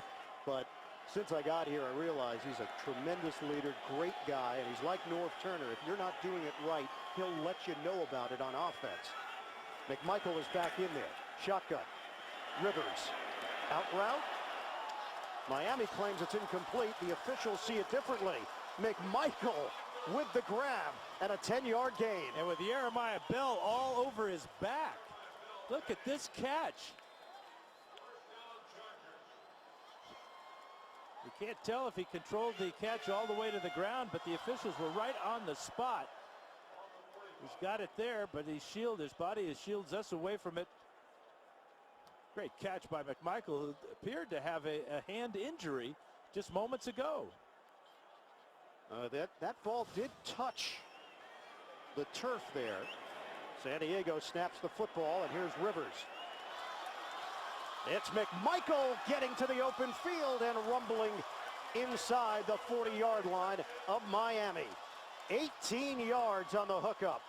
but since I got here, I realized he's a tremendous leader, great guy, and he's like North Turner. If you're not doing it right, he'll let you know about it on offense. McMichael is back in there. Shotgun. Rivers. Out route. Miami claims it's incomplete. The officials see it differently. McMichael with the grab and a 10-yard gain. And with Jeremiah Bell all over his back. Look at this catch. You can't tell if he controlled the catch all the way to the ground, but the officials were right on the spot. He's got it there, but his body shields us away from it. Great catch by McMichael, who appeared to have a hand injury just moments ago. That ball did touch the turf there. San Diego snaps the football, and here's Rivers. It's McMichael getting to the open field and rumbling inside the 40-yard line of Miami. 18 yards on the hookup.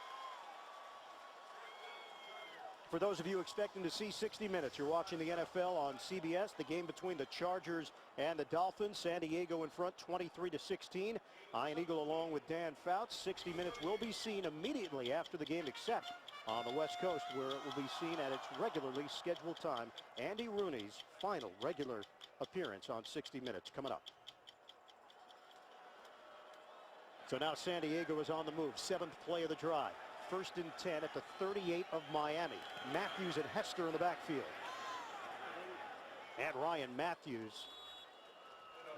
For those of you expecting to see 60 minutes, you're watching the NFL on CBS. The game between the Chargers and the Dolphins. San Diego in front 23-16. Ian Eagle along with Dan Fouts. 60 minutes will be seen immediately after the game, except on the West Coast, where it will be seen at its regularly scheduled time. Andy Rooney's final regular appearance on 60 minutes coming up. So now San Diego is on the move. 7th play of the drive. 1st and 10 at the 38 of Miami. Matthews and Hester in the backfield. And Ryan Matthews,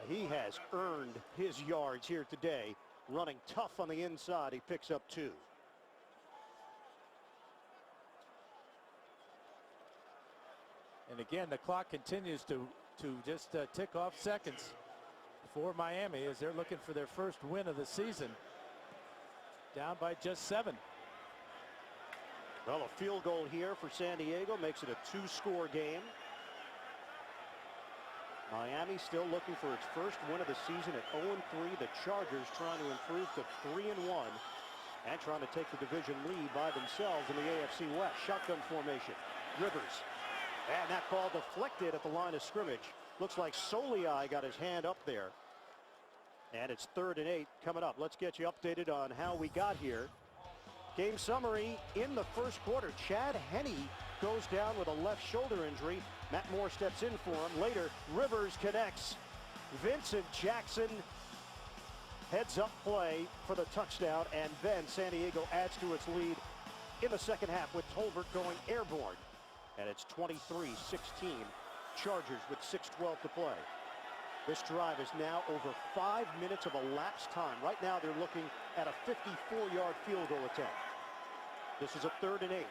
he has earned his yards here today. Running tough on the inside, he picks up 2. And again, the clock continues to just tick off seconds for Miami as they're looking for their first win of the season. Down by just 7. Well, a field goal here for San Diego makes it a 2-score game. Miami still looking for its first win of the season at 0-3. The Chargers trying to improve to 3-1 and trying to take the division lead by themselves in the AFC West. Shotgun formation. Rivers. And that ball deflected at the line of scrimmage. Looks like Soliai got his hand up there. And it's 3rd and 8 coming up. Let's get you updated on how we got here. Game summary in the first quarter. Chad Henne goes down with a left shoulder injury. Matt Moore steps in for him. Later, Rivers connects. Vincent Jackson heads up play for the touchdown, and then San Diego adds to its lead in the second half with Tolbert going airborne. And it's 23-16. Chargers with 6:12 to play. This drive is now over 5 minutes of elapsed time. Right now they're looking at a 54-yard field goal attempt. This is a 3rd and 8.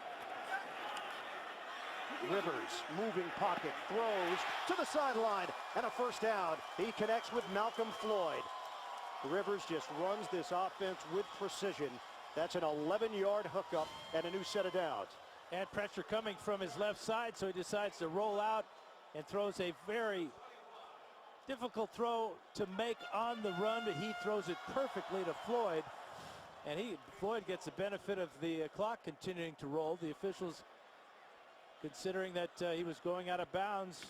Rivers, moving pocket, throws to the sideline, and a first down. He connects with Malcolm Floyd. Rivers just runs this offense with precision. That's an 11-yard hookup and a new set of downs. And pressure coming from his left side, so he decides to roll out and throws a very difficult throw to make on the run, but he throws it perfectly to Floyd. And Floyd gets the benefit of the clock continuing to roll. The officials considering that he was going out of bounds,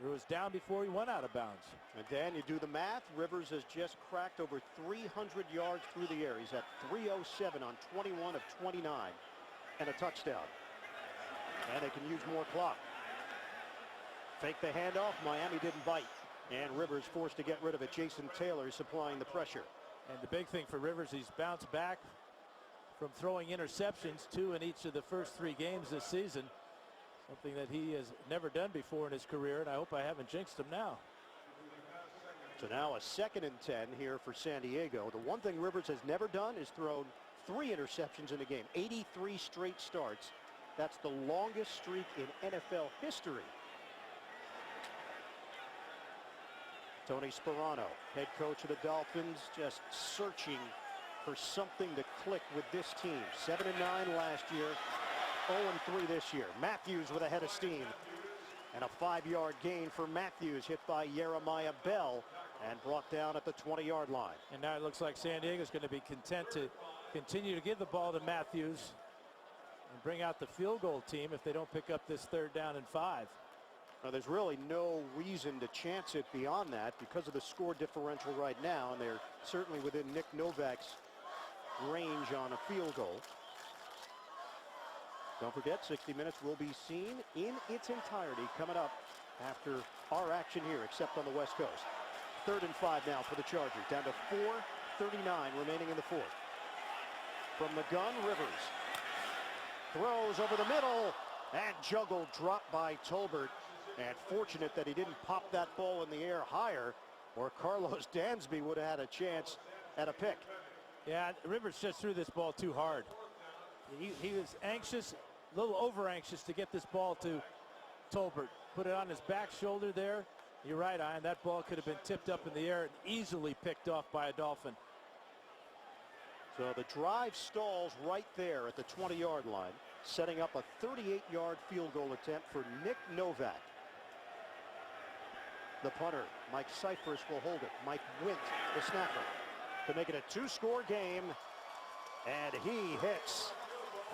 or was down before he went out of bounds. And Dan, you do the math. Rivers has just cracked over 300 yards through the air. He's at 307 on 21 of 29 and a touchdown. And they can use more clock. Fake the handoff. Miami didn't bite. And Rivers forced to get rid of it. Jason Taylor supplying the pressure. And the big thing for Rivers, he's bounced back from throwing interceptions, 2 in each of the first 3 games this season. Something that he has never done before in his career, and I hope I haven't jinxed him now. So now a 2nd and 10 here for San Diego. The one thing Rivers has never done is thrown 3 interceptions in a game. 83 straight starts. That's the longest streak in NFL history. Tony Sperano, head coach of the Dolphins, just searching for something to click with this team. 7-9 last year, 0-3 this year. Matthews with a head of steam. And a 5-yard gain for Matthews, hit by Jeremiah Bell and brought down at the 20-yard line. And now it looks like San Diego's going to be content to continue to give the ball to Matthews and bring out the field goal team if they don't pick up this 3rd down and 5. Now, there's really no reason to chance it beyond that because of the score differential right now, and they're certainly within Nick Novak's range on a field goal. Don't forget, 60 Minutes will be seen in its entirety coming up after our action here, except on the West Coast. 3rd and 5 now for the Chargers, down to 4:39 remaining in the fourth. From the gun, Rivers throws over the middle and juggled, dropped by Tolbert. And fortunate that he didn't pop that ball in the air higher, or Carlos Dansby would have had a chance at a pick. Yeah, Rivers just threw this ball too hard. He was anxious, a little over anxious to get this ball to Tolbert. Put it on his back shoulder there. You're right, Ian. That ball could have been tipped up in the air and easily picked off by a Dolphin. So the drive stalls right there at the 20-yard line, setting up a 38-yard field goal attempt for Nick Novak. The punter, Mike Cypress, will hold it. Mike Wint, the snapper, to make it a 2-score game. And he hits.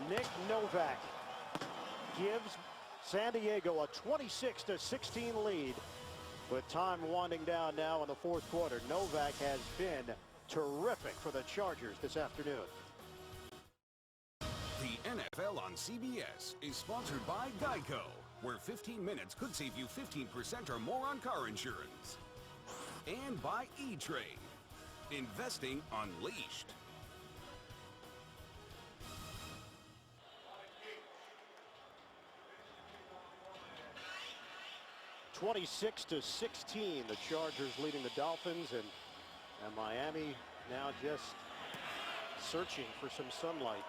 Nick Novak gives San Diego a 26-16 lead. With time winding down now in the fourth quarter, Novak has been terrific for the Chargers this afternoon. The NFL on CBS is sponsored by Geico, where 15 minutes could save you 15% or more on car insurance. And by E-Trade, investing unleashed. (26-16), the Chargers leading the Dolphins, and Miami now just searching for some sunlight.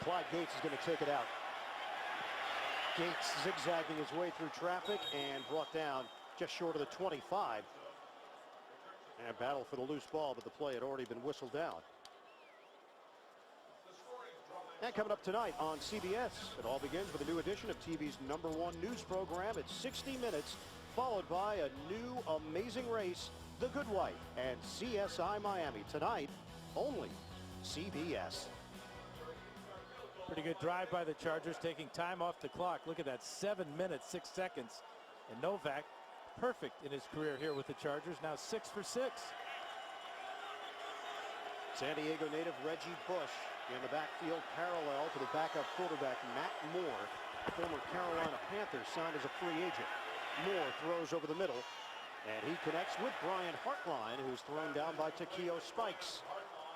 Clyde Gates is going to take it out. Gates zigzagging his way through traffic and brought down just short of the 25. And a battle for the loose ball, but the play had already been whistled down. And coming up tonight on CBS, it all begins with a new edition of TV's #1 news program at 60 Minutes, followed by a new amazing race, The Good Wife, and CSI Miami. Tonight, only CBS. Pretty good drive by the Chargers, taking time off the clock. Look at that, 7 minutes, 6 seconds. And Novak, perfect in his career here with the Chargers, now 6 for 6. San Diego native Reggie Bush in the backfield, parallel to the backup quarterback Matt Moore, former Carolina Panthers, signed as a free agent. Moore throws over the middle, and he connects with Brian Hartline, who's thrown down by Takeo Spikes.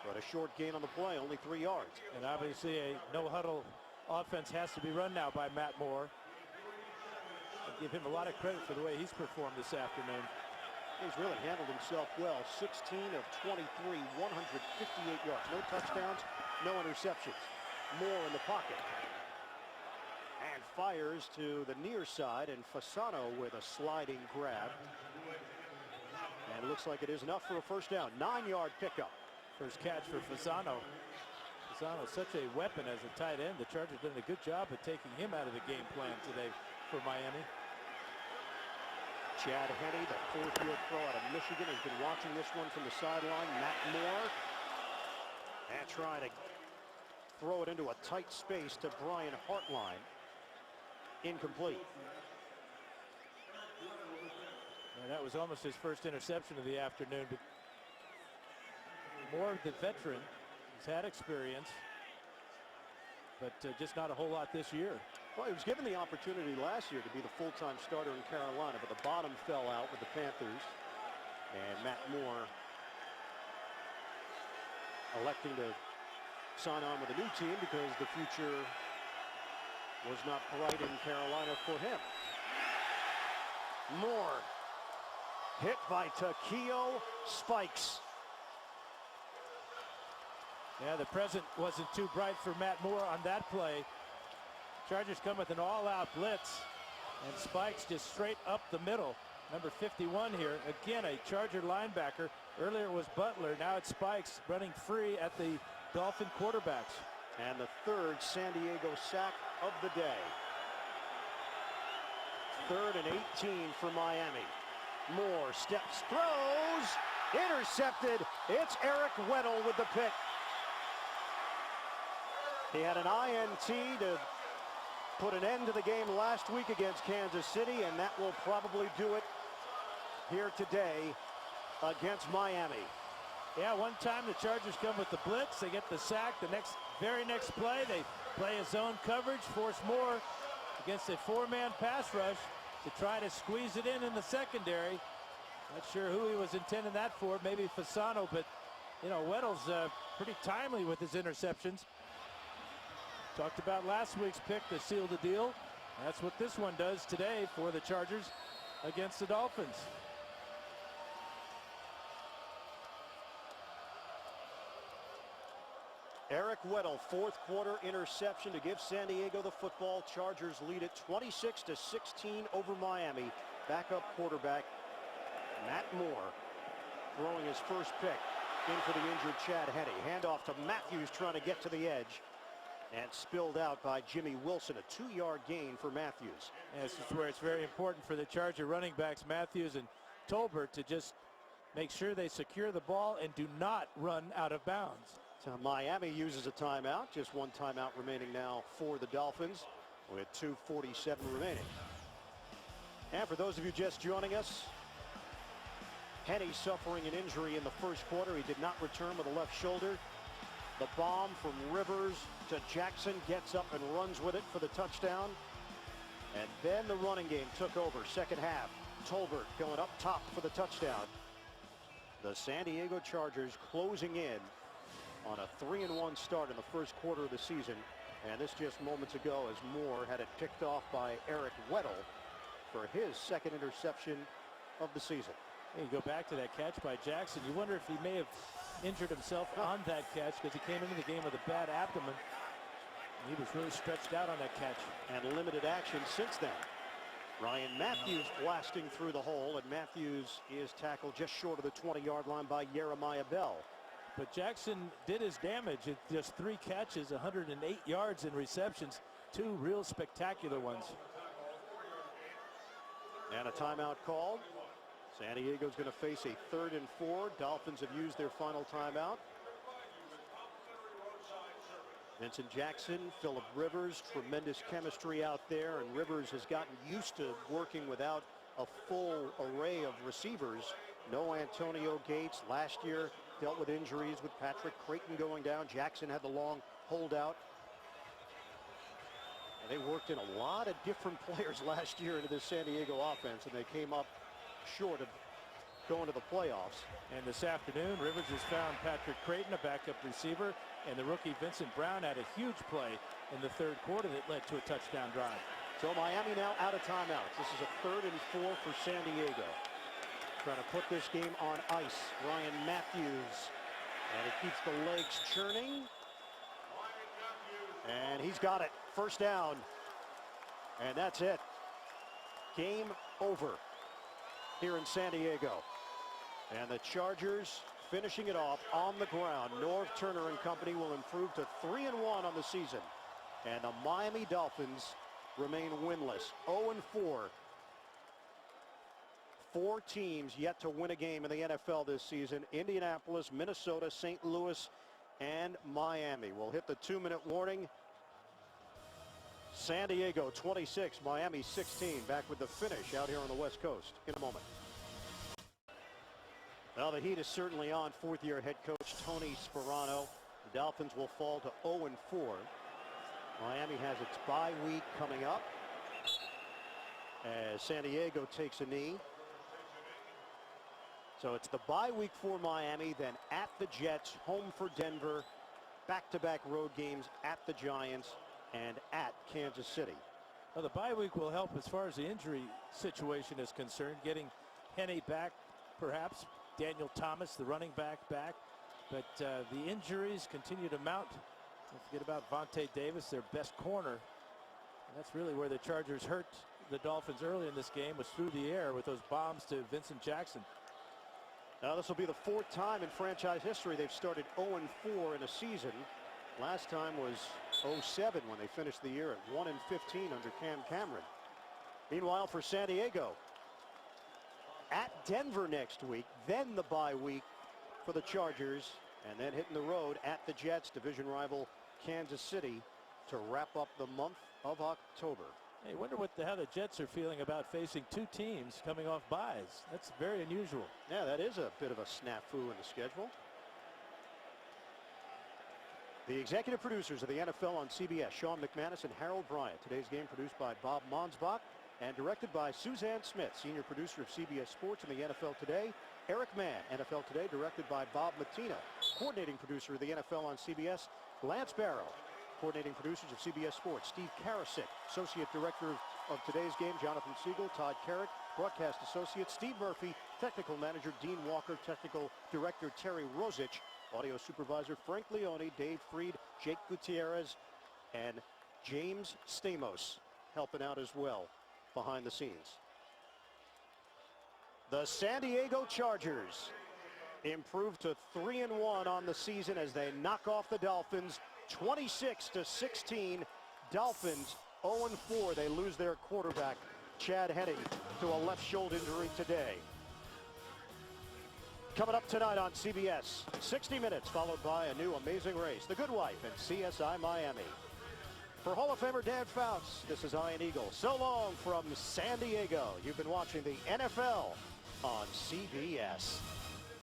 But a short gain on the play, only 3 yards. And obviously a no-huddle offense has to be run now by Matt Moore. I give him a lot of credit for the way he's performed this afternoon. He's really handled himself well. 16 of 23, 158 yards. No touchdowns, no interceptions. Moore in the pocket. And fires to the near side, and Fasano with a sliding grab. And it looks like it is enough for a first down. 9-yard pickup. First catch for Fasano. Fasano, such a weapon as a tight end. The Chargers did a good job of taking him out of the game plan today for Miami. Chad Henne, the fourth-year pro out of Michigan, has been watching this one from the sideline. Matt Moore, and trying to throw it into a tight space to Brian Hartline. Incomplete. And that was almost his first interception of the afternoon. But Moore, the veteran, has had experience, but just not a whole lot this year. Well, he was given the opportunity last year to be the full-time starter in Carolina, but the bottom fell out with the Panthers. And Matt Moore electing to sign on with a new team because the future was not bright in Carolina for him. Moore hit by Takeo Spikes. Yeah, the present wasn't too bright for Matt Moore on that play. Chargers come with an all-out blitz, and Spikes just straight up the middle. Number 51 here, again a Charger linebacker. Earlier it was Butler, now it's Spikes running free at the Dolphin quarterbacks. And the third San Diego sack of the day. 3rd and 18 for Miami. Moore steps, throws, intercepted. It's Eric Weddle with the pick. He had an INT to put an end to the game last week against Kansas City, and that will probably do it here today against Miami. Yeah, one time the Chargers come with the blitz. They get the sack. The very next play, they play a zone coverage, force more against a four-man pass rush to try to squeeze it in the secondary. Not sure who he was intending that for. Maybe Fasano, but, you know, Weddle's pretty timely with his interceptions. Talked about last week's pick to seal the deal. That's what this one does today for the Chargers against the Dolphins. Eric Weddle, fourth quarter interception to give San Diego the football. Chargers lead it 26-16 over Miami. Backup quarterback Matt Moore throwing his first pick in for the injured Chad Henne. Handoff to Matthews trying to get to the edge. And spilled out by Jimmy Wilson. A 2-yard gain for Matthews. And this is where it's very important for the Charger running backs, Matthews and Tolbert, to just make sure they secure the ball and do not run out of bounds. So Miami uses a timeout. Just one timeout remaining now for the Dolphins with 2:47 remaining. And for those of you just joining us, Henne suffering an injury in the first quarter. He did not return with a left shoulder. The bomb from Rivers to Jackson, gets up and runs with it for the touchdown. And then the running game took over. Second half, Tolbert going up top for the touchdown. The San Diego Chargers closing in on a 3-1 start in the first quarter of the season. And this just moments ago as Moore had it picked off by Eric Weddle for his second interception of the season. Hey, you go back to that catch by Jackson. You wonder if he may have injured himself on that catch because he came into the game with a bad abdomen. He was really stretched out on that catch. And limited action since then. Ryan Matthews blasting through the hole, and Matthews is tackled just short of the 20-yard line by Jeremiah Bell. But Jackson did his damage. It just 3 catches, 108 yards in receptions, 2 real spectacular ones. And a timeout called. San Diego's going to face a 3rd and 4. Dolphins have used their final timeout. Vincent Jackson, Phillip Rivers, tremendous chemistry out there, and Rivers has gotten used to working without a full array of receivers. No Antonio Gates. Last year dealt with injuries with Patrick Creighton going down. Jackson had the long holdout. And they worked in a lot of different players last year into this San Diego offense, and they came up short of going to the playoffs. And this afternoon, Rivers has found Patrick Creighton, a backup receiver, and the rookie Vincent Brown had a huge play in the third quarter that led to a touchdown drive. So Miami now out of timeouts. This is a 3rd and 4 for San Diego. Trying to put this game on ice. Ryan Matthews, and it keeps the legs churning. And he's got it. First down. And that's it. Game over here in San Diego. And the Chargers finishing it off on the ground. Norv Turner and company will improve to 3-1 on the season. And the Miami Dolphins remain winless. 0-4. 4 teams yet to win a game in the NFL this season. Indianapolis, Minnesota, St. Louis, and Miami. We'll hit the 2-minute warning. San Diego 26, Miami 16. Back with the finish out here on the West Coast in a moment. Well, the heat is certainly on. 4th-year head coach Tony Sparano. The Dolphins will fall to 0-4. Miami has its bye week coming up as San Diego takes a knee. So it's the bye week for Miami, then at the Jets, home for Denver, back-to-back road games at the Giants and at Kansas City. Well, the bye week will help as far as the injury situation is concerned, getting Henne back, perhaps Daniel Thomas, the running back, back. But the injuries continue to mount. Don't forget about Vontae Davis, their best corner. And that's really where the Chargers hurt the Dolphins early in this game, was through the air with those bombs to Vincent Jackson. Now this will be the 4th time in franchise history they've started 0-4 in a season. Last time was 07 when they finished the year at 1-15 under Cam Cameron. Meanwhile, for San Diego, at Denver next week, then the bye week for the Chargers, and then hitting the road at the Jets, division rival Kansas City, to wrap up the month of October. Hey, wonder how the Jets are feeling about facing 2 teams coming off byes. That's very unusual. Yeah, that is a bit of a snafu in the schedule. The executive producers of the NFL on CBS, Sean McManus and Harold Bryant. Today's game produced by Bob Monsbach and directed by Suzanne Smith, senior producer of CBS Sports and the NFL Today. Eric Mann, NFL Today, directed by Bob Matina. Coordinating producer of the NFL on CBS, Lance Barrow. Coordinating producers of CBS Sports, Steve Karasik. Associate director of today's game, Jonathan Siegel. Todd Carrick. Broadcast associate, Steve Murphy. Technical manager, Dean Walker. Technical director, Terry Rozich. Audio supervisor, Frank Leone. Dave Freed, Jake Gutierrez, and James Stamos helping out as well behind the scenes. The San Diego Chargers improved to 3-1 on the season as they knock off the Dolphins 26-16. Dolphins 0-4. They lose their quarterback, Chad Henne, to a left shoulder injury today. Coming up tonight on CBS, 60 Minutes, followed by a new Amazing Race, The Good Wife, and CSI Miami. For Hall of Famer Dan Fouts, this is Ian Eagle. So long from San Diego. You've been watching the NFL on CBS.